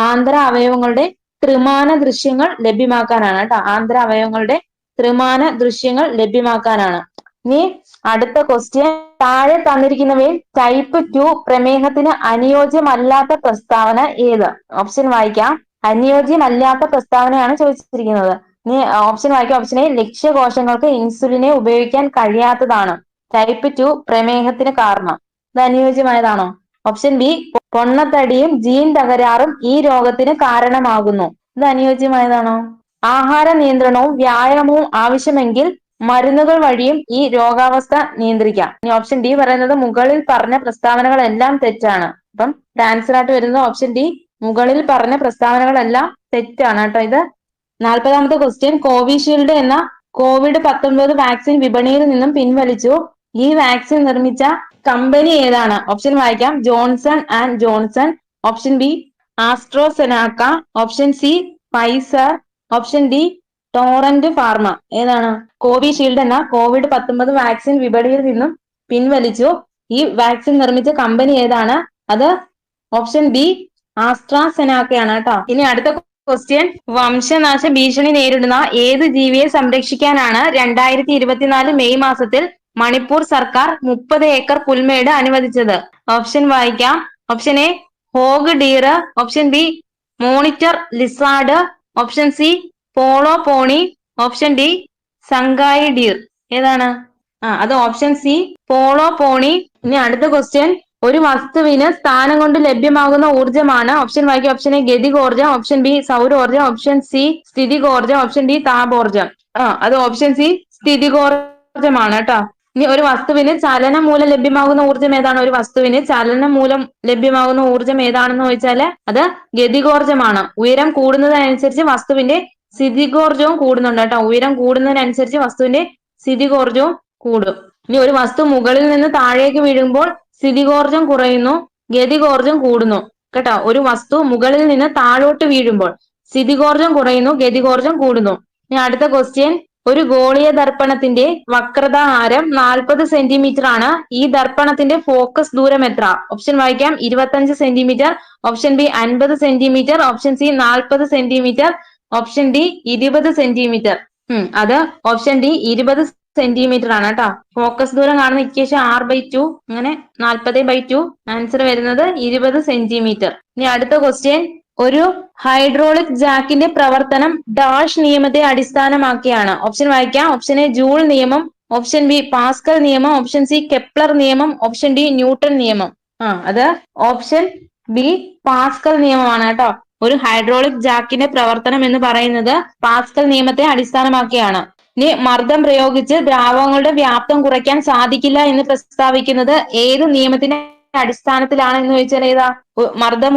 Speaker 1: ആന്തര അവയവങ്ങളുടെ ത്രിമാന ദൃശ്യങ്ങൾ ലഭ്യമാക്കാനാണ് കേട്ടോ. ആന്തര അവയവങ്ങളുടെ ത്രിമാന ദൃശ്യങ്ങൾ ലഭ്യമാക്കാനാണ്. ഇനി അടുത്ത ക്വസ്റ്റ്യൻ, താഴെ തന്നിരിക്കുന്നവയിൽ ടൈപ്പ് 2 പ്രമേഹത്തിന് അനുയോജ്യമല്ലാത്ത പ്രസ്താവന ഏത്? ഓപ്ഷൻ വായിക്കാം. അനുയോജ്യമല്ലാത്ത പ്രസ്താവനയാണ് ചോദിച്ചിരിക്കുന്നത്. ഇനി ഓപ്ഷൻ വായിക്കാം. ഓപ്ഷൻ എ ലക്ഷ്യകോശങ്ങൾക്ക് ഇൻസുലിനെ ഉപയോഗിക്കാൻ കഴിയാത്തതാണ് ടൈപ്പ് 2 പ്രമേഹത്തിന് കാരണം. ഇത് അനുയോജ്യമായതാണോ? ഓപ്ഷൻ ബി പൊണ്ണത്തടിയും ജീൻ തകരാറും ഈ രോഗത്തിന് കാരണമാകുന്നു. ഇത് അനുയോജ്യമായതാണോ? ആഹാര നിയന്ത്രണവും വ്യായാമവും ആവശ്യമെങ്കിൽ മരുന്നുകൾ വഴിയും ഈ രോഗാവസ്ഥ നിയന്ത്രിക്കാം. ഇനി ഓപ്ഷൻ ഡി പറയുന്നത് മുകളിൽ പറഞ്ഞ പ്രസ്താവനകളെല്ലാം തെറ്റാണ്. അപ്പം ആൻസർ ആയിട്ട് വരുന്നത് ഓപ്ഷൻ ഡി മുകളിൽ പറഞ്ഞ പ്രസ്താവനകളെല്ലാം തെറ്റാണ് കേട്ടോ. ഇത് 40ാമത്തെ ക്വസ്റ്റ്യൻ, കോവിഷീൽഡ് എന്ന COVID-19 വാക്സിൻ വിപണിയിൽ നിന്നും പിൻവലിച്ചു. ഈ വാക്സിൻ നിർമ്മിച്ച കമ്പനി ഏതാണ്? ഓപ്ഷൻ വായിക്കാം. Johnson and Johnson, option B AstraZeneca, option C Pfizer, option D Torrent Pharma. ഏതാണ്? കോവിഷീൽഡ് എന്ന COVID-19 വാക്സിൻ വിപണിയിൽ നിന്നും പിൻവലിച്ചു. ഈ വാക്സിൻ നിർമ്മിച്ച കമ്പനി ഏതാണ്? അത് ഓപ്ഷൻ ബി ആസ്ട്രാസെനാക്കയാണ് കേട്ടോ. ഇനി അടുത്ത ക്വസ്റ്റ്യൻ, വംശനാശ ഭീഷണി നേരിടുന്ന ഏത് ജീവിയെ സംരക്ഷിക്കാനാണ് 2024 മെയ് മാസത്തിൽ മണിപ്പൂർ സർക്കാർ 30 ഏക്കർ പുൽമേട് അനുവദിച്ചത്? ഓപ്ഷൻ വായിക്കാം. Option A hog deer, option B monitor lizard, option C polo pony, option D Sangai deer. ഏതാണ്? അത് ഓപ്ഷൻ സി പോളോ പോണി. ഇനി അടുത്ത ക്വസ്റ്റ്യൻ, ഒരു വസ്തുവിന് സ്ഥാനം കൊണ്ട് ലഭ്യമാകുന്ന ഊർജ്ജമാണ്. ഓപ്ഷൻ വായിക്കാം. ഓപ്ഷൻ എ ഗതികോർജ്ജം, ഓപ്ഷൻ ബി സൗരോർജ്ജം, ഓപ്ഷൻ സി സ്ഥിതികോർജ്ജം, ഓപ്ഷൻ ഡി താപോർജ്ജം. അത് ഓപ്ഷൻ സി സ്ഥിതികോർജ്ജമാണ് കേട്ടോ. ഇനി ഒരു വസ്തുവിന് ചലനം മൂലം ലഭ്യമാകുന്ന ഊർജ്ജം ഏതാണ്? ഒരു വസ്തുവിന് ചലനം മൂലം ലഭ്യമാകുന്ന ഊർജ്ജം ഏതാണെന്ന് ചോദിച്ചാല് അത് ഗതികോർജ്ജമാണ്. ഉയരം കൂടുന്നതിനനുസരിച്ച് വസ്തുവിന്റെ സ്ഥിതികോർജ്ജവും കൂടുന്നുണ്ട് കേട്ടോ. ഉയരം കൂടുന്നതിനനുസരിച്ച് വസ്തുവിന്റെ സ്ഥിതികോർജ്ജവും കൂടും. ഇനി ഒരു വസ്തു മുകളിൽ നിന്ന് താഴേക്ക് വീഴുമ്പോൾ സ്ഥിതികോർജ്ജം കുറയുന്നു, ഗതികോർജ്ജം കൂടുന്നു കേട്ടോ. ഒരു വസ്തു മുകളിൽ നിന്ന് താഴോട്ട് വീഴുമ്പോൾ സ്ഥിതികോർജ്ജം കുറയുന്നു, ഗതികോർജ്ജം കൂടുന്നു. ഇനി അടുത്ത ക്വസ്റ്റ്യൻ, ഒരു ഗോളീയ ദർപ്പണത്തിന്റെ വക്രതാ ആരം 40 സെന്റിമീറ്റർ ആണ്. ഈ ദർപ്പണത്തിന്റെ ഫോക്കസ് ദൂരം എത്ര? ഓപ്ഷൻ വായിക്കാം. 25 centimetre, option B 50 centimetre, option C 40 centimetre, option D 20 centimetre. അത് ഓപ്ഷൻ ഡി 20 സെന്റിമീറ്റർ ആണ് കേട്ടോ. ഫോക്കസ് ദൂരം കാണുന്ന ഇക്വേഷൻ r/2, അങ്ങനെ 40/2. ആൻസർ വരുന്നത് 20 സെന്റിമീറ്റർ. ഇനി അടുത്ത ക്വസ്റ്റ്യൻ, ഒരു ഹൈഡ്രോളിക് ജാക്കിന്റെ പ്രവർത്തനം ഡാഷ് നിയമത്തെ അടിസ്ഥാനമാക്കിയാണ്. ഓപ്ഷൻ വായിക്കാം. ഓപ്ഷൻ എ ജൂൾ നിയമം, ഓപ്ഷൻ ബി പാസ്കൽ നിയമം, ഓപ്ഷൻ സി കെപ്ലർ നിയമം, ഓപ്ഷൻ ഡി ന്യൂട്ടൺ നിയമം. അത് ഓപ്ഷൻ ബി പാസ്കൽ നിയമമാണ് കേട്ടോ. ഒരു ഹൈഡ്രോളിക് ജാക്കിന്റെ പ്രവർത്തനം എന്ന് പറയുന്നത് പാസ്കൽ നിയമത്തെ അടിസ്ഥാനമാക്കിയാണ്. ഇനി മർദ്ദം പ്രയോഗിച്ച് ദ്രാവകങ്ങളുടെ വ്യാപ്തം കുറയ്ക്കാൻ സാധിക്കില്ല എന്ന് പ്രസ്താവിക്കുന്നത് ഏത് നിയമത്തിന്റെ അടിസ്ഥാനത്തിലാണ് എന്ന് ചോദിച്ചാൽ ഏതാ? മർദ്ദം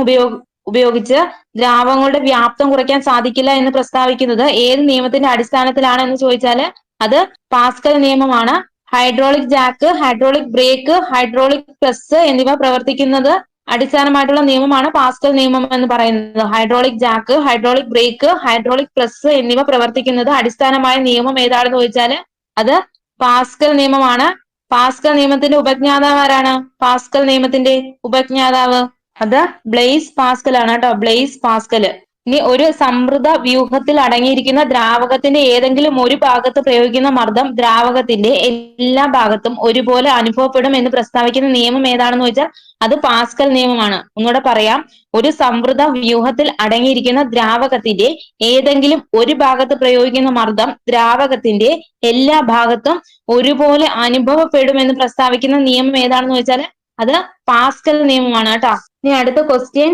Speaker 1: ഉപയോഗിച്ച് ദ്രാവകങ്ങളുടെ വ്യാപ്തം കുറയ്ക്കാൻ സാധിക്കില്ല എന്ന് പ്രസ്താവിക്കുന്നത് ഏത് നിയമത്തിന്റെ അടിസ്ഥാനത്തിലാണ് എന്ന് ചോദിച്ചാല് അത് പാസ്കൽ നിയമമാണ്. Hydraulic Jack, hydraulic break, hydraulic press എന്നിവ പ്രവർത്തിക്കുന്നത് അടിസ്ഥാനമായിട്ടുള്ള നിയമമാണ് പാസ്കൽ നിയമം എന്ന് പറയുന്നത്. Hydraulic Jack, hydraulic break, hydraulic press എന്നിവ പ്രവർത്തിക്കുന്നത് അടിസ്ഥാനമായ നിയമം ഏതാണെന്ന് ചോദിച്ചാല് അത് പാസ്കൽ നിയമമാണ്. പാസ്കൽ നിയമത്തിന്റെ ഉപജ്ഞാതാവ് ആരാണ്? പാസ്കൽ നിയമത്തിന്റെ ഉപജ്ഞാതാവ് അത് ബ്ലെയ്സ് പാസ്കൽ ആണ് കേട്ടോ. Blaise Pascal. ഇനി ഒരു സമൃദ്ധ വ്യൂഹത്തിൽ അടങ്ങിയിരിക്കുന്ന ദ്രാവകത്തിന്റെ ഏതെങ്കിലും ഒരു ഭാഗത്ത് പ്രയോഗിക്കുന്ന മർദ്ദം ദ്രാവകത്തിന്റെ എല്ലാ ഭാഗത്തും ഒരുപോലെ അനുഭവപ്പെടും എന്ന് പ്രസ്താവിക്കുന്ന നിയമം ഏതാണെന്ന് ചോദിച്ചാൽ അത് പാസ്കൽ നിയമമാണ്. ഒന്നുകൂടെ പറയാം. ഒരു സമൃദ്ധ വ്യൂഹത്തിൽ അടങ്ങിയിരിക്കുന്ന ദ്രാവകത്തിന്റെ ഏതെങ്കിലും ഒരു ഭാഗത്ത് പ്രയോഗിക്കുന്ന മർദ്ദം ദ്രാവകത്തിന്റെ എല്ലാ ഭാഗത്തും ഒരുപോലെ അനുഭവപ്പെടും എന്ന് പ്രസ്താവിക്കുന്ന നിയമം ഏതാണെന്ന് ചോദിച്ചാൽ അത് പാസ്കൽ നിയമമാണ് കേട്ടോ. ഇനി അടുത്ത ക്വസ്റ്റ്യൻ,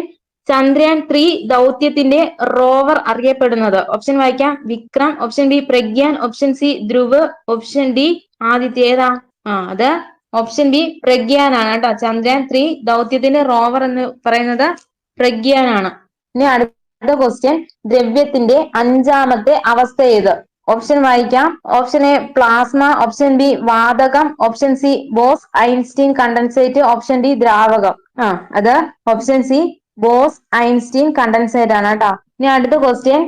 Speaker 1: ചന്ദ്രയാൻ 3 ദൗത്യത്തിന്റെ റോവർ അറിയപ്പെടുന്നത്? ഓപ്ഷൻ വായിക്കാം. Vikram, option B Pragyan, option C Dhruv, option D Aditya. ഏതാ? അത് ഓപ്ഷൻ ബി പ്രഗ്യാൻ ആണ് കേട്ടോ. ചന്ദ്രയാൻ 3 ദൗത്യത്തിന്റെ റോവർ എന്ന് പറയുന്നത് പ്രഗ്യാൻ ആണ്. ഇനി അടുത്ത ക്വസ്റ്റ്യൻ, ദ്രവ്യത്തിന്റെ 5ാമത്തെ അവസ്ഥ ഏത്? ഓപ്ഷൻ വായിക്കാം. Option A plasma, option B വാതകം, option C Bose Einstein condensate, option D ദ്രാവകം. അത് option C Bose Einstein condensate ആണ് കേട്ടോ. ഇനി അടുത്ത ക്വസ്റ്റ്യൻ,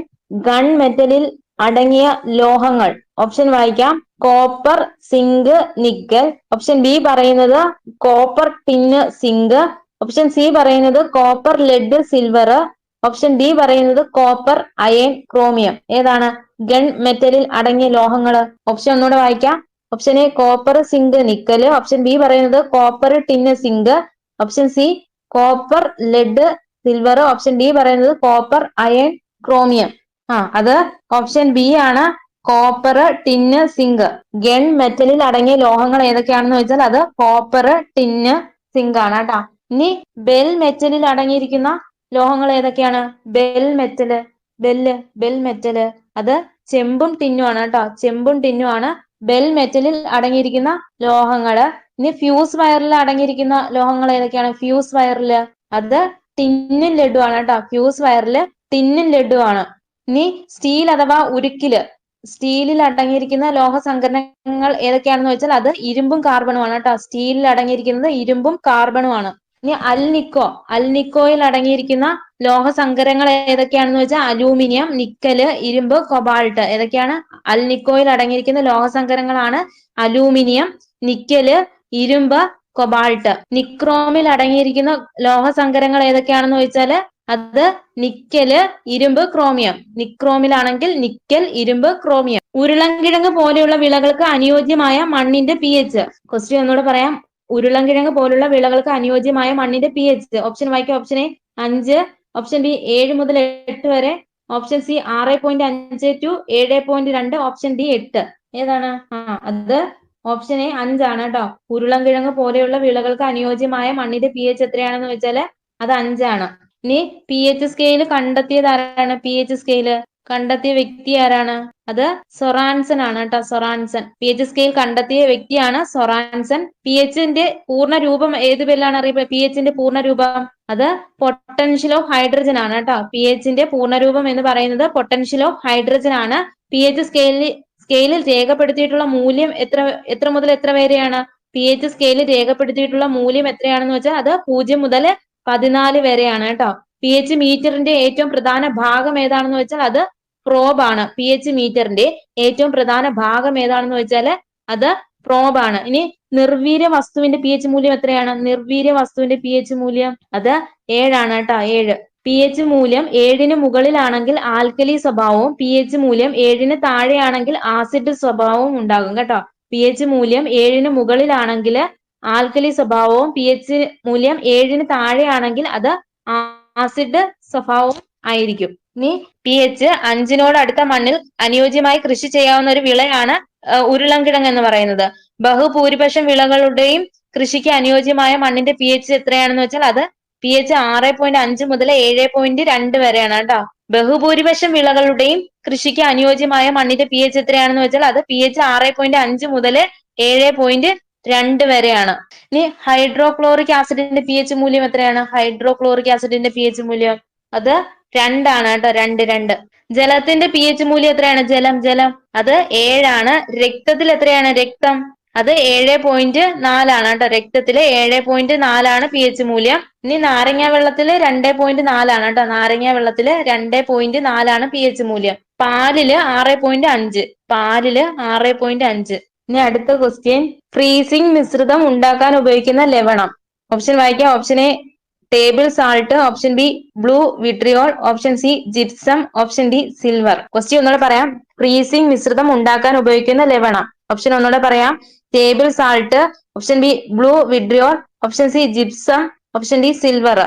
Speaker 1: ഗൺ മെറ്റലിൽ അടങ്ങിയ ലോഹങ്ങൾ? ഓപ്ഷൻ വായിക്കാം. Copper, zinc, nickel. Option B പറയുന്നത് copper, tin, zinc. Option C പറയുന്നത് copper, lead, silver. Option D പറയുന്നത് കോപ്പർ, അയൺ, ക്രോമിയം. ഏതാണ് ഗൺ മെറ്റലിൽ അടങ്ങിയ ലോഹങ്ങള്? ഓപ്ഷൻ ഒന്നുകൂടെ വായിക്കാം. Option A copper, zinc, nickel. Option B പറയുന്നത് copper, tin, zinc. Option C copper, lead, silver. Option D പറയുന്നത് കോപ്പർ, അയൺ, ക്രോമിയം. അത് ഓപ്ഷൻ ബി ആണ്. Copper, tin, zinc. ഗൺ മെറ്റലിൽ അടങ്ങിയ ലോഹങ്ങൾ ഏതൊക്കെയാണെന്ന് ചോദിച്ചാൽ അത് കോപ്പർ, ടിന്ന്, സിങ്ക് ആണ് കേട്ടോ. ഇനി ബെൽ മെറ്റലിൽ അടങ്ങിയിരിക്കുന്ന ലോഹങ്ങൾ ഏതൊക്കെയാണ്? ബെൽ മെറ്റല് അത് ചെമ്പും ടിന്നും ആണ് കേട്ടോ. ചെമ്പും ടിന്നും ആണ് ബെൽ മെറ്റലിൽ അടങ്ങിയിരിക്കുന്ന ലോഹങ്ങള്. ഇനി ഫ്യൂസ് വയറിൽ അടങ്ങിയിരിക്കുന്ന ലോഹങ്ങൾ ഏതൊക്കെയാണ്? ഫ്യൂസ് വയറിൽ അത് ടിന്നും ലഡും ആണ് കേട്ടോ. ഫ്യൂസ് വയറില് ടിന്നും ലഡും ആണ്. ഇനി സ്റ്റീൽ അഥവാ ഉരുക്കില്, സ്റ്റീലിൽ അടങ്ങിയിരിക്കുന്ന ലോഹ സങ്കരങ്ങൾ ഏതൊക്കെയാണെന്ന് വെച്ചാൽ അത് ഇരുമ്പും കാർബണും ആണ് കേട്ടോ. സ്റ്റീലിൽ അടങ്ങിയിരിക്കുന്നത് ഇരുമ്പും കാർബണും ആണ്. ഇനി അൽനിക്കോയിൽ അടങ്ങിയിരിക്കുന്ന ലോഹ സങ്കരങ്ങൾ ഏതൊക്കെയാണെന്ന് വെച്ചാൽ അലൂമിനിയം, നിക്കല്, ഇരുമ്പ്, കൊബാൾട്ട്. ഏതൊക്കെയാണ്? അൽനിക്കോയിൽ അടങ്ങിയിരിക്കുന്ന ലോഹ സങ്കരങ്ങളാണ് അലൂമിനിയം, നിക്കല്, ഇരുമ്പ്, കൊബാൾട്ട്. നിക്രോമിൽ അടങ്ങിയിരിക്കുന്ന ലോഹ സങ്കരങ്ങൾ ഏതൊക്കെയാണെന്ന് ചോദിച്ചാല് അത് നിക്കല്, ഇരുമ്പ്, ക്രോമിയം. നിക്രോമിലാണെങ്കിൽ നിക്കൽ, ഇരുമ്പ്, ക്രോമിയം. ഉരുളൻകിഴങ്ങ് പോലെയുള്ള വിളകൾക്ക് അനുയോജ്യമായ മണ്ണിന്റെ pH? ക്വസ്റ്റ്യൻ ഒന്നുകൂടെ പറയാം. ഉരുളൻകിഴങ്ങ് പോലുള്ള വിളകൾക്ക് അനുയോജ്യമായ മണ്ണിന്റെ pH? ഓപ്ഷൻ വായിക്കാം. ഓപ്ഷൻ എ 5, ഓപ്ഷൻ ബി 7 മുതൽ 8 വരെ, option C 6.5 to 7.2, option D 8. ഏതാണ്? അത് ഓപ്ഷൻ എ 5 ആണ് കേട്ടോ. ഉരുളൻകിഴങ്ങ് പോലെയുള്ള വിളകൾക്ക് അനുയോജ്യമായ മണ്ണിന്റെ pH എത്രയാണെന്ന് വെച്ചാല് അത് 5 ആണ്. ഇനി pH സ്കെയിൽ കണ്ടെത്തിയത് ആരാണ്? pH സ്കെയില് കണ്ടെത്തിയ വ്യക്തി ആരാണ്? അത് സൊറാൻസൺ ആണ് കേട്ടോ. സൊറാൻസൺ pH സ്കെയിൽ കണ്ടെത്തിയ വ്യക്തിയാണ് സൊറാൻസൺ. pHന്റെ പൂർണ്ണ രൂപം ഏത് പേരിലാണ് അറിയപ്പെടുന്നത്? pHന്റെ പൂർണ്ണ രൂപം അത് പൊട്ടൻഷ്യൽ ഓഫ് ഹൈഡ്രജൻ ആണ് കേട്ടോ. pHന്റെ പൂർണ്ണ രൂപം എന്ന് പറയുന്നത് പൊട്ടൻഷ്യൽ ഓഫ് ഹൈഡ്രജൻ ആണ്. pH സ്കെയിലിൽ രേഖപ്പെടുത്തിയിട്ടുള്ള മൂല്യം എത്ര മുതൽ എത്ര വരെയാണ്? pH സ്കെയിലിൽ രേഖപ്പെടുത്തിയിട്ടുള്ള മൂല്യം എത്രയാണെന്ന് വെച്ചാൽ അത് 0 മുതൽ 14 വരെയാണ് കേട്ടോ. pH മീറ്ററിന്റെ ഏറ്റവും പ്രധാന ഭാഗം ഏതാണെന്ന് വെച്ചാൽ അത് പ്രോബ് ആണ്. pH മീറ്ററിന്റെ ഏറ്റവും പ്രധാന ഭാഗം ഏതാണെന്ന് വെച്ചാൽ അത് പ്രോബ് ആണ്. ഇനി നിർവീര്യ വസ്തുവിന്റെ pH മൂല്യം എത്രയാണ്? നിർവീര്യ വസ്തുവിന്റെ pH മൂല്യം അത് 7 ആണ് കേട്ടോ. 7. pH മൂല്യം 7ന് മുകളിലാണെങ്കിൽ ആൽക്കലി സ്വഭാവവും pH മൂല്യം 7ന് താഴെയാണെങ്കിൽ ആസിഡ് സ്വഭാവവും ഉണ്ടാകും കേട്ടോ. pH മൂല്യം 7ന് മുകളിലാണെങ്കിൽ ആൽക്കലി സ്വഭാവവും pH മൂല്യം 7ന് താഴെയാണെങ്കിൽ അത് ആസിഡ് സ്വഭാവവും ആയിരിക്കും. ഇനി pH 5നോട് അടുത്ത മണ്ണിൽ അനുയോജ്യമായി കൃഷി ചെയ്യാവുന്ന ഒരു വിളയാണ് ഉരുളൻകിഴങ്ങ് എന്ന് പറയുന്നത്. ബഹുഭൂരിപക്ഷം വിളകളുടെയും കൃഷിക്ക് അനുയോജ്യമായ മണ്ണിന്റെ pH എത്രയാണെന്ന് വെച്ചാൽ അത് pH 6.5 മുതൽ 7.2 വരെയാണ് കേട്ടോ. ബഹുഭൂരിപക്ഷം വിളകളുടെയും കൃഷിക്ക് അനുയോജ്യമായ മണ്ണിന്റെ pH എത്രയാണെന്ന് വെച്ചാൽ അത് pH 6.5 മുതൽ 7.2 വരെയാണ്. ഇനി ഹൈഡ്രോക്ലോറിക് ആസിഡിന്റെ pH മൂല്യം എത്രയാണ്? ഹൈഡ്രോക്ലോറിക് ആസിഡിന്റെ pH മൂല്യം അത് 2 ആണ് കേട്ടോ. 2. ജലത്തിന്റെ pH മൂല്യം എത്രയാണ്? ജലം അത് 7 ആണ്. രക്തത്തിൽ എത്രയാണ്? രക്തം അത് 7.4 ആണ് കേട്ടോ. രക്തത്തില് 7.4 ആണ് pH മൂല്യം. ഇനി നാരങ്ങ വെള്ളത്തില് 2.4 ആണ് കേട്ടോ. നാരങ്ങ വെള്ളത്തില് 2.4 ആണ് pH മൂല്യം. പാലില് 6.5. പാലില് 6.5. ഇനി അടുത്ത ക്വസ്റ്റ്യൻ, ഫ്രീസിംഗ് മിശ്രിതം ഉണ്ടാക്കാൻ ഉപയോഗിക്കുന്ന ലവണം. ഓപ്ഷൻ വായിക്കാം. Option A table salt, option B blue vitriol, option C gypsum, option D silver. Question ഒന്നുകൂടെ പറയാം. ഫ്രീസിംഗ് മിശ്രിതം ഉണ്ടാക്കാൻ ഉപയോഗിക്കുന്ന ലവണം. ഓപ്ഷൻ ഒന്നുകൂടെ പറയാം. Table salt, option B blue vitriol, option C gypsum, option D silver.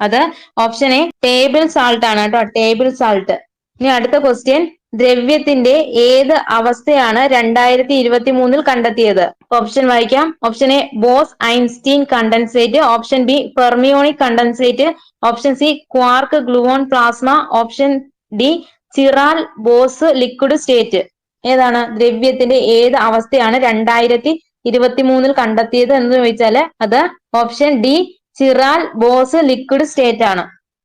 Speaker 1: അത് ഓപ്ഷൻ എ ടേബിൾ സാൾട്ട് ആണ് കേട്ടോ. Table salt. ഇനി അടുത്ത ക്വസ്റ്റ്യൻ, ദ്രവ്യത്തിന്റെ ഏത് അവസ്ഥയാണ് 2023 കണ്ടെത്തിയത്? ഓപ്ഷൻ വായിക്കാം. Option A boss Einstein condensate, option B fermionic condensate, option C quark gluon plasma, option D ചിറാൽ boss liquid state. ഏതാണ്? ദ്രവ്യത്തിന്റെ ഏത് അവസ്ഥയാണ് 2023 കണ്ടെത്തിയത് എന്ന് ചോദിച്ചാല് അത് option D ചിറാൽ boss liquid state ആണ്.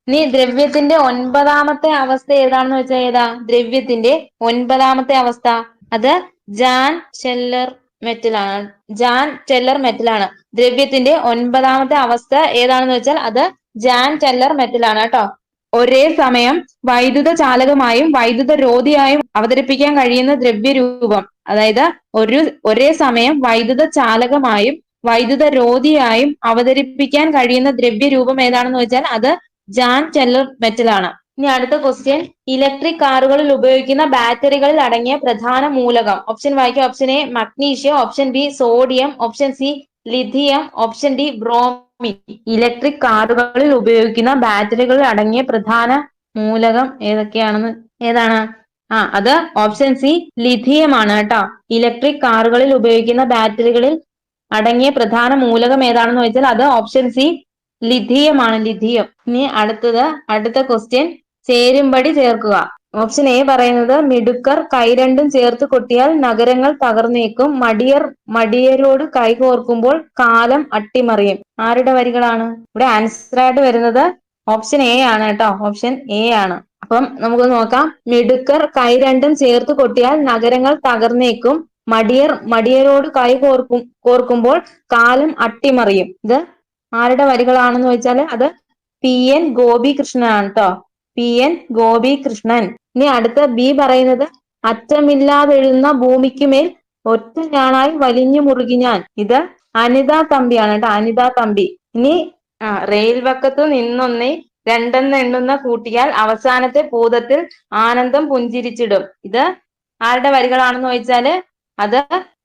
Speaker 1: ഇനി ദ്രവ്യത്തിന്റെ 9ാമത്തെ അവസ്ഥ ഏതാണെന്ന് വെച്ചാൽ ഏതാ? ദ്രവ്യത്തിന്റെ 9ാമത്തെ അവസ്ഥ അത് ജാൻ ടെല്ലർ മെറ്റൽ ആണ്. ജാൻ ടെല്ലർ മെറ്റൽ ആണ്. ദ്രവ്യത്തിന്റെ 9ാമത്തെ അവസ്ഥ ഏതാണെന്ന് വെച്ചാൽ അത് ജാൻ ടെല്ലർ മെറ്റൽ ആണ് കേട്ടോ. ഒരേ സമയം വൈദ്യുത ചാലകമായും വൈദ്യുത രോധിയായും അവതരിപ്പിക്കാൻ കഴിയുന്ന ദ്രവ്യരൂപം. അതായത് ഒരേ സമയം വൈദ്യുത ചാലകമായും വൈദ്യുത രോധിയായും അവതരിപ്പിക്കാൻ കഴിയുന്ന ദ്രവ്യരൂപം ഏതാണെന്ന് വെച്ചാൽ അത് ജാൻ ടെല്ലർ മെറ്റൽ ആണ്. ഇനി അടുത്ത ക്വസ്റ്റ്യൻ, ഇലക്ട്രിക് കാറുകളിൽ ഉപയോഗിക്കുന്ന ബാറ്ററികളിൽ അടങ്ങിയ പ്രധാന മൂലകം. ഓപ്ഷൻ വായിക്കാം. Option A magnesium, option B sodium, option C lithium, option D bromine. Electric കാറുകളിൽ ഉപയോഗിക്കുന്ന ബാറ്ററികളിൽ അടങ്ങിയ പ്രധാന മൂലകം ഏതാണ്? അത് ഓപ്ഷൻ സി ലിഥിയം ആണ് കേട്ടോ. ഇലക്ട്രിക് കാറുകളിൽ ഉപയോഗിക്കുന്ന ബാറ്ററികളിൽ അടങ്ങിയ പ്രധാന മൂലകം ഏതാണെന്ന് വെച്ചാൽ അത് ഓപ്ഷൻ സി ലിഥിയം ആണ്. ലിഥിയം. ഇനി അടുത്ത ക്വസ്റ്റ്യൻ, ചേരുംപടി ചേർക്കുക. ഓപ്ഷൻ എ പറയുന്നത് മിടുക്കർ കൈരണ്ടും ചേർത്ത് കൊട്ടിയാൽ നഗരങ്ങൾ തകർന്നേക്കും, മടിയരോട് കൈകോർക്കുമ്പോൾ കാലം അട്ടിമറിയും. ആരുടെ വരികളാണ്? ഇവിടെ ആൻസർ ആയിട്ട് വരുന്നത് ഓപ്ഷൻ എ ആണ് കേട്ടോ. ഓപ്ഷൻ എ ആണ്. അപ്പം നമുക്ക് നോക്കാം. മിടുക്കർ കൈരണ്ടും ചേർത്ത് കൊട്ടിയാൽ നഗരങ്ങൾ തകർന്നേക്കും, മടിയരോട് കോർക്കുമ്പോൾ കാലം അട്ടിമറിയും. ഇത് ആരുടെ വരികളാണെന്ന് വെച്ചാല് അത് PN ഗോപികൃഷ്ണൻ ആണ് കേട്ടോ. PN ഗോപികൃഷ്ണൻ. ഇനി അടുത്ത ബി പറയുന്നത് അറ്റമില്ലാതെഴുന്ന ഭൂമിക്കുമേൽ ഒറ്റ ഞാണായി വലിഞ്ഞു മുറുകി ഞാൻ. ഇത് അനിതാ തമ്പിയാണ് കേട്ടോ. അനിതാ തമ്പി. ഇനി റെയിൽ വക്കത്തു നിന്നൊന്നേ രണ്ടെന്ന് എണ്ണുന്ന കൂട്ടിയാൽ അവസാനത്തെ ഭൂതത്തിൽ ആനന്ദം പുഞ്ചിരിച്ചിടും. ഇത് ആരുടെ വരികളാണെന്ന് ചോദിച്ചാല് അത്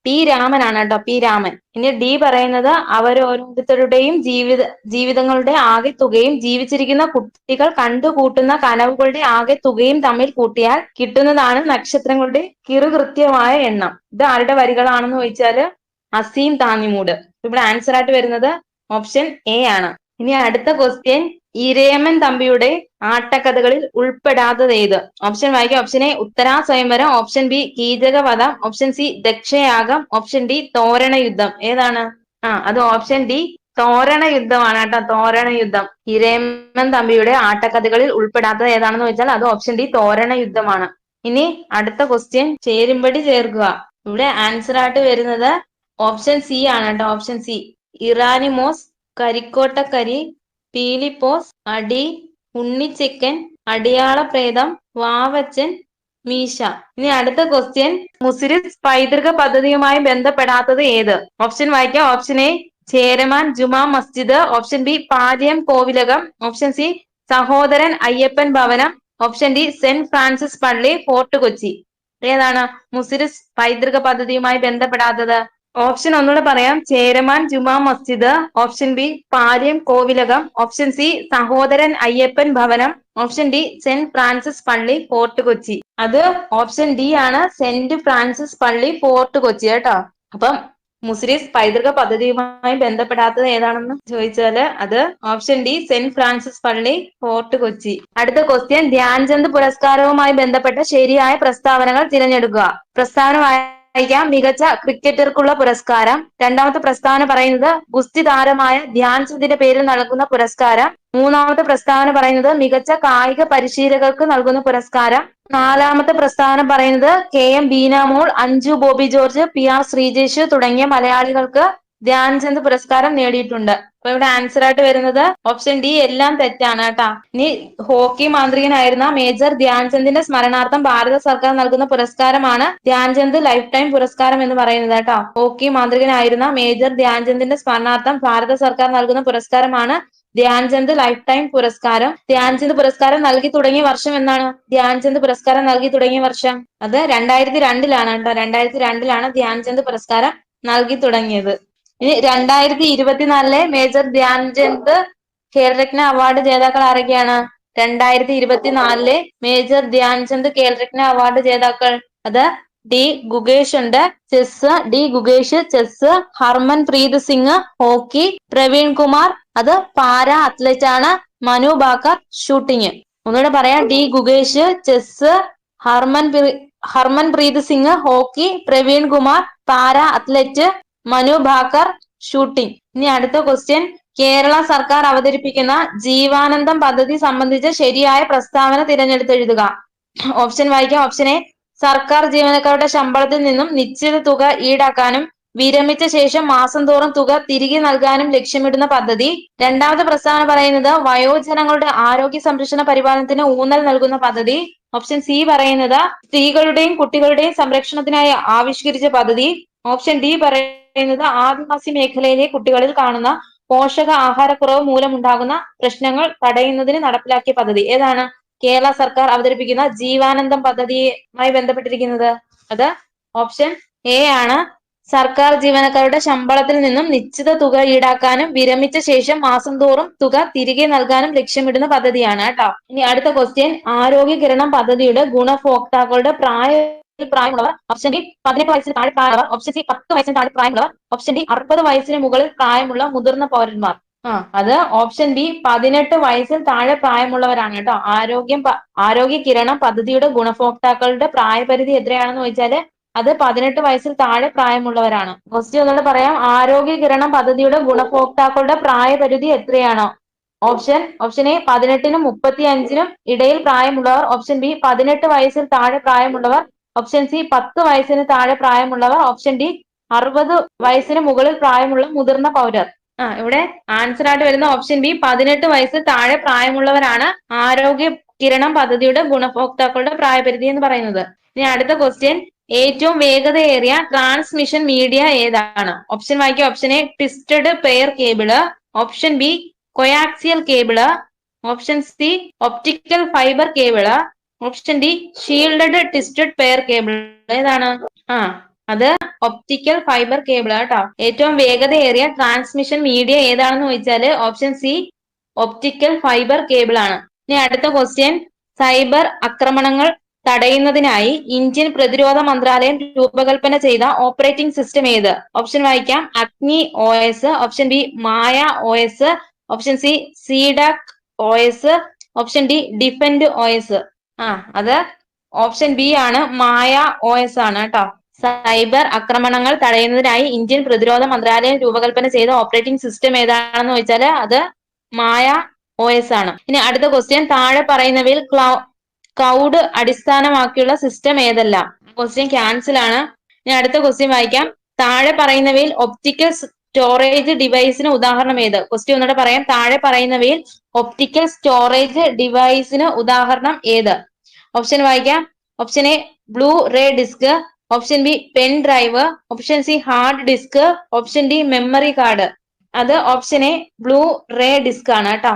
Speaker 1: പി രാമൻ ആണ് കേട്ടോ. പി രാമൻ. ഇനി ഡി പറയുന്നത് അവരോരോരുത്തരുടെയും ജീവിതങ്ങളുടെ ആകെ തുകയും ജീവിച്ചിരിക്കുന്ന കുട്ടികൾ കണ്ടുകൂട്ടുന്ന കനവുകളുടെ ആകെ തുകയും തമ്മിൽ കൂട്ടിയാൽ കിട്ടുന്നതാണ് നക്ഷത്രങ്ങളുടെ കിറുകൃത്യമായ എണ്ണം. ഇത് ആരുടെ വരികളാണെന്ന് ചോദിച്ചാല് അസീം താന്നിമൂട്. ഇവിടെ ആൻസർ ആയിട്ട് വരുന്നത് ഓപ്ഷൻ എ ആണ്. ഇനി അടുത്ത ക്വസ്റ്റ്യൻ, ഇരയമ്മൻ തമ്പിയുടെ ആട്ടക്കഥകളിൽ ഉൾപ്പെടാത്തത് ഏത്? ഓപ്ഷൻ വായിക്കാം. Option A Uthara Swayamvaram, option B Keechakavadham, option C Dakshayagam, option D Thorana Yudham. ഏതാണ്? അത് ഓപ്ഷൻ ഡി തോരണ യുദ്ധമാണ് കേട്ടോ. തോരണ യുദ്ധം. ഇരയമ്മൻ തമ്പിയുടെ ആട്ടക്കഥകളിൽ ഉൾപ്പെടാത്തത് ഏതാണെന്ന് വെച്ചാൽ അത് ഓപ്ഷൻ ഡി തോരണ യുദ്ധമാണ്. ഇനി അടുത്ത ക്വസ്റ്റ്യൻ ചേരുംപടി ചേർക്കുക. ഇവിടെ ആൻസർ ആയിട്ട് വരുന്നത് ഓപ്ഷൻ സി ആണ് കേട്ടോ. ഓപ്ഷൻ സി ഇറാനിമോസ്, കരിക്കോട്ടക്കരി, പീലിപ്പോസ്, അടി, ഉണ്ണിച്ചെക്കൻ, അടിയാളപ്രേതം, വാവച്ചൻ, മീശ. ഇനി അടുത്ത ക്വസ്റ്റ്യൻ മുസിരിസ് പൈതൃക പദ്ധതിയുമായി ബന്ധപ്പെടാത്തത് ഏത്? ഓപ്ഷൻ വായിക്കാം. Option A Cheraman Juma Masjid, option B Paliyam Kovilakam, option C Sahodaran Ayyappan ഭവനം, ഓപ്ഷൻ ഡി സെന്റ് ഫ്രാൻസിസ് പള്ളി, ഫോർട്ട് കൊച്ചി. ഏതാണ് മുസിരിസ് പൈതൃക പദ്ധതിയുമായി ബന്ധപ്പെടാത്തത്? ഓപ്ഷൻ ഒന്നുകൂടെ പറയാം. ചേരമാൻ ജുമാ മസ്ജിദ്, ഓപ്ഷൻ ബി പാലിയം കോവിലകം, ഓപ്ഷൻ സി സഹോദരൻ അയ്യപ്പൻ ഭവനം, ഓപ്ഷൻ ഡി സെന്റ് ഫ്രാൻസിസ് പള്ളി, ഫോർട്ട് കൊച്ചി. അത് ഓപ്ഷൻ ഡി ആണ്, സെന്റ് ഫ്രാൻസിസ് പള്ളി, ഫോർട്ട് കൊച്ചി കേട്ടോ. അപ്പം മുസിരിസ് പൈതൃക പദ്ധതിയുമായി ബന്ധപ്പെടാത്തത് ഏതാണെന്ന് ചോദിച്ചാല് അത് ഓപ്ഷൻ ഡി സെന്റ് ഫ്രാൻസിസ് പള്ളി, ഫോർട്ട് കൊച്ചി. അടുത്ത ക്വസ്റ്റ്യൻ ധ്യാൻചന്ദ് പുരസ്കാരവുമായി ബന്ധപ്പെട്ട ശരിയായ പ്രസ്താവനകൾ തിരഞ്ഞെടുക്കുക. പ്രസ്താവന വായിക്കാം. മികച്ച ക്രിക്കറ്റർക്കുള്ള പുരസ്കാരം. രണ്ടാമത്തെ പ്രസ്താവന പറയുന്നത് ഗുസ്തി താരമായ ധ്യാൻചന്ദിന്റെ പേരിൽ നൽകുന്ന പുരസ്കാരം. മൂന്നാമത്തെ പ്രസ്താവന പറയുന്നത് മികച്ച കായിക പരിശീലകർക്ക് നൽകുന്ന പുരസ്കാരം. നാലാമത്തെ പ്രസ്താവന പറയുന്നത് KM Beenamol, Anju Bobby George, PR Sreejesh തുടങ്ങിയ മലയാളികൾക്ക് ധ്യാൻചന്ദ് പുരസ്കാരം നേടിയിട്ടുണ്ട്. അപ്പൊ ഇവിടെ ആൻസർ ആയിട്ട് വരുന്നത് ഓപ്ഷൻ ഡി എല്ലാം തെറ്റാണ് കേട്ടാ. ഇനി ഹോക്കി മാന്ത്രികനായിരുന്ന മേജർ ധ്യാൻചന്ദിന്റെ സ്മരണാർത്ഥം ഭാരത സർക്കാർ നൽകുന്ന പുരസ്കാരമാണ് ധ്യാൻചന്ദ് ലൈഫ് ടൈം പുരസ്കാരം എന്ന് പറയുന്നത് കേട്ടോ. ഹോക്കി മാന്ത്രികനായിരുന്ന മേജർ ധ്യാൻചന്ദിന്റെ സ്മരണാർത്ഥം ഭാരത സർക്കാർ നൽകുന്ന പുരസ്കാരമാണ് ധ്യാൻചന്ദ് ലൈഫ് ടൈം പുരസ്കാരം. ധ്യാൻചന്ദ് പുരസ്കാരം നൽകി തുടങ്ങിയ വർഷം എന്നാണ്? ധ്യാൻചന്ദ് പുരസ്കാരം നൽകി തുടങ്ങിയ വർഷം അത് 2002-ലാണ് കേട്ടോ. 2002-ലാണ് ധ്യാൻചന്ദ് പുരസ്കാരം നൽകി തുടങ്ങിയത്. ഇനി 2024 മേജർ ധ്യാൻചന്ദ് ഖേൽരത്ന അവാർഡ് ജേതാക്കൾ ആരൊക്കെയാണ്? 2024 മേജർ ധ്യാൻചന്ദ് ഖേൽരത്ന അവാർഡ് ജേതാക്കൾ അത് ഡി ഗുഗേഷ് ഉണ്ട്, chess, D Gukesh chess, Harmanpreet Singh hockey, Praveen Kumar അത് പാരാ അത്ലറ്റ് ആണ്, മനു ഭാക്കർ ഷൂട്ടിങ്. ഒന്നുകൂടെ പറയാം. D Gukesh chess, Harmanpreet Singh hockey, Praveen Kumar para athlete, Manu Bhaker shooting. ഇനി അടുത്ത ക്വസ്റ്റ്യൻ കേരള സർക്കാർ അവതരിപ്പിക്കുന്ന ജീവാനന്ദം പദ്ധതി സംബന്ധിച്ച ശരിയായ പ്രസ്താവന തിരഞ്ഞെടുത്തെഴുതുക. ഓപ്ഷൻ വായിക്കാം. ഓപ്ഷൻ എ സർക്കാർ ജീവനക്കാരുടെ ശമ്പളത്തിൽ നിന്നും നിശ്ചിത തുക ഈടാക്കാനും വിരമിച്ച ശേഷം മാസം തോറും തുക തിരികെ നൽകാനും ലക്ഷ്യമിടുന്ന പദ്ധതി. രണ്ടാമത്തെ പ്രസ്താവന പറയുന്നത് വയോജനങ്ങളുടെ ആരോഗ്യ സംരക്ഷണ പരിപാലനത്തിന് ഊന്നൽ നൽകുന്ന പദ്ധതി. ഓപ്ഷൻ സി പറയുന്നത് സ്ത്രീകളുടെയും കുട്ടികളുടെയും സംരക്ഷണത്തിനായി ആവിഷ്കരിച്ച പദ്ധതി. ഓപ്ഷൻ ഡി പറയുന്നത് ആദിവാസി മേഖലയിലെ കുട്ടികളിൽ കാണുന്ന പോഷക ആഹാരക്കുറവ് മൂലമുണ്ടാകുന്ന പ്രശ്നങ്ങൾ തടയുന്നതിന് നടപ്പിലാക്കിയ പദ്ധതി. ഏതാണ് കേരള സർക്കാർ അവതരിപ്പിക്കുന്ന ജീവാനന്ദം പദ്ധതിയുമായി ബന്ധപ്പെട്ടിരിക്കുന്നത്? അത് ഓപ്ഷൻ എ ആണ്. സർക്കാർ ജീവനക്കാരുടെ ശമ്പളത്തിൽ നിന്നും നിശ്ചിത തുക ഈടാക്കാനും വിരമിച്ച ശേഷം മാസം തോറും തുക തിരികെ നൽകാനും ലക്ഷ്യമിടുന്ന പദ്ധതിയാണ് കേട്ടോ. ഇനി അടുത്ത ക്വസ്റ്റ്യൻ ആരോഗ്യ കിരണം പദ്ധതിയുടെ ഗുണഭോക്താക്കളുടെ പ്രായമുള്ളവർ. ഓപ്ഷൻ ബി 18 വയസ്സിന് താഴെ പ്രായമുള്ളവർ, ഓപ്ഷൻ സി 10 വയസ്സിന് താഴെ പ്രായമുള്ളവർ, ഓപ്ഷൻ ഡി 60 വയസ്സിന് മുകളിൽ പ്രായമുള്ള മുതിർന്ന പൗരന്മാർ. അത് ഓപ്ഷൻ ബി 18 വയസ്സിൽ താഴെ പ്രായമുള്ളവരാണ് കേട്ടോ. ആരോഗ്യ കിരണം പദ്ധതിയുടെ ഗുണഭോക്താക്കളുടെ പ്രായപരിധി എത്രയാണെന്ന് ചോദിച്ചാല് അത് 18 വയസ്സിൽ താഴെ പ്രായമുള്ളവരാണ്. ക്വസ്റ്റ്യൻ ഒന്നുകൂടെ പറയാം. ആരോഗ്യ കിരണം പദ്ധതിയുടെ ഗുണഭോക്താക്കളുടെ പ്രായപരിധി എത്രയാണോ? ഓപ്ഷൻ എ 18-നും 35-നും ഇടയിൽ പ്രായമുള്ളവർ, ഓപ്ഷൻ ബി 18 വയസ്സിൽ താഴെ പ്രായമുള്ളവർ, ഓപ്ഷൻ സി 10 വയസ്സിന് താഴെ പ്രായമുള്ളവർ, ഓപ്ഷൻ ഡി 60 വയസ്സിന് മുകളിൽ പ്രായമുള്ള മുതിർന്ന പൗരർ. ഇവിടെ ആൻസർ ആയിട്ട് വരുന്ന ഓപ്ഷൻ ബി 18 വയസ്സിൽ താഴെ പ്രായമുള്ളവരാണ് ആരോഗ്യ കിരണം പദ്ധതിയുടെ ഗുണഭോക്താക്കളുടെ പ്രായപരിധി എന്ന് പറയുന്നത്. ഇനി അടുത്ത ക്വസ്റ്റ്യൻ ഏറ്റവും വേഗതയേറിയ ട്രാൻസ്മിഷൻ മീഡിയ ഏതാണ്? ഓപ്ഷൻ വായിക്കാം. Option A twisted pair cable, option B coaxial cable, option C optical fibre cable, option D shielded twisted pair cable. ഏതാണ്? അത് ഒപ്റ്റിക്കൽ ഫൈബർ കേബിൾ കേട്ടോ. ഏറ്റവും വേഗതയേറിയ ട്രാൻസ്മിഷൻ മീഡിയ ഏതാണെന്ന് ചോദിച്ചാല് option C optical fibre cable ആണ്. ഇനി അടുത്ത ക്വസ്റ്റ്യൻ സൈബർ ആക്രമണങ്ങൾ തടയുന്നതിനായി ഇന്ത്യൻ പ്രതിരോധ മന്ത്രാലയം രൂപകൽപ്പന ചെയ്ത ഓപ്പറേറ്റിംഗ് സിസ്റ്റം ഏത്? ഓപ്ഷൻ വായിക്കാം. അഗ്നി OS, ഓപ്ഷൻ ബി മായ OS, option C സീഡാക് OS. Option D defend OS. അത് ഓപ്ഷൻ ബി ആണ്, മായ OS ആണ് കേട്ടോ. സൈബർ ആക്രമണങ്ങൾ തടയുന്നതിനായി ഇന്ത്യൻ പ്രതിരോധ മന്ത്രാലയം രൂപകൽപ്പന ചെയ്ത ഓപ്പറേറ്റിംഗ് സിസ്റ്റം ഏതാണെന്ന് ചോദിച്ചാൽ അത് മായ OS ആണ്. ഇനി അടുത്ത ക്വസ്റ്റ്യൻ, താഴെ പറയുന്നവയിൽ ക്ലൗഡ് അടിസ്ഥാനമാക്കിയുള്ള സിസ്റ്റം ഏതല്ല? ക്വസ്റ്റ്യൻ ക്യാൻസൽ ആണ്. ഇനി അടുത്ത ക്വസ്റ്റ്യൻ വായിക്കാം. താഴെ പറയുന്നവയിൽ ഒപ്റ്റിക്കൽ സ്റ്റോറേജ് ഡിവൈസിന് ഉദാഹരണം ഏത്? ക്വസ്റ്റ്യൻ ഒന്നുകൂടെ പറയാം. താഴെ പറയുന്നവയിൽ ഒപ്റ്റിക്കൽ സ്റ്റോറേജ് ഡിവൈസിന് ഉദാഹരണം ഏത്? ഓപ്ഷൻ വായിക്കാം. Option A Blu ray disc, option B pen drive, option C hard disk, option D memory card. അത് option A Blu ray disc ആണ് കേട്ടോ.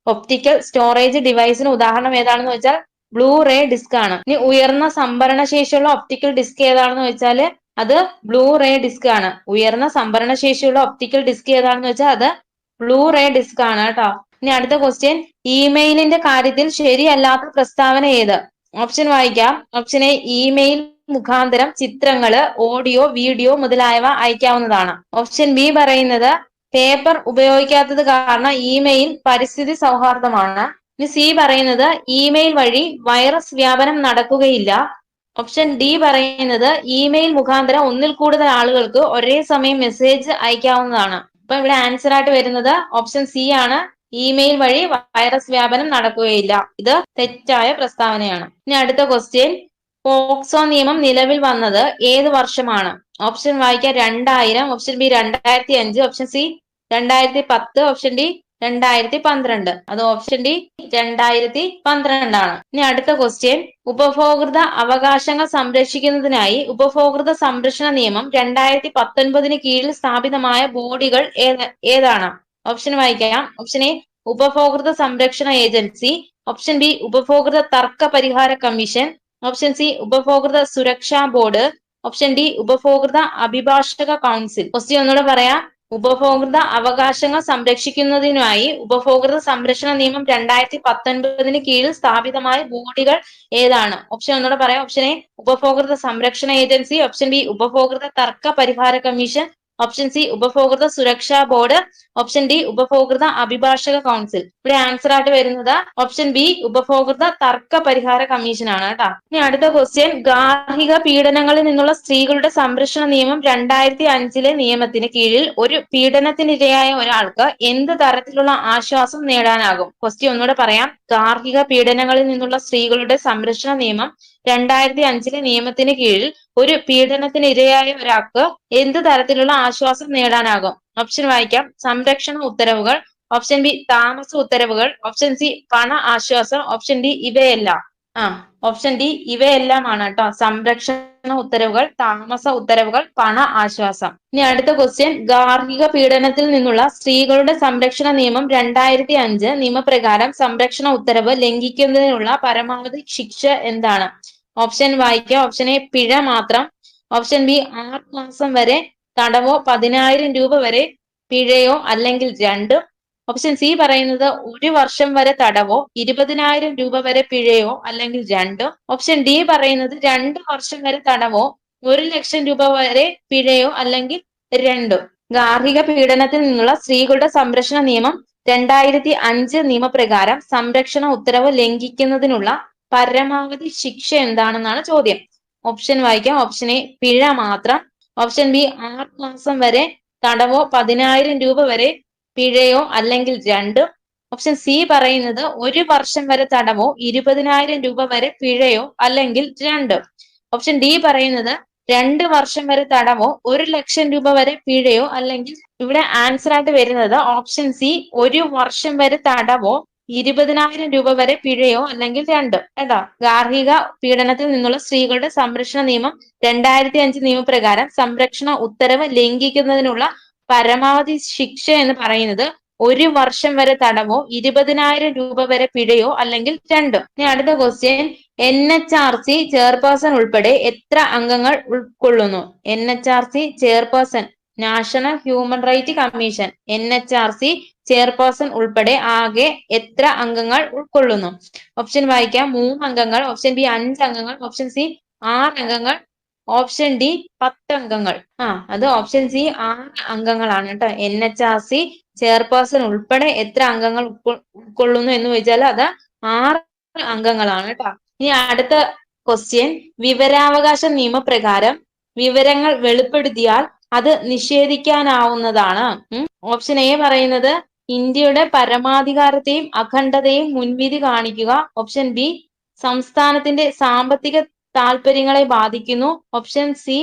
Speaker 1: ഒപ്റ്റിക്കൽ സ്റ്റോറേജ് ഡിവൈസിന് ഉദാഹരണം ഏതാണെന്ന് വെച്ചാൽ ബ്ലൂ റേ ഡിസ്ക് ആണ്. ഇനി ഉയർന്ന സംഭരണ ശേഷിയുള്ള ഒപ്റ്റിക്കൽ ഡിസ്ക് ഏതാണെന്ന് വെച്ചാൽ അത് ബ്ലൂ റേ ഡിസ്ക് ആണ്. ഉയർന്ന സംഭരണ ശേഷിയുള്ള ഒപ്റ്റിക്കൽ ഡിസ്ക് ഏതാണെന്ന് വെച്ചാൽ അത് ബ്ലൂ റേ ഡിസ്ക് ആണ് കേട്ടോ. ഇനി അടുത്ത ക്വസ്റ്റ്യൻ, ഇമെയിലിന്റെ കാര്യത്തിൽ ശരിയല്ലാത്ത പ്രസ്താവന ഏത്? ഓപ്ഷൻ വായിക്കാം. ഓപ്ഷൻ എ ഇമെയിൽ മുഖാന്തരം ചിത്രങ്ങള്, ഓഡിയോ, വീഡിയോ മുതലായവ അയക്കാവുന്നതാണ്. ഓപ്ഷൻ ബി പറയുന്നത് പേപ്പർ ഉപയോഗിക്കാത്തത് കാരണം ഇമെയിൽ പരിസ്ഥിതി സൗഹാർദ്ദമാണ്. ഇനി സി പറയുന്നത് ഇമെയിൽ വഴി വൈറസ് വ്യാപനം നടക്കുകയില്ല. ഓപ്ഷൻ ഡി പറയുന്നത് ഇമെയിൽ മുഖാന്തരം ഒന്നിൽ കൂടുതൽ ആളുകൾക്ക് ഒരേ സമയം മെസ്സേജ് അയക്കാവുന്നതാണ്. അപ്പൊ ഇവിടെ ആൻസർ ആയിട്ട് വരുന്നത് ഓപ്ഷൻ സി ആണ്, ഇമെയിൽ വഴി വൈറസ് വ്യാപനം നടക്കുകയില്ല. ഇത് തെറ്റായ പ്രസ്താവനയാണ്. ഇനി അടുത്ത ക്വസ്റ്റ്യൻ, പോക്സോ നിയമം നിലവിൽ വന്നത് ഏത് വർഷമാണ്? ഓപ്ഷൻ വായിക്കാം. 2000, option B 2005, option C 2010, option D 2012. അത് ഓപ്ഷൻ ഡി 2012 ആണ്. ഇനി അടുത്ത ക്വസ്റ്റ്യൻ, ഉപഭോക്തൃ അവകാശങ്ങൾ സംരക്ഷിക്കുന്നതിനായി ഉപഭോക്തൃ സംരക്ഷണ നിയമം 2019 കീഴിൽ സ്ഥാപിതമായ ബോഡികൾ ഏതാണ്? ഓപ്ഷൻ വായിക്കാം. ഓപ്ഷൻ എ ഉപഭോക്തൃ സംരക്ഷണ ഏജൻസി, ഓപ്ഷൻ ബി ഉപഭോക്തൃ തർക്ക പരിഹാര കമ്മീഷൻ, ഓപ്ഷൻ സി ഉപഭോക്തൃ സുരക്ഷാ ബോർഡ്, ഓപ്ഷൻ ഡി ഉപഭോക്തൃ അഭിഭാഷക കൗൺസിൽ. ക്വസ്റ്റ്യൻ ഒന്നുകൂടെ പറയാം. ഉപഭോക്തൃ അവകാശങ്ങൾ സംരക്ഷിക്കുന്നതിനായി ഉപഭോക്തൃ സംരക്ഷണ നിയമം 2019 കീഴിൽ സ്ഥാപിതമായ ബോഡികൾ ഏതാണ്? ഓപ്ഷൻ ഒന്നുകൂടെ പറയാം. ഓപ്ഷൻ എ ഉപഭോക്തൃ സംരക്ഷണ ഏജൻസി, ഓപ്ഷൻ ബി ഉപഭോക്തൃ തർക്ക പരിഹാര കമ്മീഷൻ, ഓപ്ഷൻ സി ഉപഭോക്തൃ സുരക്ഷാ ബോർഡ്, ഓപ്ഷൻ ഡി ഉപഭോക്തൃ അഭിഭാഷക കൗൺസിൽ. ഇവിടെ ആൻസർ ആയിട്ട് വരുന്നത് ഓപ്ഷൻ ബി ഉപഭോക്തൃ തർക്ക പരിഹാര കമ്മീഷൻ ആണ് കേട്ടോ. ഇനി അടുത്ത ക്വസ്റ്റ്യൻ, ഗാർഹിക പീഡനങ്ങളിൽ നിന്നുള്ള സ്ത്രീകളുടെ സംരക്ഷണ നിയമം 2005 നിയമത്തിന് കീഴിൽ ഒരു പീഡനത്തിനിരയായ ഒരാൾക്ക് എന്ത് തരത്തിലുള്ള ആശ്വാസം നേടാനാകും? ക്വസ്റ്റ്യൻ ഒന്നുകൂടെ പറയാം. ഗാർഹിക പീഡനങ്ങളിൽ നിന്നുള്ള സ്ത്രീകളുടെ സംരക്ഷണ നിയമം 2005 നിയമത്തിന് കീഴിൽ ഒരു പീഡനത്തിനിരയായ ഒരാൾക്ക് എന്ത് തരത്തിലുള്ള ആശ്വാസം നേടാനാകും? ഓപ്ഷൻ വായിക്കാം. സംരക്ഷണ ഉത്തരവുകൾ, ഓപ്ഷൻ ബി താമസ ഉത്തരവുകൾ, ഓപ്ഷൻ സി പണ ആശ്വാസം, ഓപ്ഷൻ ഡി ഇവയെല്ലാം. ഓപ്ഷൻ ഡി ഇവയെല്ലാമാണ് കേട്ടോ. സംരക്ഷണ ഉത്തരവുകൾ, താമസ ഉത്തരവുകൾ, പണ ആശ്വാസം. ഇനി അടുത്ത ക്വസ്റ്റ്യൻ, ഗാർഹിക പീഡനത്തിൽ നിന്നുള്ള സ്ത്രീകളുടെ സംരക്ഷണ നിയമം 2005 നിയമപ്രകാരം സംരക്ഷണ ഉത്തരവ് ലംഘിക്കുന്നതിനുള്ള പരമാവധി ശിക്ഷ എന്താണ്? ഓപ്ഷൻ വായിക്കാം. ഓപ്ഷൻ എ പിഴ മാത്രം, ഓപ്ഷൻ ബി 6 മാസം വരെ തടവോ 10,000 രൂപ വരെ പിഴയോ അല്ലെങ്കിൽ രണ്ടും, ഓപ്ഷൻ സി പറയുന്നത് 1 വർഷം വരെ തടവോ 20,000 രൂപ വരെ പിഴയോ അല്ലെങ്കിൽ രണ്ടും, ഓപ്ഷൻ ഡി പറയുന്നത് 2 വർഷം വരെ തടവോ 1,00,000 രൂപ വരെ പിഴയോ അല്ലെങ്കിൽ രണ്ടും. ഗാർഹിക പീഡനത്തിൽ നിന്നുള്ള സ്ത്രീകളുടെ സംരക്ഷണ നിയമം 2005 നിയമപ്രകാരം സംരക്ഷണ ഉത്തരവ് ലംഘിക്കുന്നതിനുള്ള പരമാവധി ശിക്ഷ എന്താണെന്നാണ് ചോദ്യം. ഓപ്ഷൻ വായിക്കാം. ഓപ്ഷൻ എ പിഴ മാത്രം, ഓപ്ഷൻ ബി 6 മാസം വരെ തടവോ 10,000 രൂപ വരെ പിഴയോ അല്ലെങ്കിൽ രണ്ടും, ഓപ്ഷൻ സി പറയുന്നത് 1 വർഷം വരെ തടവോ 20,000 രൂപ വരെ പിഴയോ അല്ലെങ്കിൽ രണ്ടും, ഓപ്ഷൻ ഡി പറയുന്നത് 2 വർഷം വരെ തടവോ 1,00,000 രൂപ വരെ പിഴയോ അല്ലെങ്കിൽ. ഇവിടെ ആൻസർ ആയിട്ട് വരുന്നത് ഓപ്ഷൻ സി 1 വർഷം വരെ തടവോ 20,000 രൂപ വരെ പിഴയോ അല്ലെങ്കിൽ രണ്ടും കേട്ടോ. ഗാർഹിക പീഡനത്തിൽ നിന്നുള്ള സ്ത്രീകളുടെ സംരക്ഷണ നിയമം 2005 നിയമപ്രകാരം സംരക്ഷണ ഉത്തരവ് ലംഘിക്കുന്നതിനുള്ള പരമാവധി ശിക്ഷ എന്ന് പറയുന്നത് 1 വർഷം വരെ തടവോ 20,000 രൂപ വരെ പിഴയോ അല്ലെങ്കിൽ രണ്ടും. ഇനി അടുത്ത ക്വസ്റ്റ്യൻ, NHRC ചെയർപേഴ്സൺ ഉൾപ്പെടെ എത്ര അംഗങ്ങൾ ഉൾക്കൊള്ളുന്നു? NHRC chairperson, national human right commission, NHRC chairperson ഉൾപ്പെടെ ആകെ എത്ര അംഗങ്ങൾ ഉൾക്കൊള്ളുന്നു? ഓപ്ഷൻ വായിക്കാം. 3 അംഗങ്ങൾ, ഓപ്ഷൻ ബി 5 അംഗങ്ങൾ, ഓപ്ഷൻ സി 6 അംഗങ്ങൾ, ഓപ്ഷൻ ഡി 10 അംഗങ്ങൾ. അത് ഓപ്ഷൻ സി 6 അംഗങ്ങളാണ് കേട്ടോ. NHRC ചെയർപേഴ്സൺ ഉൾപ്പെടെ എത്ര അംഗങ്ങൾ ഉൾക്കൊള്ളുന്നു എന്ന് ചോദിച്ചാൽ അത് 6 അംഗങ്ങളാണ് കേട്ടോ. ഇനി അടുത്ത ക്വസ്റ്റ്യൻ, വിവരാവകാശ നിയമപ്രകാരം വിവരങ്ങൾ വെളിപ്പെടുത്തിയാൽ അത് നിഷേധിക്കാനാവുന്നതാണ്. ഓപ്ഷൻ എ പറയുന്നത് ഇന്ത്യയുടെ പരമാധികാരത്തെയും അഖണ്ഡതയും മുൻവിധി കാണിക്കുക. ഓപ്ഷൻ ബി സംസ്ഥാനത്തിന്റെ സാമ്പത്തിക താൽപര്യങ്ങളെ ബാധിക്കുന്നു. ഓപ്ഷൻ സി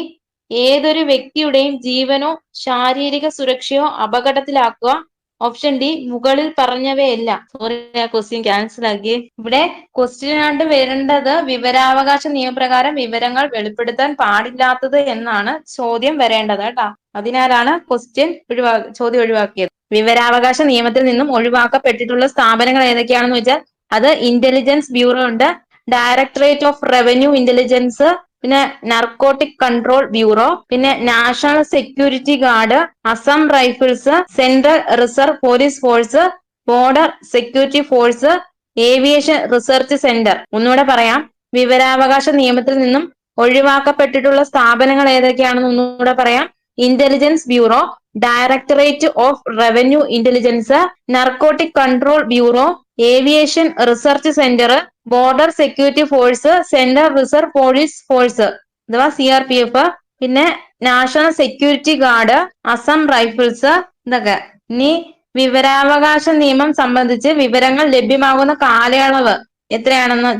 Speaker 1: ഏതൊരു വ്യക്തിയുടെയും ജീവനോ ശാരീരിക സുരക്ഷയോ അപകടത്തിലാക്കുക. ഓപ്ഷൻ ഡി മുകളിൽ പറഞ്ഞവയെല്ലാം. സോറി, ആ ക്വസ്റ്റ്യൻ ക്യാൻസൽ ആക്കി. ഇവിടെ ക്വസ്റ്റ്യനായിട്ട് വരേണ്ടത് വിവരാവകാശ നിയമപ്രകാരം വിവരങ്ങൾ വെളിപ്പെടുത്താൻ പാടില്ലാത്തത് എന്നാണ് ചോദ്യം വരേണ്ടത് കേട്ടോ. അതിനാലാണ് ചോദ്യം ഒഴിവാക്കിയത്. വിവരാവകാശ നിയമത്തിൽ നിന്നും ഒഴിവാക്കപ്പെട്ടിട്ടുള്ള സ്ഥാപനങ്ങൾ ഏതൊക്കെയാണെന്ന് വെച്ചാൽ അത് ഇന്റലിജൻസ് ബ്യൂറോ ഉണ്ട്, ഡയറക്ടറേറ്റ് ഓഫ് റവന്യൂ ഇന്റലിജൻസ്, പിന്നെ നർക്കോട്ടിക് കൺട്രോൾ ബ്യൂറോ, പിന്നെ national security guard, Assam rifles, central reserve police force, border security force, aviation research centre. ഒന്നുകൂടെ പറയാം, വിവരാവകാശ നിയമത്തിൽ നിന്നും ഒഴിവാക്കപ്പെട്ടിട്ടുള്ള സ്ഥാപനങ്ങൾ ഏതൊക്കെയാണെന്ന് ഒന്നുകൂടെ പറയാം. Intelligence bureau, directorate of revenue intelligence, narcotic control bureau, aviation research centre, border security force, central reserve police force അഥവാ CRPF, പിന്നെ national security guard, Assam rifles, ഇതൊക്കെ. ഇനി വിവരാവകാശ നിയമം സംബന്ധിച്ച് വിവരങ്ങൾ ലഭ്യമാകുന്ന കാലയളവ് എത്രയാണെന്ന്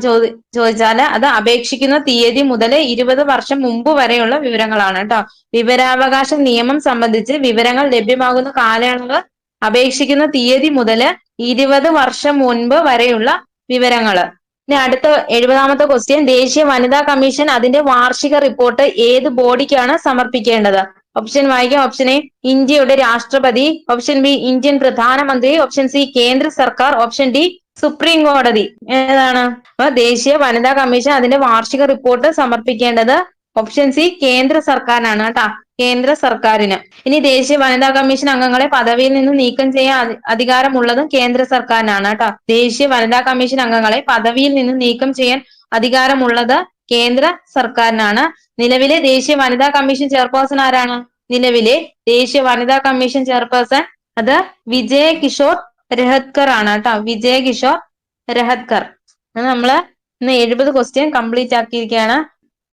Speaker 1: ചോദിച്ചാല് അത് അപേക്ഷിക്കുന്ന തീയതി മുതൽ 20 വർഷം മുമ്പ് വരെയുള്ള വിവരങ്ങളാണ് കേട്ടോ. വിവരാവകാശ നിയമം സംബന്ധിച്ച് വിവരങ്ങൾ ലഭ്യമാകുന്ന കാലയളവ് അപേക്ഷിക്കുന്ന തീയതി മുതൽ 20 വർഷം മുൻപ് വരെയുള്ള വിവരങ്ങള്. ഇനി അടുത്ത 70ാമത്തെ ക്വസ്റ്റ്യൻ, ദേശീയ വനിതാ കമ്മീഷൻ അതിന്റെ വാർഷിക റിപ്പോർട്ട് ഏത് ബോഡിക്കാണ് സമർപ്പിക്കേണ്ടത്? ഓപ്ഷൻ വായിക്കാം. ഓപ്ഷൻ എ ഇന്ത്യയുടെ രാഷ്ട്രപതി, ഓപ്ഷൻ ബി ഇന്ത്യൻ പ്രധാനമന്ത്രി, ഓപ്ഷൻ സി കേന്ദ്ര സർക്കാർ, ഓപ്ഷൻ ഡി സുപ്രീം കോടതി. ഏതാണ്? അപ്പൊ ദേശീയ വനിതാ കമ്മീഷൻ അതിന്റെ വാർഷിക റിപ്പോർട്ട് സമർപ്പിക്കേണ്ടത് ഓപ്ഷൻ സി കേന്ദ്ര സർക്കാരിനാണ് കേട്ടാ, കേന്ദ്ര സർക്കാരിന്. ഇനി ദേശീയ വനിതാ കമ്മീഷൻ അംഗങ്ങളെ പദവിയിൽ നിന്ന് നീക്കം ചെയ്യാൻ അധികാരമുള്ളതും കേന്ദ്ര സർക്കാരിനാണ് കേട്ടോ. ദേശീയ വനിതാ കമ്മീഷൻ അംഗങ്ങളെ പദവിയിൽ നിന്ന് നീക്കം ചെയ്യാൻ അധികാരമുള്ളത് കേന്ദ്ര സർക്കാരിനാണ്. നിലവിലെ ദേശീയ വനിതാ കമ്മീഷൻ ചെയർപേഴ്സൺ ആരാണ്? നിലവിലെ ദേശീയ വനിതാ കമ്മീഷൻ ചെയർപേഴ്സൺ അത് വിജയ കിഷോർ രഹത്കർ ആണ് കേട്ടോ. വിജയ കിഷോർ രഹത്കർ. നമ്മള് ഇന്ന് 70 ക്വസ്റ്റ്യൻ കംപ്ലീറ്റ് ആക്കിയിരിക്കുകയാണ്.